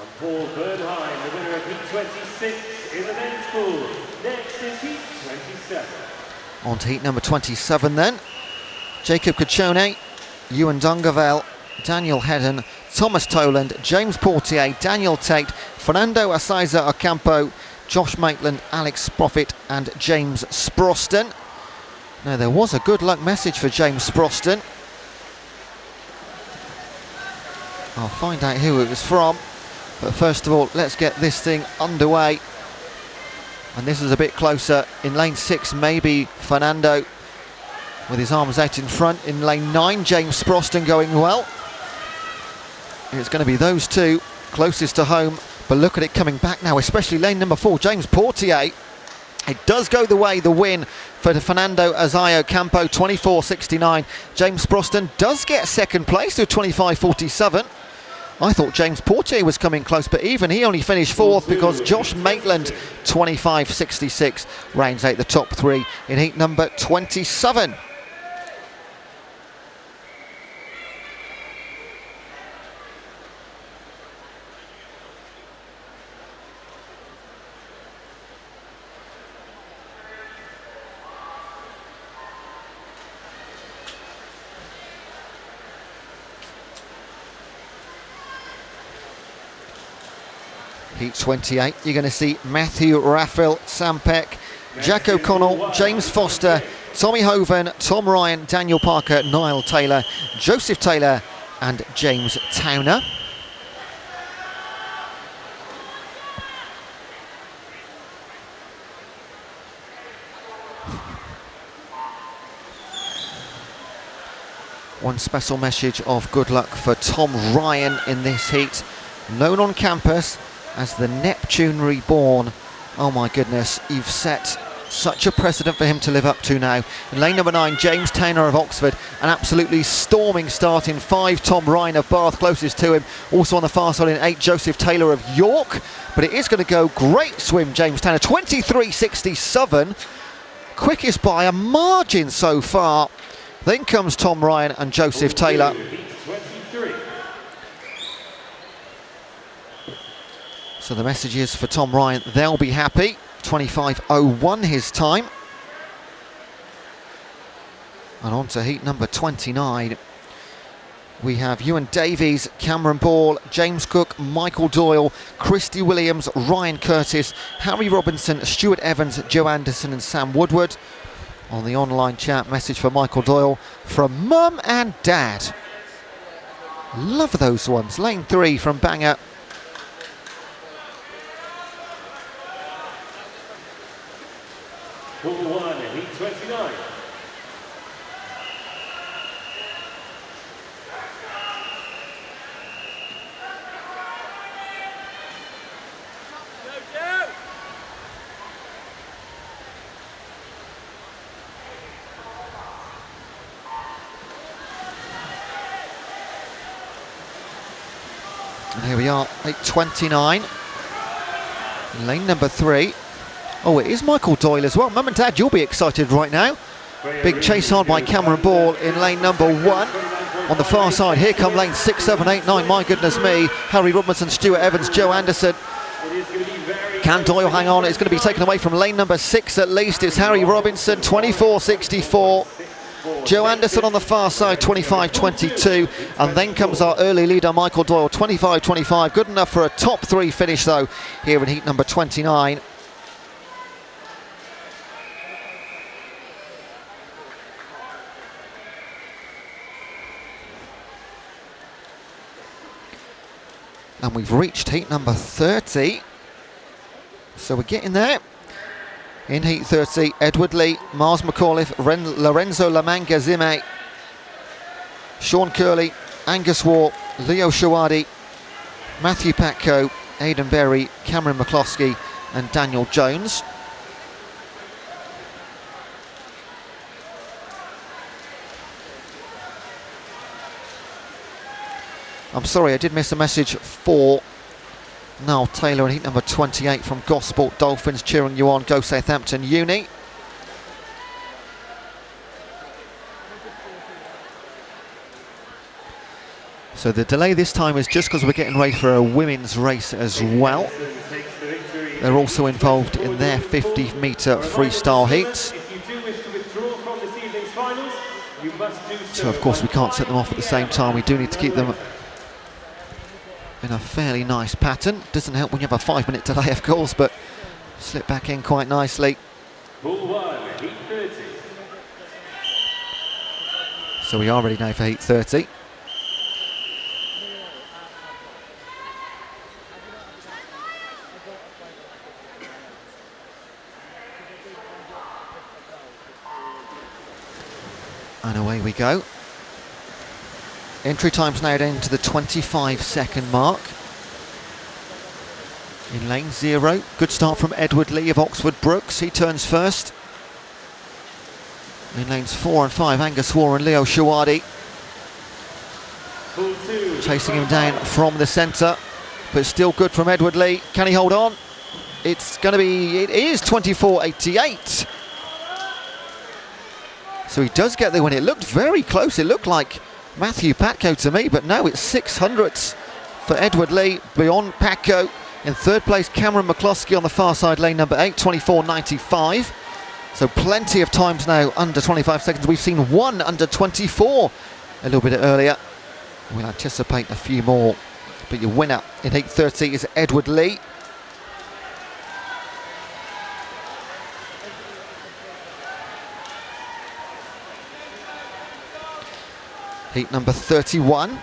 And Paul Bernheim, the winner of heat 26 in the men's pool. Next is heat 27. On to heat number 27 then. Jacob Caccione, Ewan Dungervale, Daniel Hedden, Thomas Toland, James Portier, Daniel Tate, Fernando Asaiza Ocampo, Josh Maitland, Alex Profit and James Sproston. Now there was a good luck message for James Sproston. I'll find out who it was from. But first of all, let's get this thing underway. And this is a bit closer. In lane 6, maybe Fernando with his arms out in front. In lane 9, James Sproston going well. It's going to be those two closest to home. But look at it coming back now, especially lane number 4, James Portier. It does go the way, the win for Fernando Azayo Campo, 24.69. James Sproston does get second place to 25.47. I thought James Portier was coming close, but even he only finished 4th because Josh Maitland, 25.66, rounds out the top 3 in heat number 27. Heat 28, you're going to see Matthew Raphael, Sam Peck, Jack O'Connell, James Foster, Tommy Hoven, Tom Ryan, Daniel Parker, Niall Taylor, Joseph Taylor and James Towner. One special message of good luck for Tom Ryan in this heat, known on campus as the Neptune Reborn. Oh my goodness, you've set such a precedent for him to live up to now. In lane number 9, James Towner of Oxford, an absolutely storming start in 5, Tom Ryan of Bath closest to him. Also on the far side in 8, Joseph Taylor of York. But it is going to go great swim, James Towner, 23.67. Quickest by a margin so far. Then comes Tom Ryan and Joseph Taylor. So the message is for Tom Ryan, they'll be happy. 25.01 his time. And on to heat number 29. We have Ewan Davies, Cameron Ball, James Cook, Michael Doyle, Christy Williams, Ryan Curtis, Harry Robinson, Stuart Evans, Joe Anderson and Sam Woodward. On the online chat, message for Michael Doyle from Mum and Dad. Love those ones. Lane 3 from Banger. Pool 1, heat 29. And here we are, 8.29. Lane number 3. Oh, it is Michael Doyle as well. Mum and Dad, you'll be excited right now. Big chase hard by Cameron Ball in lane number 1. On the far side, here come lanes 6, 7, 8, 9. My goodness me. Harry Robinson, Stuart Evans, Joe Anderson. Can Doyle hang on? It's going to be taken away from lane number 6 at least. It's Harry Robinson, 24.64. Joe Anderson on the far side, 25.22. And then comes our early leader, Michael Doyle, 25.25. Good enough for a top 3 finish, though, here in heat number 29. And we've reached heat number 30. So we're getting there. In heat 30, Edward Lee, Mars McAuliffe, Lorenzo Lamanga Zime, Sean Curley, Angus Waugh, Leo Shawadi, Matthew Patco, Aidan Berry, Cameron McCloskey and Daniel Jones. I'm sorry, I did miss a message for Niall Taylor in heat number 28 from Gosport Dolphins, cheering you on. Go Southampton Uni. So the delay this time is just because we're getting ready for a women's race as well. They're also involved in their 50-metre freestyle heats. So of course we can't set them off at the same time. We do need to keep them in a fairly nice pattern. Doesn't help when you have a 5-minute delay, of course, but slip back in quite nicely. Pool 1, heat 30. So we are ready now for heat 30. And away we go. Entry time's now down to the 25-second mark. In lane 0, good start from Edward Lee of Oxford Brookes. He turns first. In lanes 4 and 5, Angus Waugh and Leo Shawadi. Chasing him down from the centre, but still good from Edward Lee. Can he hold on? It's going to be, it is 24.88. So he does get there when it looked very close. It looked like Matthew Patco to me, but no, it's 600ths for Edward Lee beyond Patco. In third place, Cameron McCloskey on the far side, lane number 8, 24.95. So plenty of times now under 25 seconds. We've seen one under 24 a little bit earlier. We'll anticipate a few more. But your winner in heat 30 is Edward Lee. Heat number 31.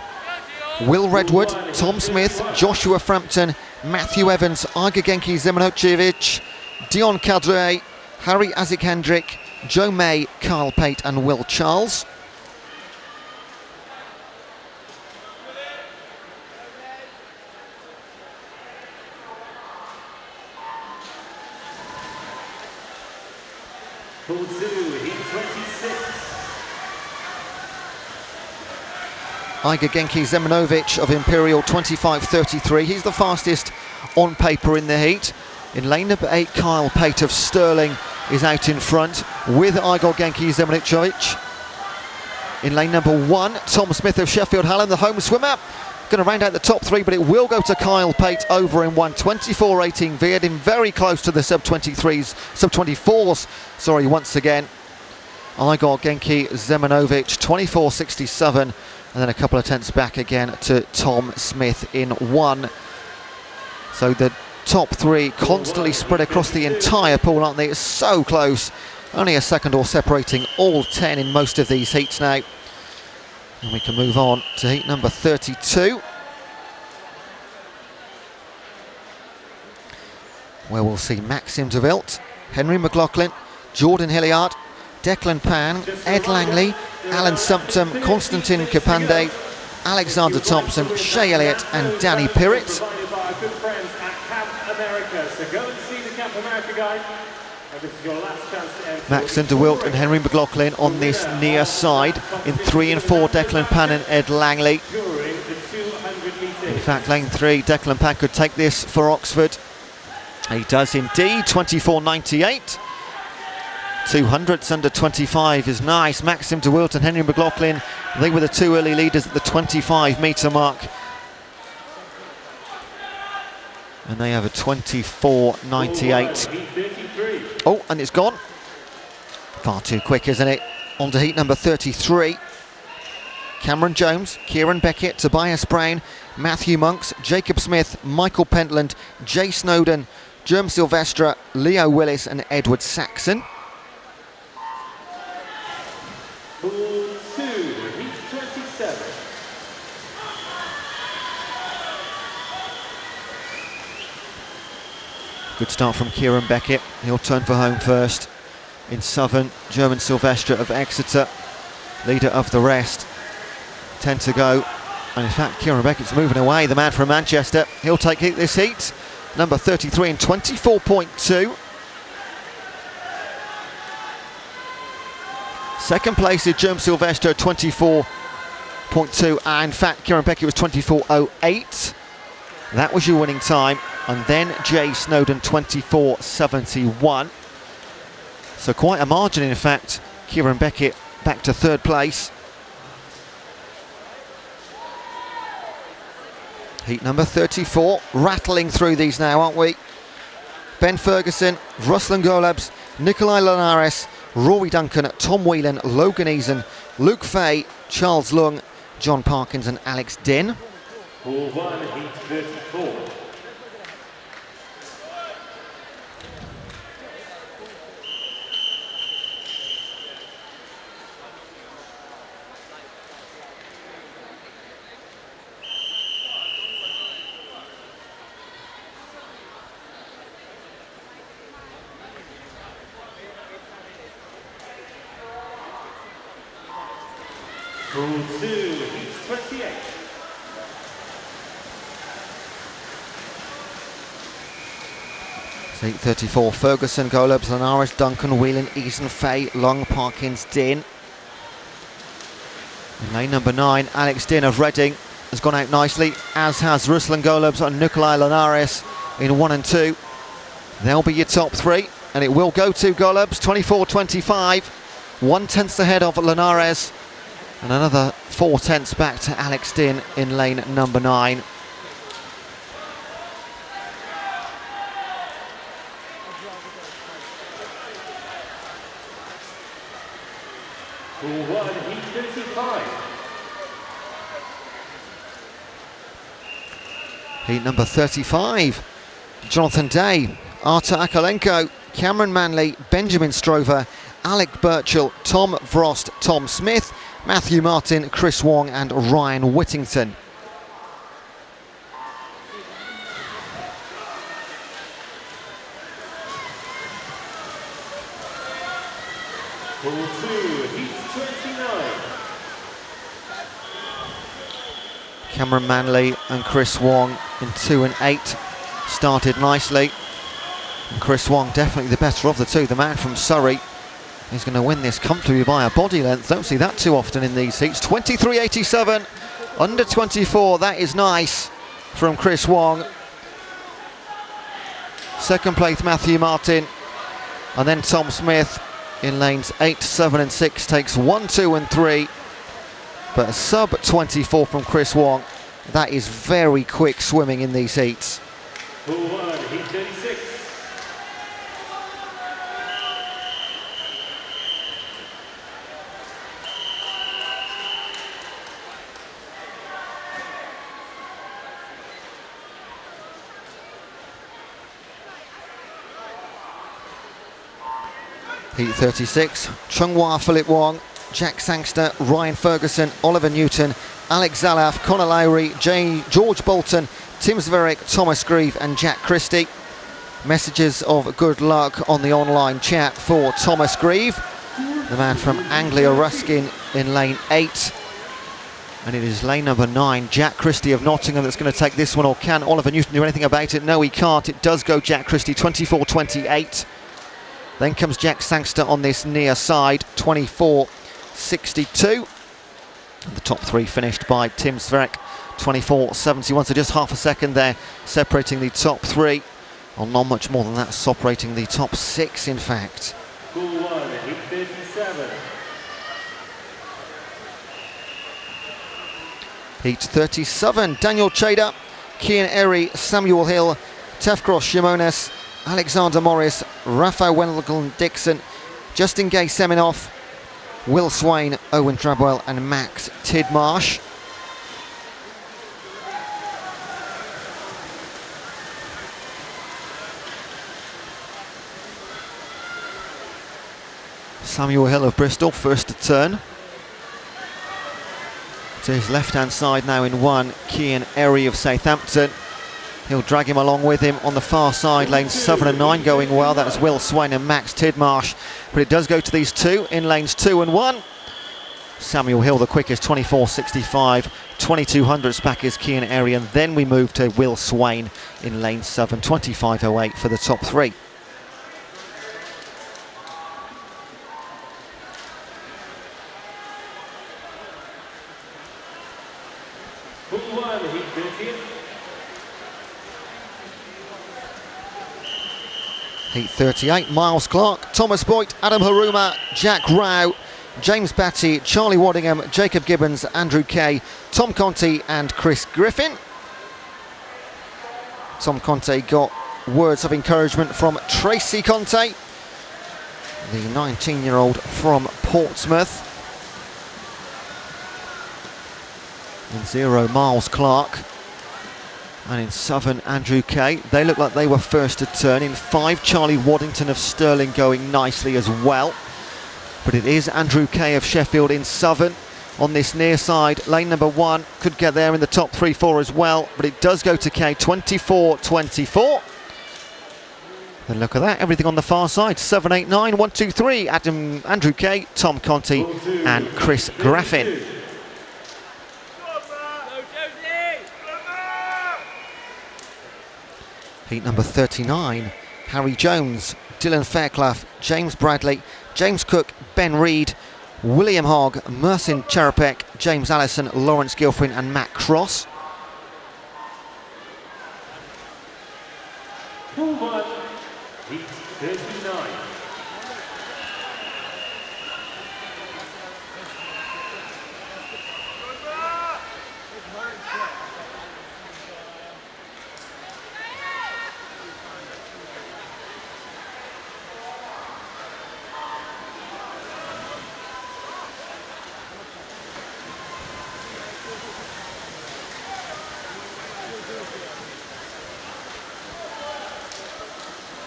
Will Redwood, Tom Smith, Joshua Frampton, Matthew Evans, Iga Genki Zemenovic, Dion Cadre, Harry Isaac-Hendrick, Joe May, Kyle Pate and Will Charles. Pool 2, heat 26. Iga Genki Zemenovic of Imperial 25.33. He's the fastest on paper in the heat. In lane number 8, Kyle Pate of Sterling is out in front with Igor Genki Zemenovic. In lane number 1, Tom Smith of Sheffield Hallam, the home swimmer. Going to round out the top 3, but it will go to Kyle Pate over in 1:24.18. veered in very close to the sub-24s, sorry, once again. Igor Genki Zemenovic 24.67, and then a couple of tenths back again to Tom Smith in 1. So the top 3 constantly spread across the entire pool, aren't they? It's so close. Only a second or separating all 10 in most of these heats now. And we can move on to heat number 32, where we'll see Maxim de Wilt, Henry McLaughlin, Jordan Hilliard, Declan Pan, Ed Langley, Alan Sumpton, Konstantin Kapande, Alexander Thompson, Shea Elliott and Danny Pirrett. Provided by our good friends at Camp America. So go and see the Camp America guys. And this is your last chance to enter. Maxim de Wilt and Henry McLaughlin on this near side. In 3 and 4, Declan Pan and Ed Langley. During the 200 meters. In fact, lane 3, Declan Pan could take this for Oxford. He does indeed, 24.98. 200s under 25 is nice. Maxim de Wilt and Henry McLaughlin, they were the 2 early leaders at the 25-metre mark. And they have a 24.98. Oh, and it's gone. Far too quick, isn't it? On to heat number 33. Cameron Jones, Kieran Beckett, Tobias Brown, Matthew Monks, Jacob Smith, Michael Pentland, Jay Snowden, Germ Silvestre, Leo Willis and Edward Saxon. Pool 2, heat 27. Good start from Kieran Beckett. He'll turn for home first. In Southern, German Silvestre of Exeter, leader of the rest. 10 to go. And in fact, Kieran Beckett's moving away, the man from Manchester. He'll take this heat. Number 33 in 24.2. Second place is Germ Silvestre, 24.2. And in fact, Kieran Beckett was 24.08. That was your winning time. And then Jay Snowden, 24.71. So quite a margin, in fact. Kieran Beckett back to 3rd place. Heat number 34, rattling through these now, aren't we? Ben Ferguson, Ruslan Golubs, Nikolai Linares, Rory Duncan, Tom Whelan, Logan Eason, Luke Fay, Charles Lung, John Parkins and Alex Din. Pool 1, heat 34. Pool 2, heat 28. So heat 34, Ferguson, Golubs, Linares, Duncan, Whelan, Eason, Fay, Long, Parkins, Din. In lane number 9, Alex Din of Reading has gone out nicely, as has Ruslan Golubs and Nikolai Linares in 1 and 2. They'll be your top 3, and it will go to Golubs, 24.25, 1/10 ahead of Linares. And another 4 tenths back to Alex Din in lane number 9. Pool 1, heat 35. Heat number 35. Jonathan Day, Artur Akalenko, Cameron Manley, Benjamin Strover, Alec Birchall, Tom Frost, Tom Smith, Matthew Martin, Chris Wong and Ryan Whittington. Pool 2, heat 29. Cameron Manley and Chris Wong in 2 and 8 started nicely. And Chris Wong definitely the better of the two. The man from Surrey is going to win this comfortably by a body length. Don't see that too often in these heats. 23.87, under 24. That is nice from Chris Wong. Second place Matthew Martin, and then Tom Smith in lanes 8, 7 and 6 takes 1, 2 and 3. But a sub 24 from Chris Wong. That is very quick swimming in these heats. Pool 1, heat 36. Heat 36, Chung-Hwa Philip Wong, Jack Sangster, Ryan Ferguson, Oliver Newton, Alex Zalaf, Conor Lowry, George Bolton, Tim Zvereck, Thomas Grieve and Jack Christie. Messages of good luck on the online chat for Thomas Grieve, the man from Anglia Ruskin in lane 8. And it is lane number 9, Jack Christie of Nottingham, that's going to take this one. Or can Oliver Newton do anything about it? No, he can't. It does go Jack Christie, 24.28. Then comes Jack Sangster on this near side, 24.62. The top 3 finished by Tim Zvereck, 24.71. So just half a second there separating the top 3. Well, not much more than that, separating the top 6 in fact. Pool 1, heat 37. Heat 37, Daniel Chader, Cian Erry, Samuel Hill, Tefkros Shimonis, Alexander Morris, Rafa Wendelgon-Dixon, Justin Gay-Seminoff, Will Swain, Owen Drabwell and Max Tidmarsh. Samuel Hill of Bristol, first to turn. To his left-hand side now in 1, Cian Erry of Southampton. He'll drag him along with him on the far side, lanes 7 and 9 going well. That's Will Swain and Max Tidmarsh. But it does go to these two in lanes 2 and 1. Samuel Hill the quickest, 24.65. 2200s back is Cian Erry, and then we move to Will Swain in lane 7, 25.08 for the top 3. Pool 1, heat 30. Heat 38, Miles Clark, Thomas Boyd, Adam Haruma, Jack Rao, James Batty, Charlie Waddingham, Jacob Gibbons, Andrew Kay, Tom Conti and Chris Griffin. Tom Conti got words of encouragement from Tracy Conte, the 19-year-old from Portsmouth. In 0, Miles Clark. And in 7, Andrew Kay. They look like they were first to turn. In 5, Charlie Waddington of Stirling going nicely as well. But it is Andrew Kay of Sheffield in 7 on this near side. Lane number 1 could get there in the top 3-4 as well. But it does go to Kay, 24.24. Then look at that, everything on the far side. 7, 8, 9, 1, 2, 3. Andrew Kay, Tom Conti and Chris Graffin. Heat number 39, Harry Jones, Dylan Fairclough, James Bradley, James Cook, Ben Reed, William Hogg, Mersin Cherapek, James Allison, Lawrence Gilfrin and Matt Cross. Pool 1, heat 39.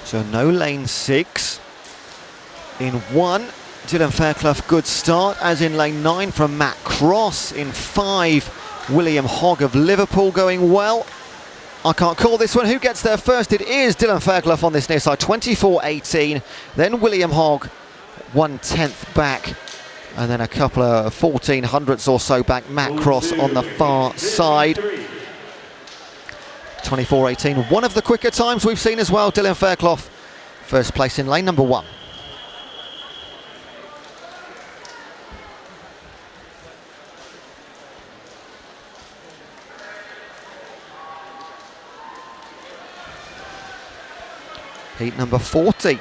So no lane 6. In 1, Dylan Fairclough, good start, as in lane 9 from Matt Cross. In 5, William Hogg of Liverpool going well. I can't call this one. Who gets there first? It is Dylan Fairclough on this near side, 24.18. Then William Hogg, 1/10 back. And then a couple of 1400ths or so back. Matt Cross on the far side. 24.18. One of the quicker times we've seen as well. Dylan Fairclough, first place in lane number 1. Heat number 40.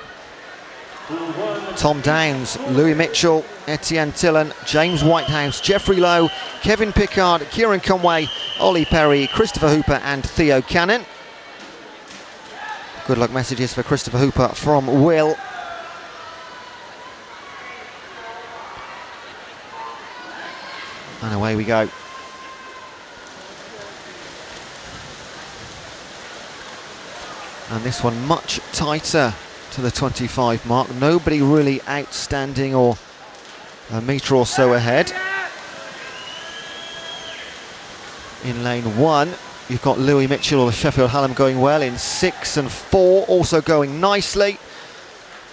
Tom Downs, Louis Mitchell, Etienne Tillen, James Whitehouse, Jeffrey Lowe, Kevin Pickard, Kieran Conway, Ollie Perry, Christopher Hooper and Theo Cannon. Good luck messages for Christopher Hooper from Will. And away we go. And this one much tighter to the 25 mark. Nobody really outstanding or a metre or so ahead. In lane 1, you've got Louis Mitchell of Sheffield Hallam going well in 6 and 4, also going nicely.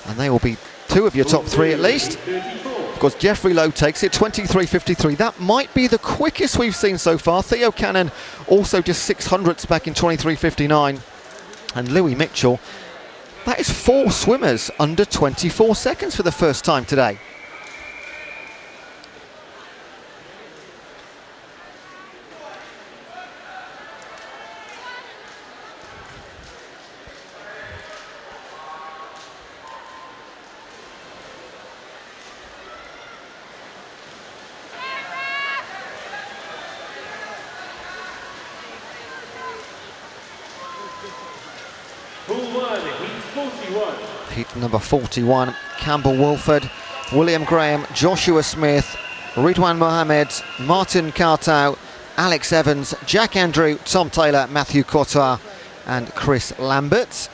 And they will be 2 of your top 3 at least. Of course, Jeffrey Lowe takes it, 23.53. That might be the quickest we've seen so far. Theo Cannon also just 600ths back in 23.59. And Louis Mitchell, that is 4 swimmers under 24 seconds for the first time today. Heat number 41, Campbell Wolford, William Graham, Joshua Smith, Ridwan Mohammed, Martin Kartau, Alex Evans, Jack Andrew, Tom Taylor, Matthew Cotard and Chris Lambert.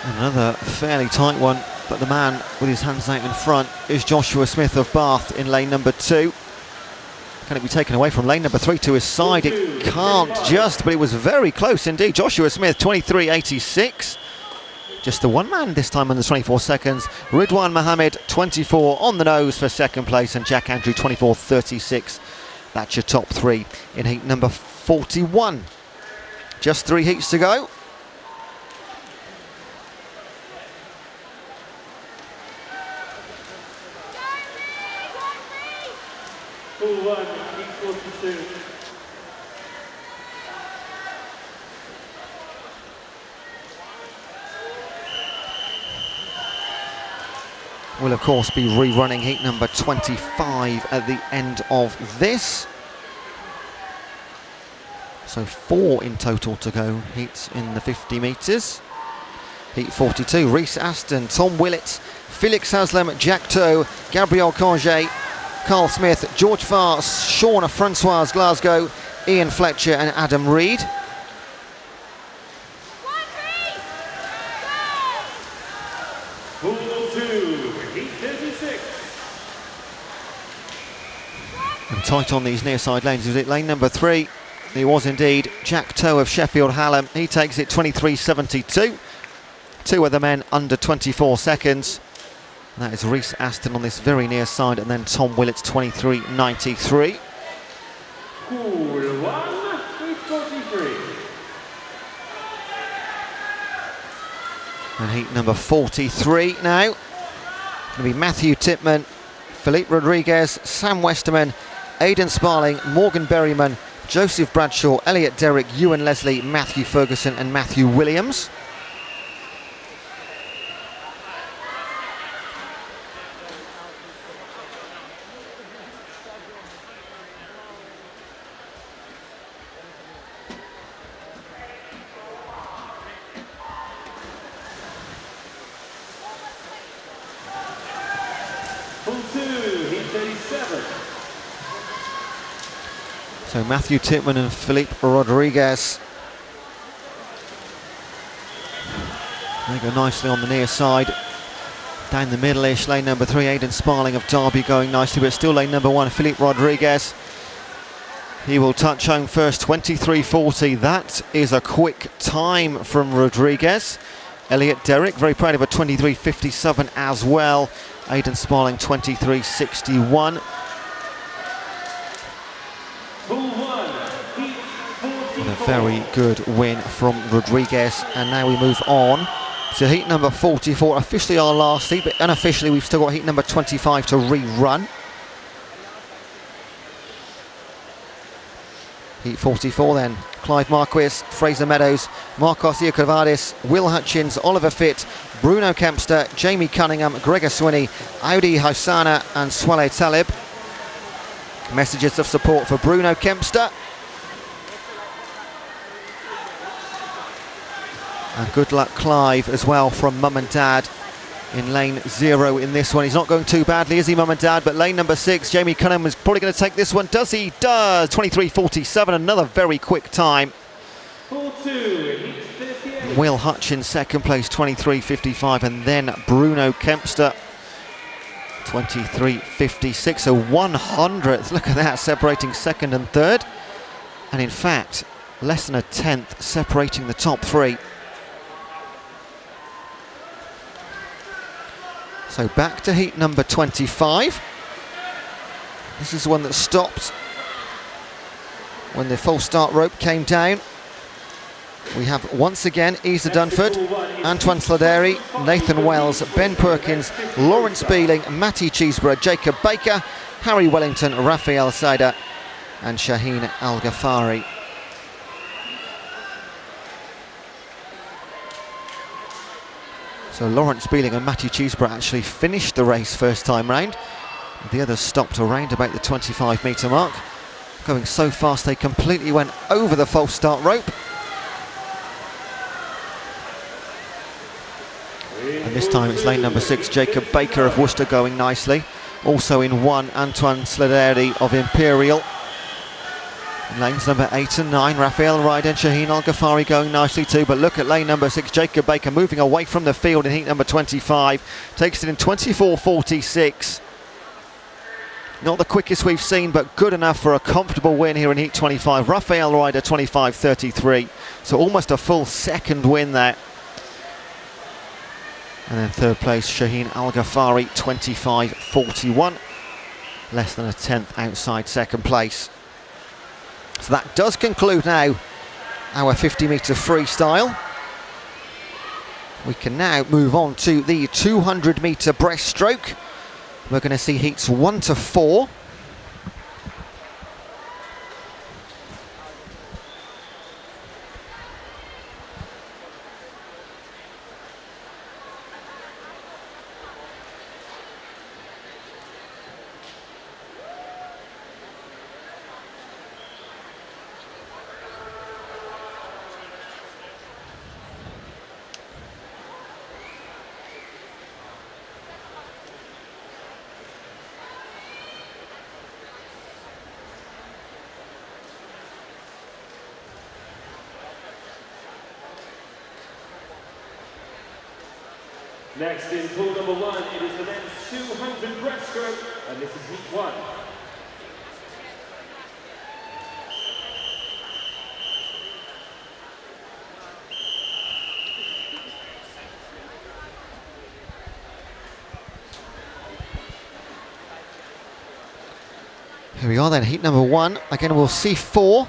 Another fairly tight one, but the man with his hands out in front is Joshua Smith of Bath in lane number 2. Can it be taken away from lane number 3 to his side? It can't just, but it was very close indeed. Joshua Smith, 23.86. Just the one man this time under 24 seconds. Ridwan Mohammed, 24 on the nose for second place, and Jack Andrew, 24.36. That's your top 3 in heat number 41. Just 3 heats to go. We'll of course be rerunning heat number 25 at the end of this. So 4 in total to go, heats in the 50 metres. Heat 42, Rhys Aston, Tom Willett, Felix Haslam, Jack Toe, Gabriel Conge, Carl Smith, George Farr, Shauna Francoise Glasgow, Ian Fletcher and Adam Reed. And tight on these near side lanes. Was it lane number 3? He was indeed. Jack Toe of Sheffield Hallam. He takes it 23.72. 2 other men under 24 seconds. That is Rhys Aston on this very near side, and then Tom Willett's 23.93. Pool 1, 43. And heat number 43 now. Going to be Matthew Tipman, Philippe Rodriguez, Sam Westerman, Aidan Sparling, Morgan Berryman, Joseph Bradshaw, Elliot Derrick, Ewan Leslie, Matthew Ferguson and Matthew Williams. 2, heat 37. So Matthew Titman and Felipe Rodriguez. They go nicely on the near side. Down the middle-ish, lane number 3, Aidan Sparling of Derby going nicely, but still lane number 1, Felipe Rodriguez. He will touch home first, 23.40. That is a quick time from Rodriguez. Elliot Derrick, very proud of a 23.57 as well. Aidan Sparling, 23.61. And a very good win from Rodriguez. And now we move on to heat number 44, officially our last heat, but unofficially we've still got heat number 25 to rerun. Heat 44 then, Clive Marquis, Fraser Meadows, Marcos Iacovadis, Will Hutchins, Oliver Fitt, Bruno Kempster, Jamie Cunningham, Gregor Swinney, Audi Hosanna and Swale Talib. Messages of support for Bruno Kempster. And good luck Clive as well from Mum and Dad in lane 0 in this one. He's not going too badly, is he, Mum and Dad? But lane number 6, Jamie Cunningham is probably going to take this one. Does he? Does! 23.47, another very quick time. 4-2, Will Hutchins second place, 23.55, and then Bruno Kempster, 23.56, a 100th. Look at that, separating second and third. And in fact, less than a 10th separating the top 3. So back to heat number 25. This is the one that stopped when the full start rope came down. We have once again Isa Dunford, Antoine Sladeri, Nathan Wells, Ben Perkins, Lawrence Beeling, Matty Cheeseborough, Jacob Baker, Harry Wellington, Raphael Saida and Shaheen Al Ghaffari. So Lawrence Beeling and Matthew Cheeseborough actually finished the race first time round. The others stopped around about the 25 metre mark. Going so fast they completely went over the false start rope. And this time it's lane number 6, Jacob Baker of Worcester going nicely. Also in 1, Antoine Sladeri of Imperial. In lanes number 8 and 9, Raphael Ryder and Shaheen Al Ghaffari going nicely too. But look at lane number 6, Jacob Baker moving away from the field in heat number 25. Takes it in 24.46. Not the quickest we've seen, but good enough for a comfortable win here in heat 25. Raphael Ryder 25.33. So almost a full second win there. And then third place, Shaheen Al Ghaffari 25.41. Less than a 10th outside second place. So that does conclude now our 50 metre freestyle. We can now move on to the 200 metre breaststroke. We're going to see heats 1 to 4. Next in pool number 1, it is the men's 200 breaststroke, and this is heat 1. Here we are then, heat number 1. Again, we'll see 4.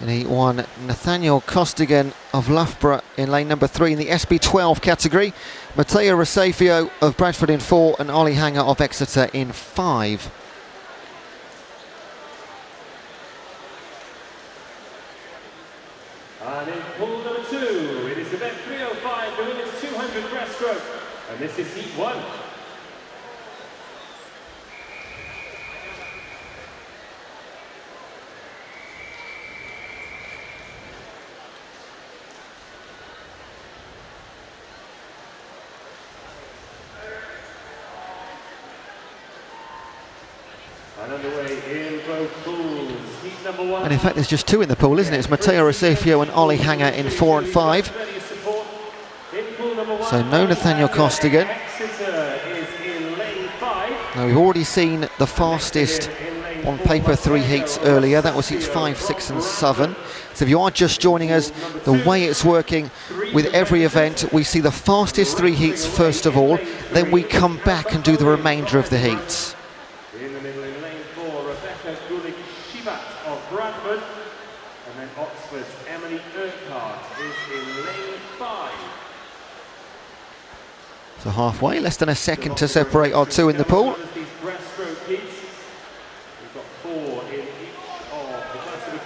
In heat 1, Nathaniel Costigan of Loughborough in lane number 3 in the SB12 category. Matteo Rosafio of Bradford in 4 and Ollie Hanger of Exeter in 5. And in pool number 2, it is event 305, the women's 200 breaststroke, and this is heat 1. And in fact, there's just two in the pool, isn't it? It's Matteo Rosefio and Ollie Hanger in 4 and 5. So no Nathaniel Costigan. Now we've already seen the fastest on paper 3 heats earlier. That was heats 5, 6 and 7. So if you are just joining us, the way it's working with every event, we see the fastest 3 heats first of all, then we come back and do the remainder of the heats. In the middle in lane 4, Rebecca Gulik-Shivat of Bradford. And then Oxford's Emily Urquhart is in lane 5. So halfway, less than a second to separate our 2 in the pool.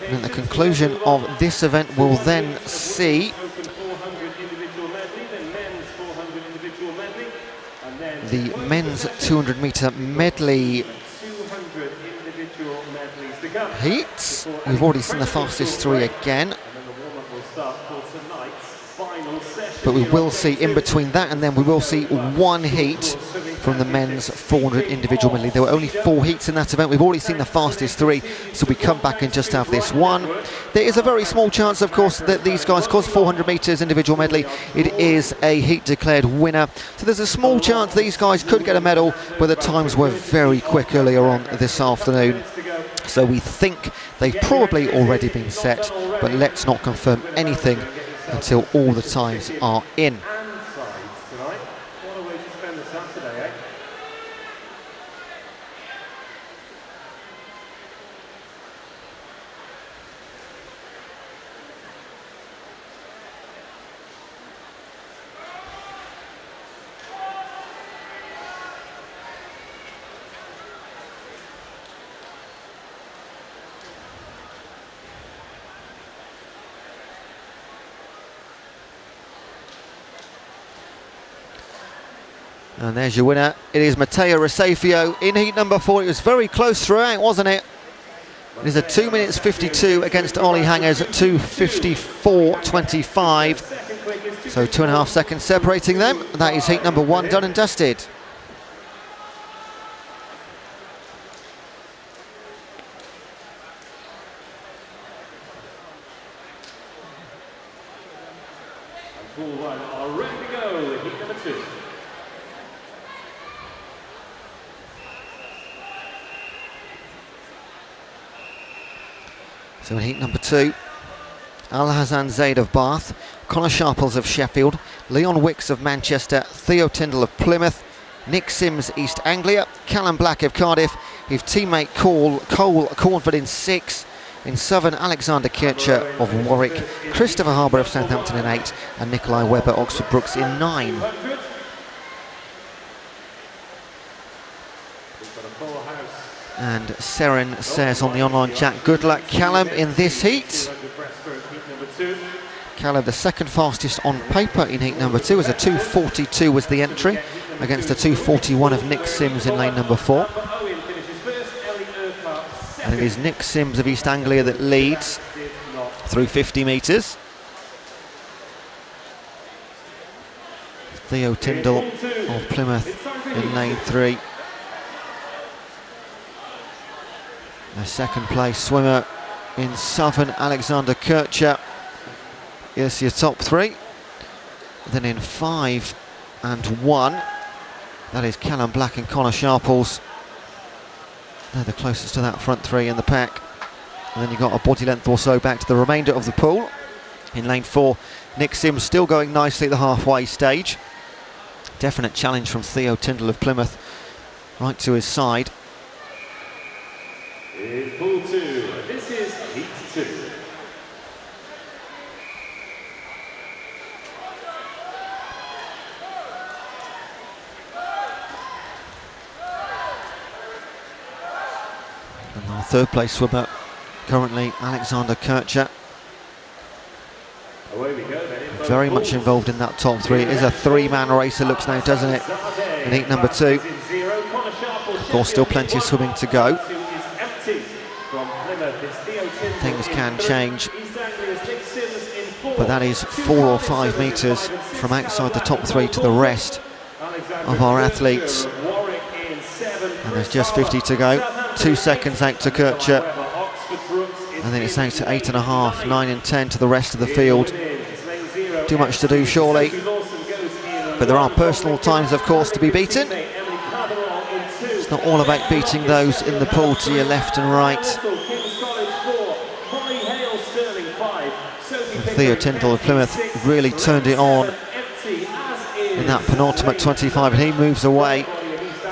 And the conclusion of this event will then see the men's 200 metre medley heats. We've already seen the fastest 3 again. But we will see in between that and then we will see 1 heat from the men's 400 individual medley. There were only 4 heats in that event. We've already seen the fastest 3, so we come back and just have this one. There is a very small chance, of course, that these guys, because 400 metres individual medley, it is a heat declared winner. So there's a small chance these guys could get a medal, but the times were very quick earlier on this afternoon. So we think they've probably already been set, but let's not confirm anything until all the times are in. And there's your winner. It is Matteo Rosefio in heat number 4. It was very close throughout, wasn't it? It is a 2 minutes 52 against Ollie Hanger's 2:54.25. So 2.5 seconds separating them. That is heat number 1 done and dusted. Pool 1 are ready to go in heat number 2. So in heat number 2, Al-Hassan Zaid of Bath, Connor Sharples of Sheffield, Leon Wicks of Manchester, Theo Tyndall of Plymouth, Nick Sims East Anglia, Callum Black of Cardiff, his teammate Cole Cornford in 6, in 7 Alexander Kircher of Warwick, Christopher Harbour of Southampton in 8, and Nikolai Webber Oxford Brookes in 9. And Seren says on the online chat, good luck Callum in this heat. Callum, the second fastest on paper in heat number 2, as a 2:42 was the entry, against a 2:41 of Nick Sims in lane number 4. And it is Nick Sims of East Anglia that leads through 50 metres. Theo Tyndall of Plymouth in lane 3. A second place swimmer in Southern, Alexander Kircher. Here's your top 3. Then in 5 and 1, that is Callum Black and Connor Sharples. They're the closest to that front 3 in the pack. And then you've got a body length or so back to the remainder of the pool. In lane 4, Nick Sims still going nicely at the halfway stage. Definite challenge from Theo Tyndall of Plymouth, right to his side. In pool 2, this is heat 2. And our third place swimmer, currently Alexander Kircher. Away we go then. Very much involved in that top 3. It is a 3-man race, it looks now, doesn't it? In heat number 2. Of course, still plenty of swimming to go. Things can change, but that is 4 or 5 metres from outside the top 3 to the rest of our athletes. And there's just 50 to go. 2 seconds out to Kircher. And then it's out to 8.5, 9 and 10 to the rest of the field. Too much to do, surely. But there are personal times, of course, to be beaten. It's not all about beating those in the pool to your left and right. And Theo Tyndall of Plymouth really turned it on in that penultimate 25, and he moves away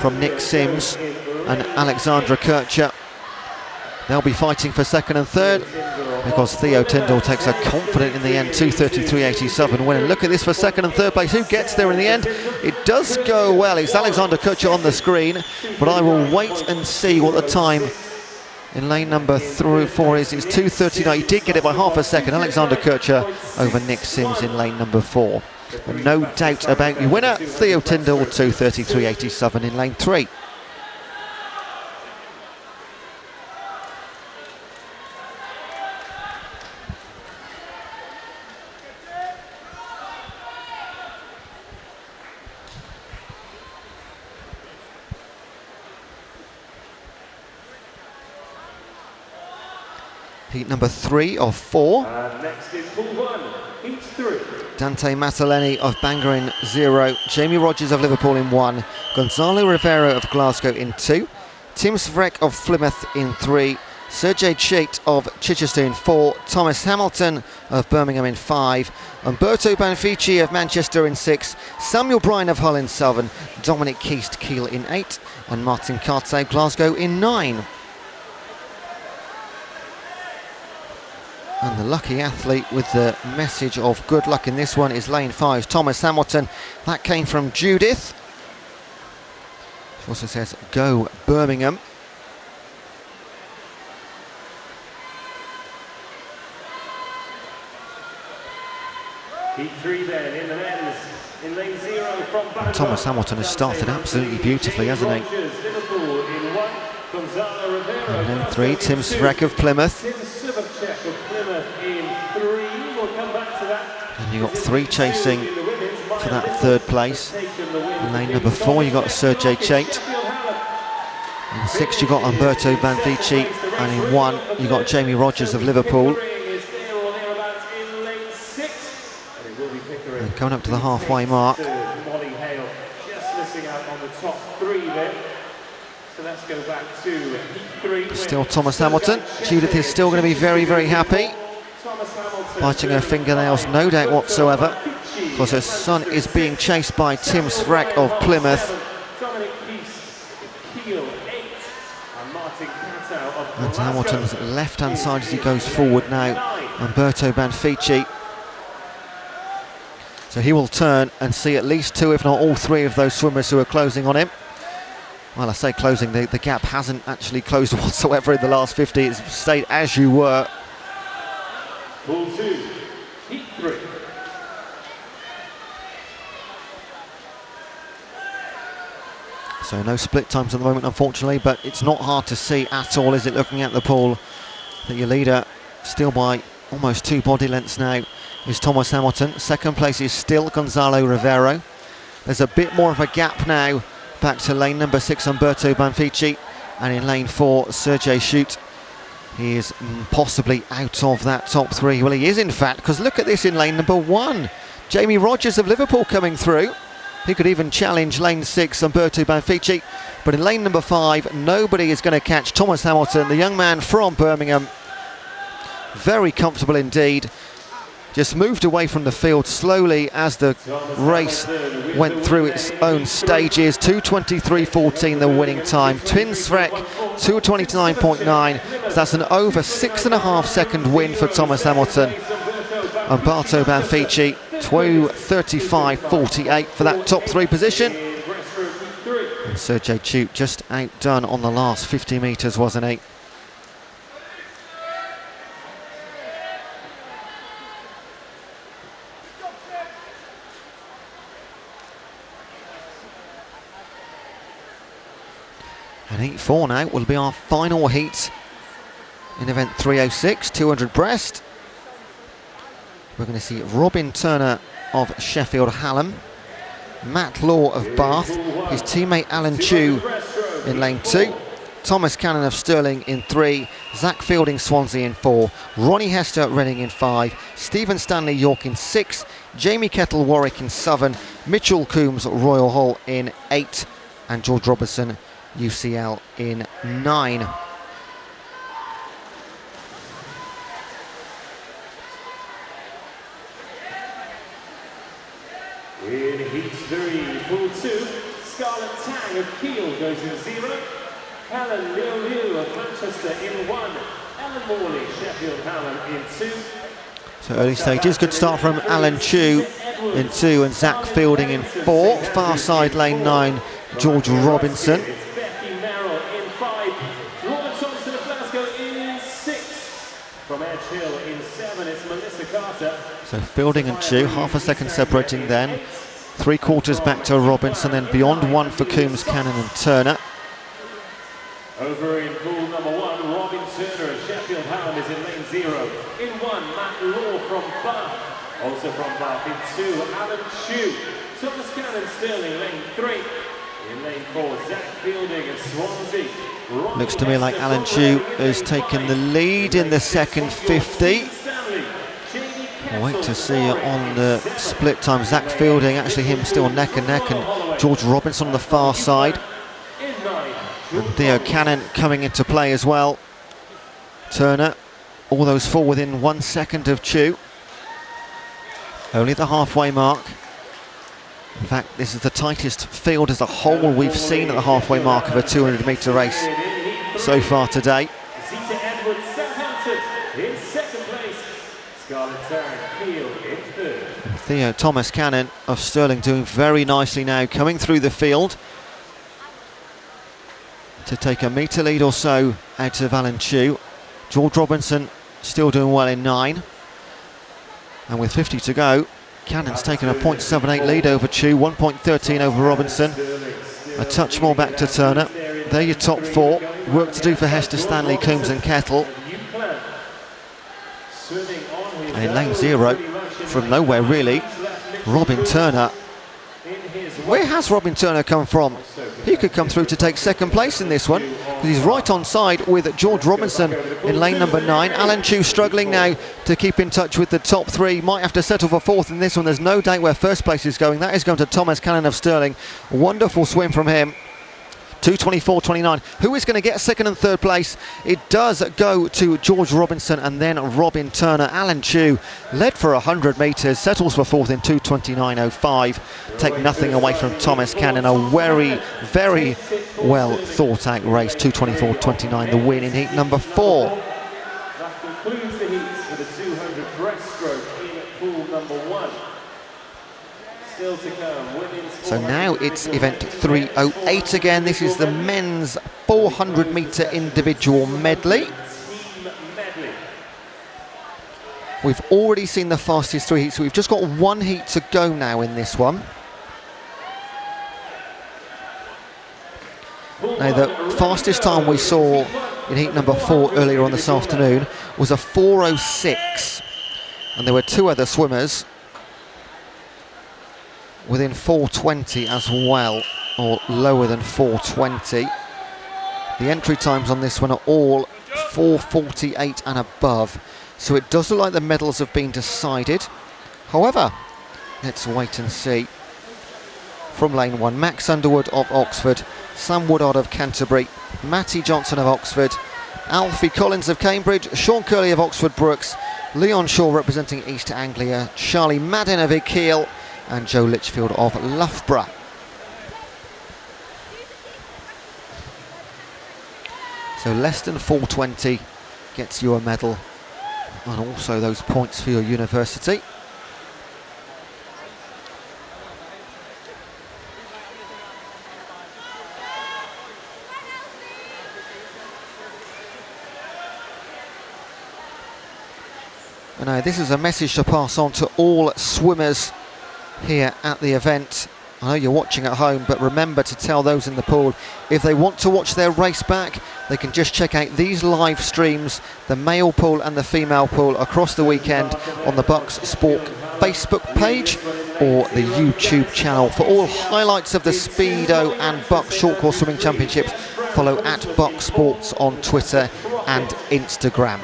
from Nick Sims and Alexandra Kircher. They'll be fighting for second and third because Theo Tyndall takes a confident in the end 2:33.87 win. And look at this for second and third place. Who gets there in the end? It does go well. It's Alexander Kircher on the screen, but I will wait and see what the time in lane number 4 is. It's 2:39. He did get it by half a second. Alexander Kircher over Nick Sims in lane number 4. But no doubt about your winner, Theo Tyndall, 2:33.87 in lane 3. Heat number 3 of 4. Next in pool 1, heat 3. Dante Mataleni of Bangor in 0. Jamie Rogers of Liverpool in 1. Gonzalo Rivera of Glasgow in 2. Tim Svrek of Plymouth in 3. Sergej Chait of Chichester in 4. Thomas Hamilton of Birmingham in 5. Umberto Banfici of Manchester in 6. Samuel Bryan of Hull in 7. Dominic Keast Kiel in 8. And Martin Carte of Glasgow in 9. And the lucky athlete with the message of good luck in this one is lane 5, Thomas Hamilton. That came from Judith. She also says, go Birmingham. Heat 3 then in the men's. In lane 0 from Bangor. Thomas Hamilton has started absolutely beautifully, hasn't he? Liverpool in 1. Gonzalo Rivera. And then 3, Tim Svrek of Plymouth. And you got 3 chasing for that third place. In lane number 4 you got Sergej Chait. In 6 you got Umberto Banfici, and in 1 you got Jamie Rogers of Liverpool. And coming up to the halfway mark. Still Thomas Hamilton. Judith is still going to be very, very happy. Biting her fingernails, no doubt whatsoever, because her son is being chased by Tim Svrek of Plymouth. And to Hamilton's left-hand side as he goes forward now, Umberto Banfici. So he will turn and see at least 2, if not all 3 of those swimmers who are closing on him. Well, I say closing, the gap hasn't actually closed whatsoever in the last 50. It's stayed as you were. Pool 2, heat 3. So no split times at the moment, unfortunately, but it's not hard to see at all, is it, looking at the pool, that your leader, still by almost 2 body lengths now, is Thomas Hamilton. Second place is still Gonzalo Rivera. There's a bit more of a gap now, back to lane number 6, Umberto Banfici, and in lane 4, Sergej Chait. He is possibly out of that top 3. Well, he is, in fact, because look at this in lane number 1. Jamie Rogers of Liverpool coming through. He could even challenge lane 6, Umberto Banfici. But in lane number 5, nobody is going to catch Thomas Hamilton, the young man from Birmingham. Very comfortable indeed. Just moved away from the field slowly as the race went through its own stages. 2:23.14 the winning time. Tim Svrek 2:29.9. So that's an over 6.5 second win for Thomas Hamilton. Umberto Banfici 2:35.48 for that top 3 position. And Sergej Chait just outdone on the last 50 metres, wasn't he? And heat 4 now will be our final heat in event 306, 200 breast. We're going to see Robin Turner of Sheffield Hallam, Matt Law of Bath, his teammate Alan Chew in lane 2, Thomas Cannon of Stirling in 3, Zach Fielding Swansea in 4, Ronnie Hester Reading in 5, Stephen Stanley York in 6, Jamie Kettle Warwick in 7, Mitchell Coombs Royal Hull in 8, and George Robertson UCL in 9. In Heat 3, Pool 2, Scarlett Tang of Kiel goes in 0, Helen Liu of Manchester in 1, Ellen Morley, Sheffield Hallam in 2. So early stages, good start from Alan Chu in 2 and Zach Fielding in 4. Far side lane 9, George Robinson. It's Becky Merrill in 5, Laura Thompson of Glasgow in 6. From Edge Hill in 7, it's Melissa Carter. So Fielding and Chu, half a second separating then. 3/4 back to Robinson, then beyond 1 for Coombs, Cannon and Turner. Over in pool number 1, Robin Turner of Sheffield Hallam is in lane 0. In 1, Matt Law from Bath. Also from Bath in 2, Alan Chu. Thomas Cannon Stirling, lane 3. In lane 4, Zach Fielding of Swansea. Looks to me like Alan Chu has taken the lead in the second 50. I'll wait to see on the split time. Zach Fielding, actually him still neck and neck, and George Robinson on the far side. And Theo Cannon coming into play as well. Turner, all those 4 within 1 second of Chu. Only the halfway mark. In fact, this is the tightest field as a whole we've seen at the halfway mark of a 200-metre race so far today. Zita Edwards, Southampton in 2nd place. Scarlett Tang, Kiel in 3rd. And Theo Thomas Cannon of Stirling doing very nicely now, coming through the field to take a metre lead or so out of Alan Chu. George Robinson still doing well in 9. And with 50 to go, Cannon's taken a 0.78 lead over Chu, 1.13 over Robinson. A touch more back to Turner. They're your top 4. Work to do for Hester, Stanley, Coombs and Kettle. And in lane 0, from nowhere really, Robin Turner. Where has Robin Turner come from? He could come through to take 2nd place in this one, because he's right on side with George Robinson in lane number 9. Alan Chu struggling now to keep in touch with the top 3. Might have to settle for 4th in this one. There's no doubt where 1st place is going. That is going to Thomas Cannon of Stirling. Wonderful swim from him. 2:24.29. Who is going to get 2nd and 3rd place? It does go to George Robinson and then Robin Turner. Alan Chu led for 100 metres, settles for 4th in 2:29.05. Take nothing away from Thomas Cannon. A very, very well thought out race. 2:24.29, the win in heat number 4. That concludes the heats for the 200 breaststroke in pool number 1. Still to come, women's. So now it's event 308 again. This is the men's 400-metre individual medley. Team Medley. We've already seen the fastest 3 heats, so we've just got 1 heat to go now in this one. Now the fastest time we saw in heat number 4 earlier on this afternoon was a 4:06, and there were 2 other swimmers within 4:20 as well, or lower than 4:20. The entry times on this one are all 4:48 and above, so it does look like the medals have been decided. However, let's wait and see. From lane 1, Max Underwood of Oxford, Sam Woodard of Canterbury, Matty Johnson of Oxford, Alfie Collins of Cambridge, Sean Curley of Oxford Brookes, Leon Shaw representing East Anglia, Charlie Madden of Kiel, and Joe Litchfield of Loughborough. So less than 4:20 gets you a medal and also those points for your university. And now this is a message to pass on to all swimmers here at the event. I know you're watching at home, but remember to tell those in the pool, if they want to watch their race back, they can just check out these live streams, the male pool and the female pool, across the weekend on the BUCS Sport Facebook page or the YouTube channel. For all highlights of the Speedo and BUCS Short Course Swimming Championships follow at BUCS Sports on Twitter and Instagram.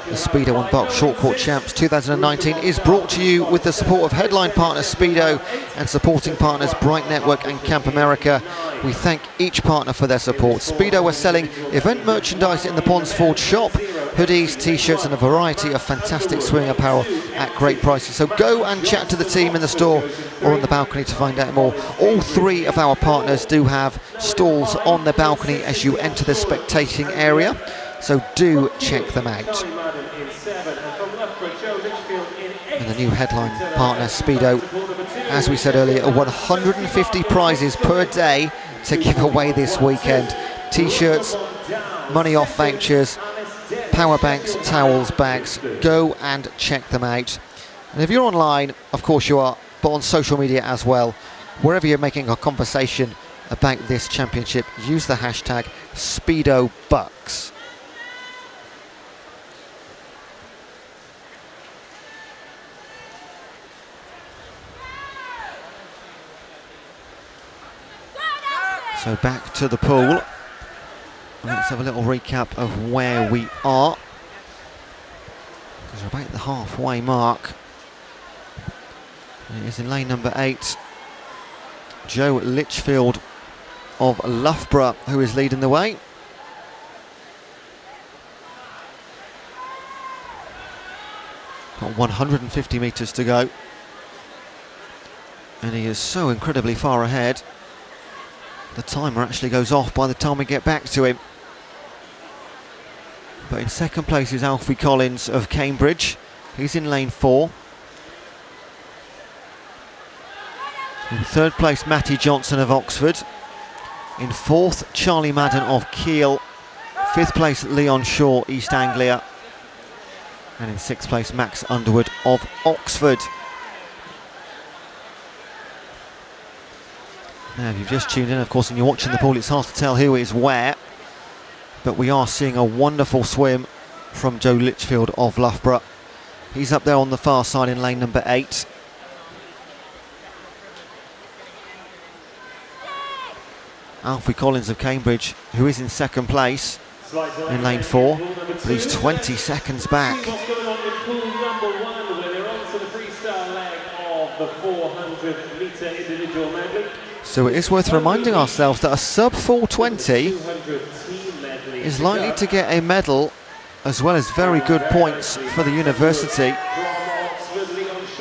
The Speedo and BUCS Short Court Champs 2019 is brought to you with the support of headline partner Speedo and supporting partners Bright Network and Camp America. We thank each partner for their support. Speedo are selling event merchandise in the Ponds Forge shop, hoodies, t-shirts and a variety of fantastic swimming apparel at great prices. So go and chat to the team in the store or on the balcony to find out more. All three of our partners do have stalls on the balcony as you enter the spectating area, so do check them out. And the new headline partner Speedo, as we said earlier, 150 prizes per day to give away this weekend. T-shirts, money off vouchers, power banks, towels, bags. Go and check them out. And if you're online, of course you are, but on social media as well, wherever you're making a conversation about this championship, use the hashtag SpeedoBucks. So back to the pool. Let's have a little recap of where we are, because we're about the halfway mark. And it is in lane number 8, Joe Litchfield of Loughborough who is leading the way. Got 150 metres to go, and he is so incredibly far ahead. The timer actually goes off by the time we get back to him. But in second place is Alfie Collins of Cambridge. He's in lane 4. In third place, Matty Johnson of Oxford. In fourth, Charlie Madden of Kiel. Fifth place, Leon Shaw, East Anglia. And in sixth place, Max Underwood of Oxford. Now, if you've just tuned in, of course, and you're watching the pool, it's hard to tell who is where. But we are seeing a wonderful swim from Joe Litchfield of Loughborough. He's up there on the far side in lane number 8. Alfie Collins of Cambridge, who is in second place in lane 4, but he's 20 seconds back. What's going on in pool number 1, where they're on to the freestyle leg of the 400-metre individual medley. So it is worth reminding ourselves that a sub 420 is likely to get a medal, as well as very good points for the university.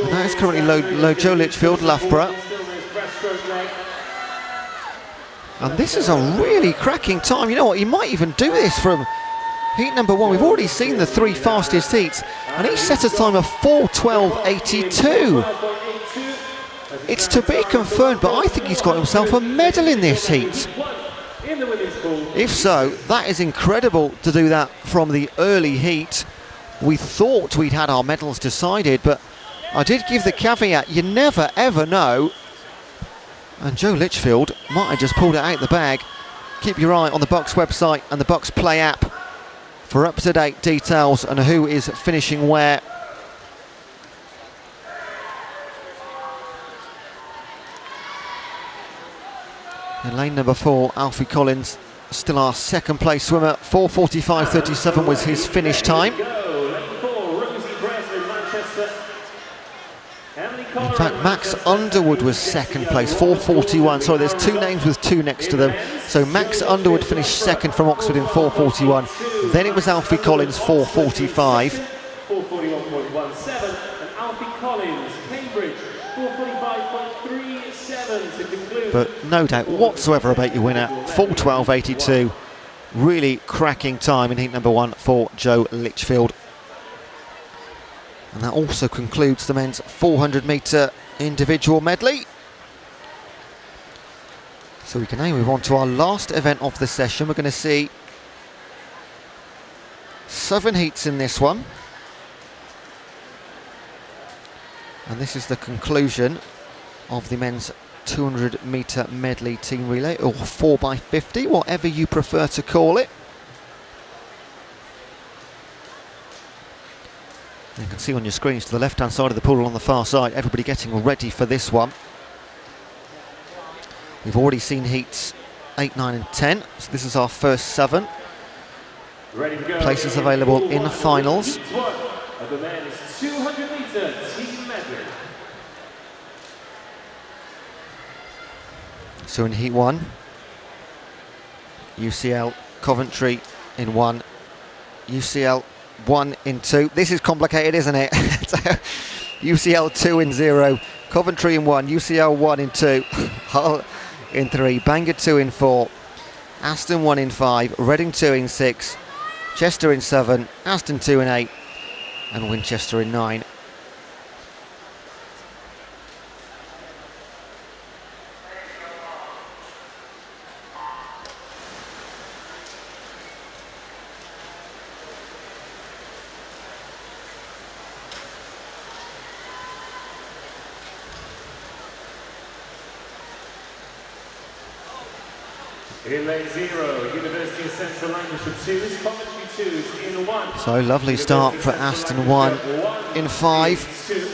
And that is currently low Joe Litchfield, Loughborough. And this is a really cracking time. You know what, he might even do this from heat number 1. We've already seen the 3 fastest heats, and he set a time of 4:12.82. It's to be confirmed, but I think he's got himself a medal in this heat. If so, that is incredible to do that from the early heat. We thought we'd had our medals decided, but I did give the caveat, you never ever know. And Joe Litchfield might have just pulled it out the bag. Keep your eye on the BUCS website and the BUCS Play app for up-to-date details on who is finishing where. In lane number 4, Alfie Collins, still our second place swimmer. 4:45.37 was his finish time. In fact, Max Underwood was second place, 4:41. Sorry, there's 2 names with 2 next to them. So Max Underwood finished second from Oxford in 4:41. Then it was Alfie Collins, 4:45. 4:41.17, and Alfie Collins, Cambridge, 4:45.37 to conclude. But no doubt whatsoever about your winner, 4:12.82. Really cracking time in heat number 1 for Joe Litchfield. And that also concludes the men's 400-metre individual medley. So we can now move on to our last event of the session. We're going to see 7 heats in this one. And this is the conclusion of the men's 200-metre medley team relay, or 4x50, whatever you prefer to call it. You can see on your screens to the left-hand side of the pool on the far side, everybody getting ready for this one. We've already seen heats 8, 9 and 10, so this is our first 7. Ready to go. Places available in the finals. Heat 1 of the men's 200-meter team medley. So in heat 1, UCL Coventry in 1, UCL 1 in 2. This is complicated, isn't it? UCL 2 in 0, Coventry in 1, UCL 1 in 2, Hull in 3, Bangor 2 in 4, Aston 1 in 5, Reading 2 in 6, Chester in 7, Aston 2 in 8, and Winchester in 9. In lane 0, University of Central Lancashire 2's Coventry 2's in 1. So lovely start for Aston 1 in 5. 2,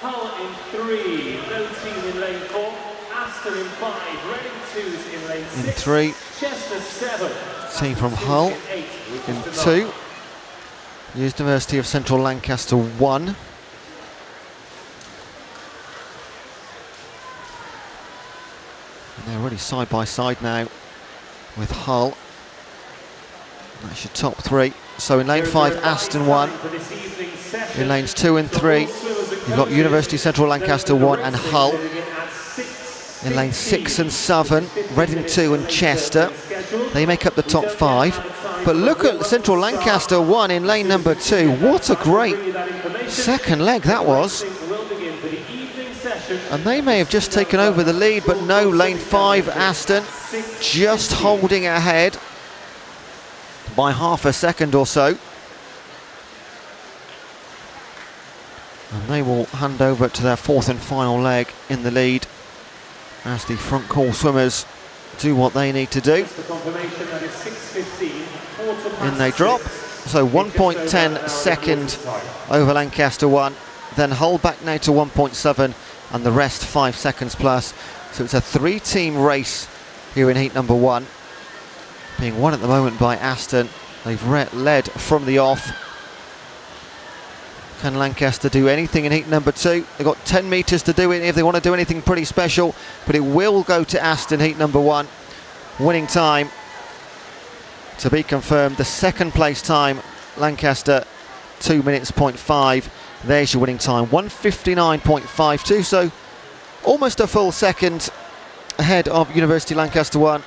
Hull in 3, no team in lane 4, Aston in 5, Reading 2's in lane 6, In 3, Chester 7, team from Hull in 2, University of Central Lancaster 1. And they're already side by side now with Hull. That's your top 3. So in lane 5, Aston 1. In lanes 2 and 3, you've got University Central Lancaster 1 and Hull. In lanes 6 and 7, Reading 2 and Chester. They make up the top 5. But look at Central Lancaster 1 in lane number 2. What a great second leg that was. And they may have just taken over the lead, but no, lane 5, Aston, just holding ahead by half a second or so. And they will hand over to their 4th and final leg in the lead as the front call swimmers do what they need to do. In they drop, so 1.10 second over Lancaster 1, then Hull back now to 1.7 and the rest 5 seconds plus. So it's a 3-team race here in heat number 1, being won at the moment by Aston. They've led from the off. Can Lancaster do anything in heat number 2? They've got 10 metres to do it if they want to do anything pretty special, but it will go to Aston heat number 1. Winning time to be confirmed. The second place time, Lancaster, 2 minutes 0.5. There's your winning time, 1:59.52. So almost a full second ahead of University Lancaster 1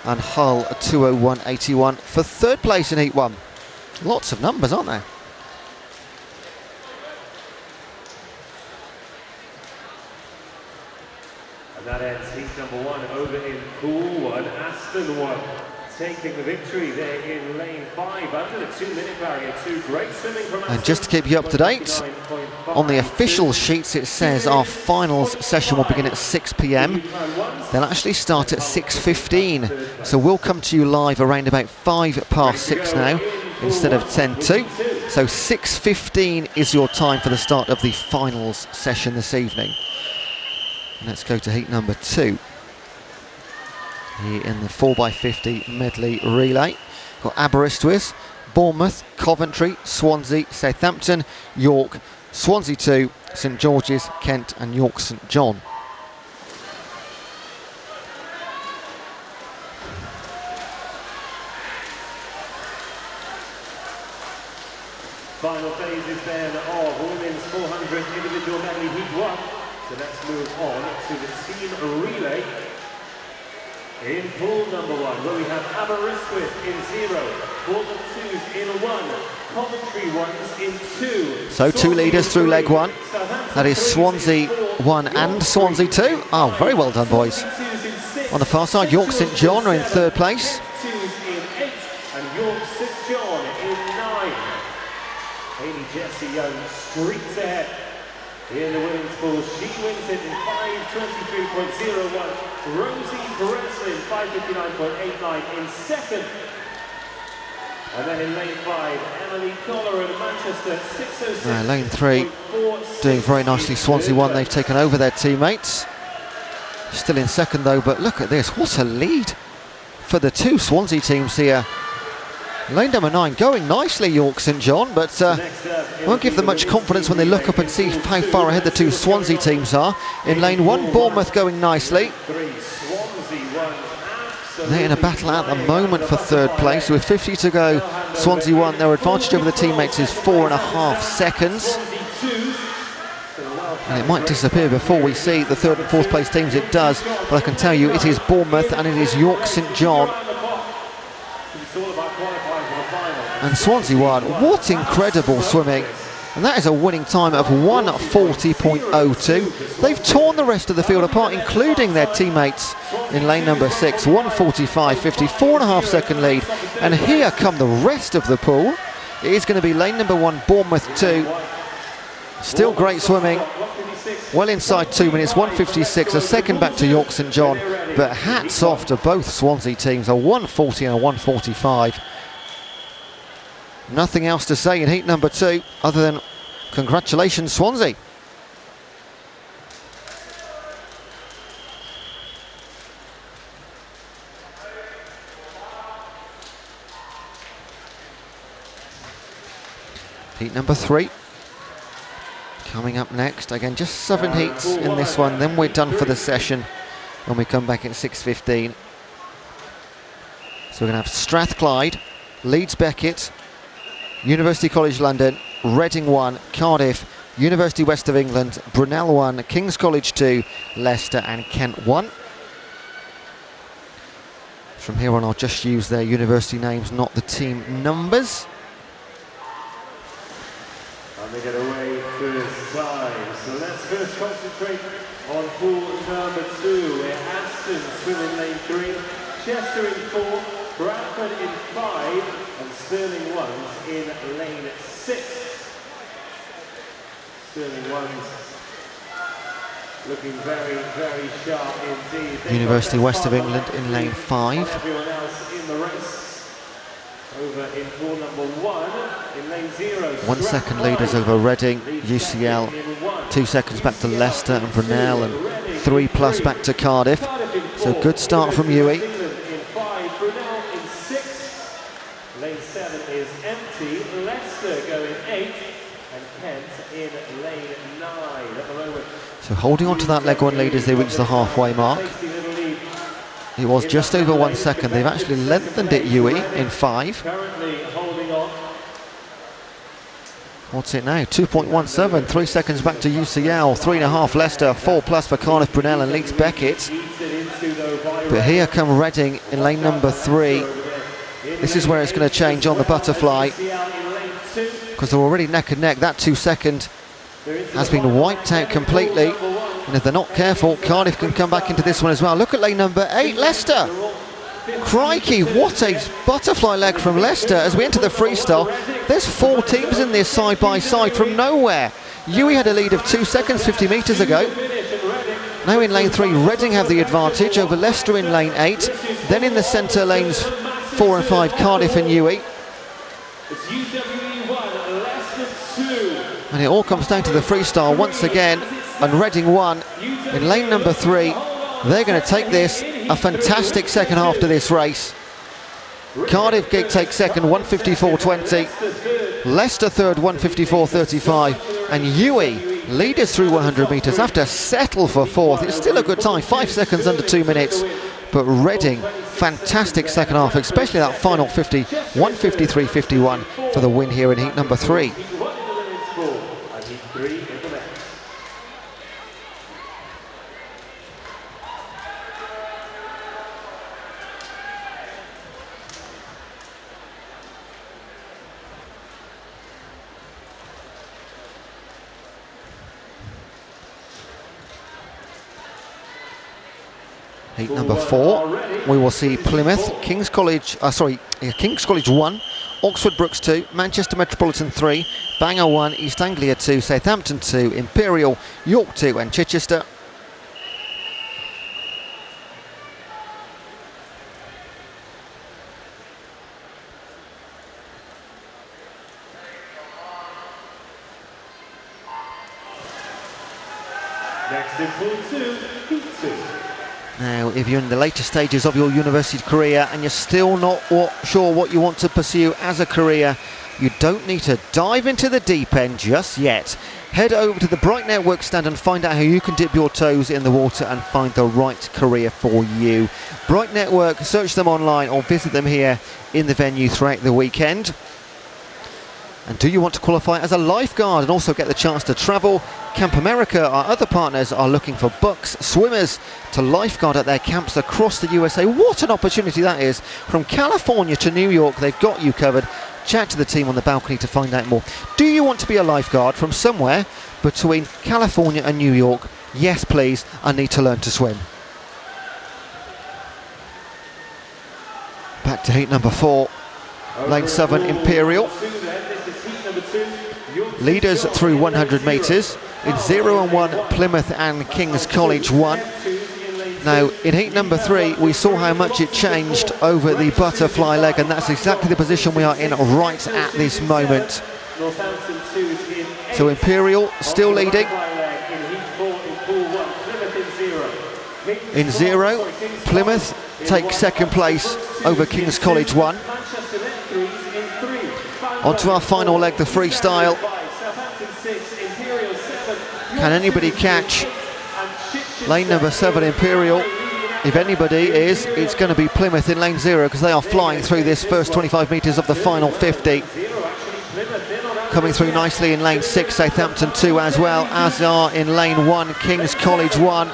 and Hull 2:01.81 for 3rd place in heat 1. Lots of numbers, aren't there? And that ends heat number 1 over in pool 1. Aston 1 taking the victory there in lane 5 under the 2-minute barrier. 2 great swimming from Aston. And just to keep you up to date, on the official sheets it says our finals session will begin at 6 p.m. They'll actually start at 6:15, so we'll come to you live around about 6:05 now instead of 10:02. So 6:15 is your time for the start of the finals session this evening. Let's go to heat number 2. Here in the 4x50 medley relay. Got Aberystwyth, Bournemouth, Coventry, Swansea, Southampton, York, Swansea 2, St George's, Kent and York St John. Final phases then of women's 400 individual medley heat 1. So let's move on to the team relay. In pool number 1, where we have Aberystwyth in 0, Bournemouth 2's in 1, Coventry 1's in 2. So 2 leaders through leg 1. That is Swansea 1 and Swansea 2. Oh, very well done, boys. On the far side, York St John are in 3rd place. 2's in 8, and York St John in 9. Amy Jessie Young streaks ahead in the women's pool. She wins it in 5:23.01. Rosie Breslin, 5:59.89 in 2nd. And then in lane 5, Emily Collar in Manchester, 6:06. Lane 3 doing very nicely. Swansea 1, they've taken over their teammates. Still in second though, but look at this, what a lead for the two Swansea teams here. Lane number 9 going nicely, York St John, but won't give them much confidence when they look up and see how far ahead the two Swansea teams are. In lane 1, Bournemouth going nicely. They're in a battle at the moment for third place. With 50 to go, Swansea 1, their advantage over the teammates is 4.5 seconds. And it might disappear before we see the third and fourth place teams, it does. But I can tell you it is Bournemouth and it is York St John. And Swansea 1, what incredible swimming. And that is a winning time of 1:40.02. They've torn the rest of the field apart, including their teammates in lane number 6, 1:45.50, 4.5 second lead. And here come the rest of the pool. It is going to be lane number 1, Bournemouth 2. Still great swimming, well inside 2 minutes, 1:56, a second back to York St John. But hats off to both Swansea teams, a 1:40 and a 1:45. Nothing else to say in heat number 2 other than congratulations, Swansea. Heat number 3 coming up next. Again, just 7 heats in this one, then we're done for the session when we come back at 6:15. So we're going to have Strathclyde, Leeds Beckett, University College London, Reading 1, Cardiff, University West of England, Brunel 1, King's College 2, Leicester and Kent 1. From here on I'll just use their university names, not the team numbers. And they get away first time. So let's first concentrate on pool number 2, where Aston swim in lane 3, Chester in 4, Bradford in 5, and Stirling Ones in lane 6. Stirling Ones looking very, very sharp indeed. University West of England in lane 5. Everyone else in the race. Over in pool number 1, in lane 0. 1 second leaders over Reading, UCL, 2 seconds back to Leicester and Brunel, and 3+ back to Cardiff. So good start from Uwe. Lane 7 is empty. Leicester going 8, and Kent in lane 9 at the moment. So holding on to that leg 1 lead as they reach the halfway mark. It was just over 1 second. They've actually lengthened it, Uwe, in 5. Currently holding on. What's it now? 2.17, 3 seconds back to UCL, 3.5 Leicester, 4+ for Cardiff, Brunel and Leeds Beckett. But here come Reading in lane number 3. This is where it's going to change on the butterfly, because they're already neck and neck. That 2 second has been wiped out completely, and if they're not careful, Cardiff can come back into this one as well. Look at lane number 8, Leicester. Crikey, what a butterfly leg from Leicester as we enter the freestyle. There's 4 teams in this side by side from nowhere. Uwe had a lead of 2 seconds 50 metres ago. Now in lane 3, Reading have the advantage over Leicester in lane 8. Then in the centre lanes 4 and 5, Cardiff and Uwe. And it all comes down to the freestyle once again, and Reading 1 in lane number 3. They're going to take this, a fantastic second half to this race. Cardiff take second, 1:54.20. Leicester third, 1:54.35. And Uwe leaders through 100 metres, have to settle for 4th. It's still a good time, 5 seconds under 2 minutes. But Reading, fantastic second half, especially that final 50, 1:53.51 for the win here in heat number 3. Heat number 4, we will see Plymouth, King's College 1, Oxford Brookes 2, Manchester Metropolitan 3, Bangor 1, East Anglia 2, Southampton 2, Imperial, York 2 and Chichester. Next in pool 2, heat 2. Now, if you're in the later stages of your university career and you're still not sure what you want to pursue as a career, you don't need to dive into the deep end just yet. Head over to the Bright Network stand and find out how you can dip your toes in the water and find the right career for you. Bright Network, search them online or visit them here in the venue throughout the weekend. And do you want to qualify as a lifeguard and also get the chance to travel? Camp America, our other partners, are looking for BUCS swimmers to lifeguard at their camps across the USA. What an opportunity that is. From California to New York, they've got you covered. Chat to the team on the balcony to find out more. Do you want to be a lifeguard from somewhere between California and New York? Yes, please. I need to learn to swim. Back to heat number 4. Lane 7, Imperial. Leaders through 100 metres. In 0 and 1, Plymouth and King's College won. Now, in heat number 3, we saw how much it changed over the butterfly leg, and that's exactly the position we are in right at this moment. So Imperial still leading. In 0, Plymouth takes second place over King's College 1. On to our final leg, the freestyle. Can anybody catch lane number 7, Imperial? If anybody is, it's going to be Plymouth in lane 0 because they are flying through this first 25 metres of the final 50. Coming through nicely in lane 6, Southampton 2, as well as are in lane 1, King's College 1.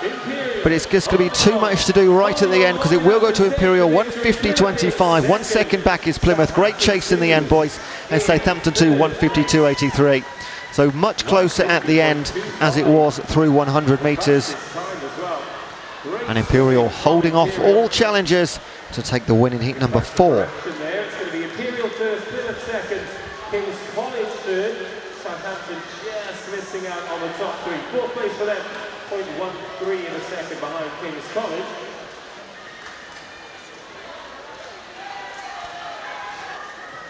But it's just going to be too much to do right at the end because it will go to Imperial 150.25. 1 second back is Plymouth. Great chase in the end, boys. And Southampton 2, 152.83. So much closer at the end as it was through 100 metres. And Imperial holding off all challengers to take the win in heat number 4. It's going to be Imperial first, Plymouth second, King's College third, Southampton just missing out on the top 3. 4th place for them, 0.13 in a second behind King's College.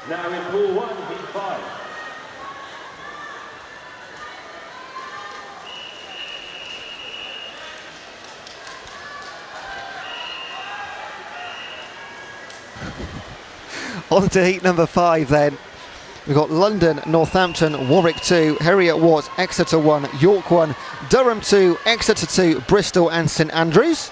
Now in pool 1, heat 5. On to heat number 5 then. We've got London, Northampton, Warwick 2, Heriot Watt, Exeter 1, York 1, Durham 2, Exeter 2, Bristol and St Andrews.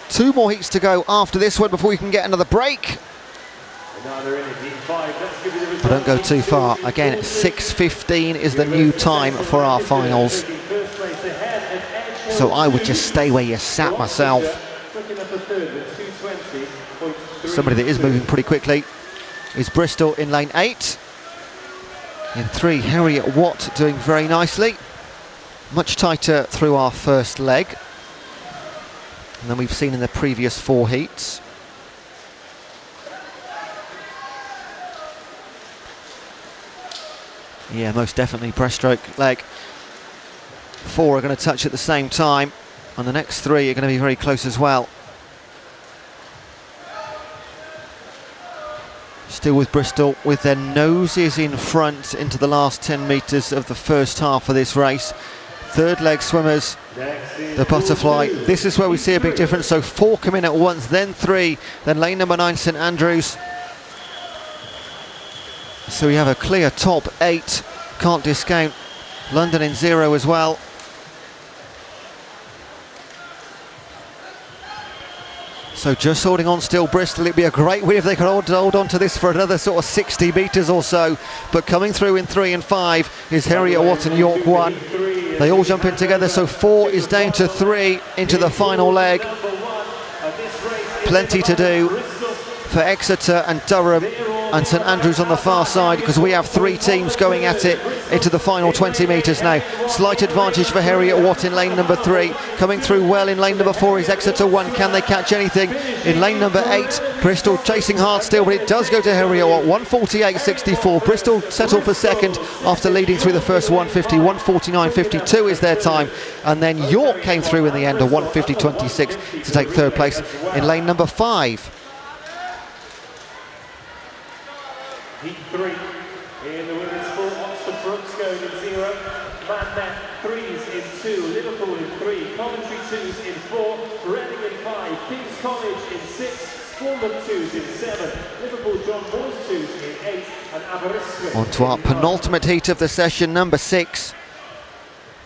2 more heats to go after this one before we can get another break. But don't go too far. Again, 6:15 is the new time for our finals. So I would just stay where you sat myself. Somebody that is moving pretty quickly is Bristol in lane 8. In 3, Heriot Watt doing very nicely. Much tighter through our first leg than we've seen in the previous 4 heats. Yeah, most definitely breaststroke leg. 4 are going to touch at the same time, and the next 3 are going to be very close as well. Still with Bristol with their noses in front into the last 10 metres of the first half of this race. Third leg swimmers, the butterfly. This is where we see a big difference. So 4 come in at once, then 3, then lane number 9, St Andrews. So we have a clear top 8. Can't discount London in 0 as well. So just holding on still, Bristol. It'd be a great win if they could hold on to this for another sort of 60 metres or so. But coming through in 3 and 5 is Heriot Watt and York 1. They all jump in together, so 4 is down to 3 into the final leg. Plenty to do for Exeter and Durham and St Andrews on the far side, because we have 3 teams going at it into the final 20 metres now. Slight advantage for Heriot Watt in lane number 3. Coming through well in lane number 4 is Exeter 1. Can they catch anything? In lane number 8, Bristol chasing hard still, but it does go to Heriot Watt. 148.64. Bristol settled for second after leading through the first 150. 149.52 is their time. And then York came through in the end of 150.26 to take third place in lane number 5. Heat 3 In the women's four, Oxford Brooks going in 0. Medley 3s in 2. Liverpool in 3. Coventry 2s in 4. Reading in 5. King's College in 6. Bournemouth 2s in 7. Liverpool John Moores 2s in 8. And Aberystwyth. On to our penultimate heat of the session, number 6.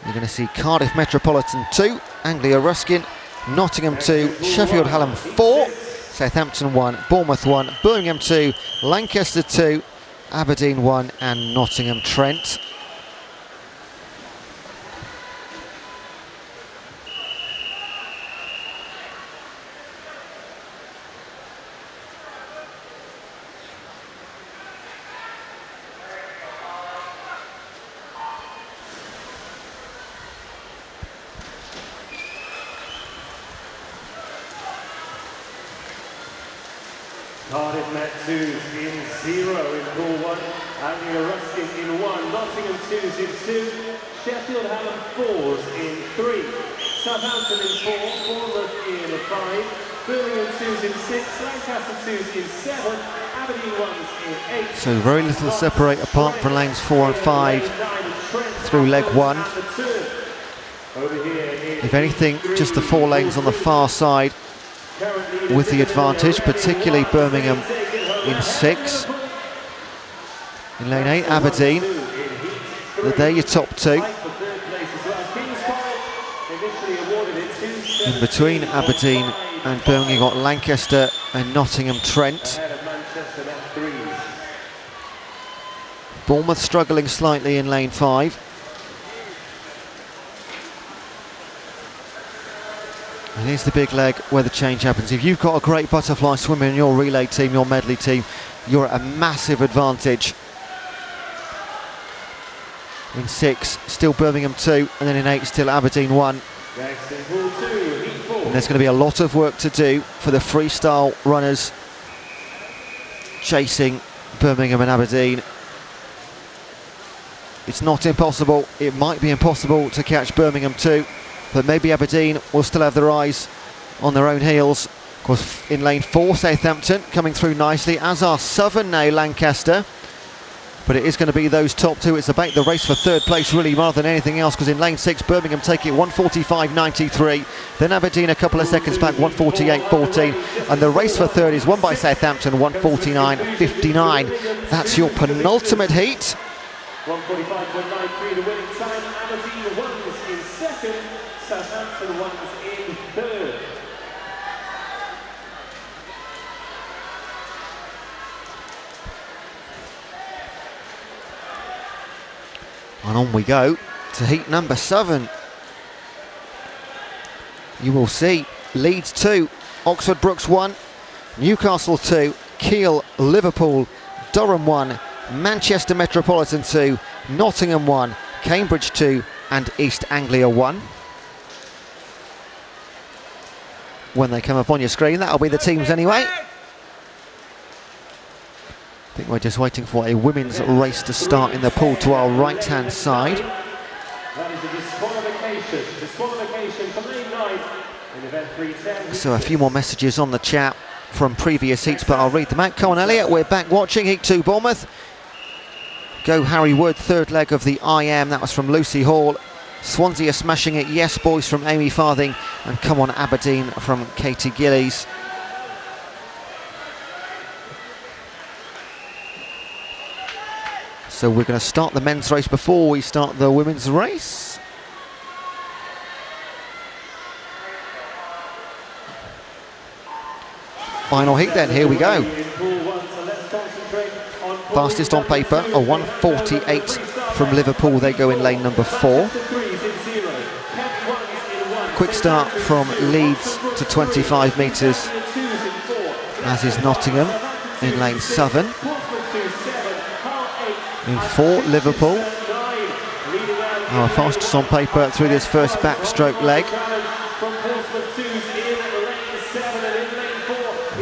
You're going to see Cardiff Metropolitan 2, Anglia Ruskin, Nottingham 2, Sheffield Hallam 4, Southampton 1, Bournemouth 1, Birmingham 2, Lancaster 2, Aberdeen 1 and Nottingham Trent. Cardiff Met 2s in 0 in pool 1, Anglia Ruskin in 1, Nottingham 2s in 2, Sheffield Hallam 4s in 3, Southampton in 4, Bournemouth in 5, Birmingham 2s in 6, Lancaster 2s in 7, Aberdeen 1s in 8. So very little to separate apart from lanes 4 and 5 through leg 1. If anything, just the 4 lanes on the far side with the advantage, particularly Birmingham in 6. In lane 8, Aberdeen. They're your top 2. In between Aberdeen and Birmingham, you've got Lancaster and Nottingham Trent. Bournemouth struggling slightly in lane 5. And here's the big leg where the change happens. If you've got a great butterfly swimmer in your relay team, your medley team, you're at a massive advantage. In 6, still Birmingham 2, and then in 8, still Aberdeen 1. And there's going to be a lot of work to do for the freestyle runners chasing Birmingham and Aberdeen. It's not impossible. It might be impossible to catch Birmingham 2. But maybe Aberdeen will still have their eyes on their own heels. Of course, in lane 4, Southampton coming through nicely, as are Southern now, Lancaster. But it is going to be those top 2. It's about the race for 3rd place, really, rather than anything else, because in lane 6, Birmingham take it 1:45.93. Then Aberdeen a couple of seconds back, 1:48.14. And the race for 3rd is won by Southampton, 1:49.59. That's your penultimate heat. 1:45.93 the winning time. Aberdeen 1s in 2nd. Southampton 1s in 3rd. And on we go to heat number 7. You will see Leeds 2, Oxford Brooks 1, Newcastle 2, Kiel, Liverpool, Durham 1, Manchester Metropolitan 2, Nottingham 1, Cambridge 2 and East Anglia 1. When they come up on your screen, that'll be the teams anyway. I think we're just waiting for a women's race to start in the pool to our right-hand side. That is a disqualification. Disqualification for lane 9 in event 310. So a few more messages on the chat from previous heats, but I'll read them out. Cohen Elliott, we're back watching Heat 2 Bournemouth. Go Harry Wood, 3rd leg of the IM, that was from Lucy Hall. Swansea are smashing it, yes boys, from Amy Farthing, and come on Aberdeen from Katie Gillies. So we're going to start the men's race before we start the women's race. Final heat then, here we go. Fastest on paper, a 1:48 from Liverpool. They go in lane number 4. Quick start from Leeds to 25 metres, as is Nottingham in lane 7. In 4, Liverpool. Our fastest on paper through this first backstroke leg.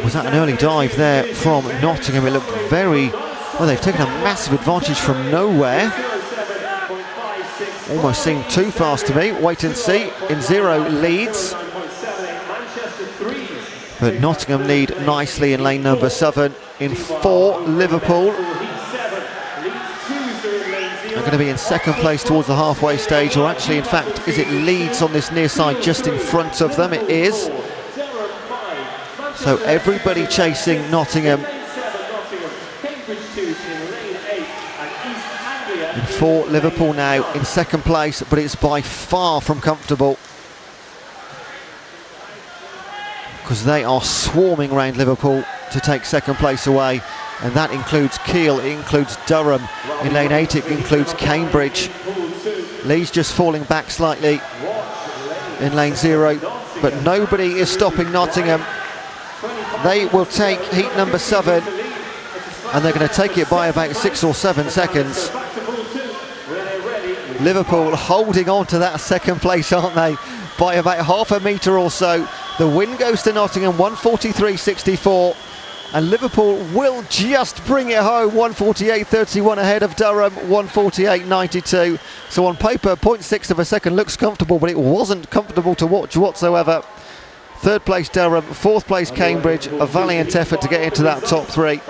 Was that an early dive there from Nottingham? It looked very... Well, they've taken a massive advantage from nowhere. Almost seemed too fast to me. Wait and see. In 0, Leeds. But Nottingham lead nicely in lane number 7. In 4, Liverpool. are going to be in second place towards the halfway stage, or actually, in fact, is it Leeds on this near side just in front of them? It is. So everybody chasing Nottingham. For Liverpool now in second place, but it's by far from comfortable, because they are swarming around Liverpool to take second place away, and that includes Kiel, it includes Durham in lane 8, it includes Cambridge. Leeds just falling back slightly in lane 0, but nobody is stopping Nottingham. They will take heat number 7, and they're going to take it by about 6 or 7 seconds. Liverpool holding on to that second place, aren't they, by about half a metre or so. The win goes to Nottingham, 1:43.64, and Liverpool will just bring it home, 1:48.31 ahead of Durham, 1:48.92. So on paper, 0.6 of a second looks comfortable, but it wasn't comfortable to watch whatsoever. Third place Durham, fourth place Cambridge, a valiant effort to get into that top 3.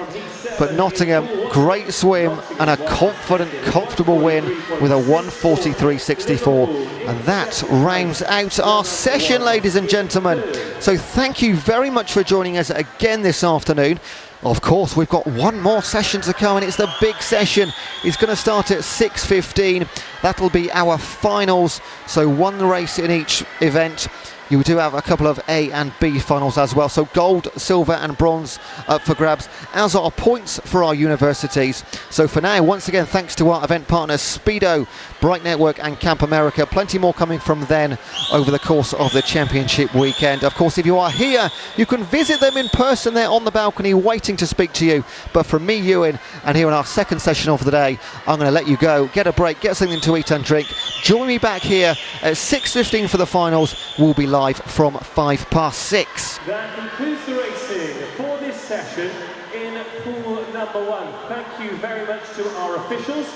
But Nottingham, great swim and a confident, comfortable win with a 1:43.64. And that rounds out our session, ladies and gentlemen. So thank you very much for joining us again this afternoon. Of course, we've got one more session to come, and it's the big session. It's going to start at 6:15. That'll be our finals. So one race in each event. You do have a couple of A and B finals as well. So gold, silver and bronze up for grabs, as are points for our universities. So for now, once again, thanks to our event partners Speedo, Bright Network and Camp America. Plenty more coming from then over the course of the championship weekend. Of course, if you are here, you can visit them in person. They're on the balcony waiting to speak to you. But from me, Ewan, and here in our second session of the day, I'm going to let you go, get a break, get something to eat and drink. Join me back here at 6:15 for the finals. We'll be live from 6:05. That concludes the racing for this session in pool number 1. Thank you very much to our officials.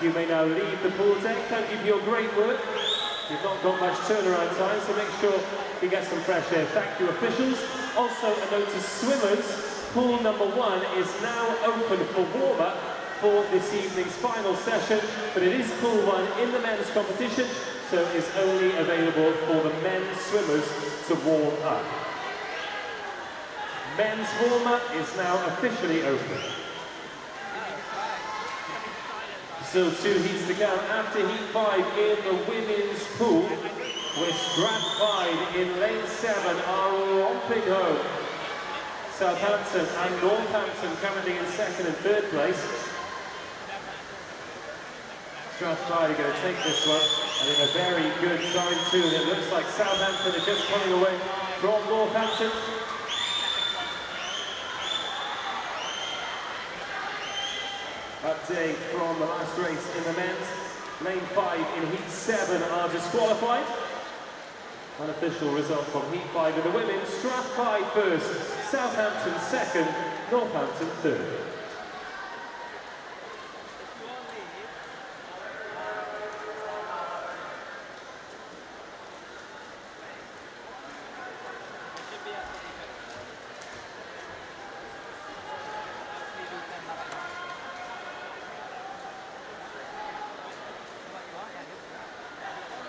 You may now leave the pool deck. Thank you for your great work. You've not got much turnaround time, so make sure you get some fresh air. Thank you, officials. Also, a note to swimmers, pool number 1 is now open for warm-up for this evening's final session, but it is pool 1 in the men's competition, so it's only available for the men's swimmers to warm up. Men's warm-up is now officially open. Still 2 heats to go after heat 5 in the women's pool, with Stratford in lane 7 are romping home. Southampton and Northampton currently in second and third place. Stratford are going to take this one, and in a very good time too. And it looks like Southampton are just pulling away from Northampton. Update from the last race in the men's. Lane 5 in heat 7 are disqualified. Unofficial result from heat 5 in the women. Stratford first, Southampton second, Northampton third.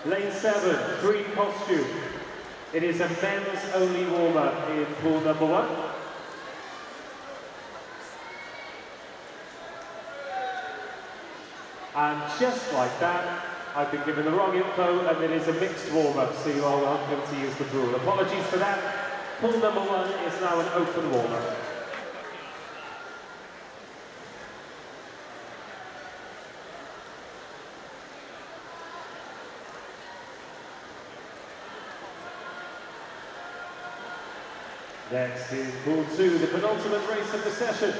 Lane 7, green costume. It is a men's only warm-up in pool number 1. And just like that, I've been given the wrong info, and it is a mixed warm-up, so you are welcome to use the pool. Apologies for that. Pool number 1 is now an open warm-up. Next in pool 2, the penultimate race of the session.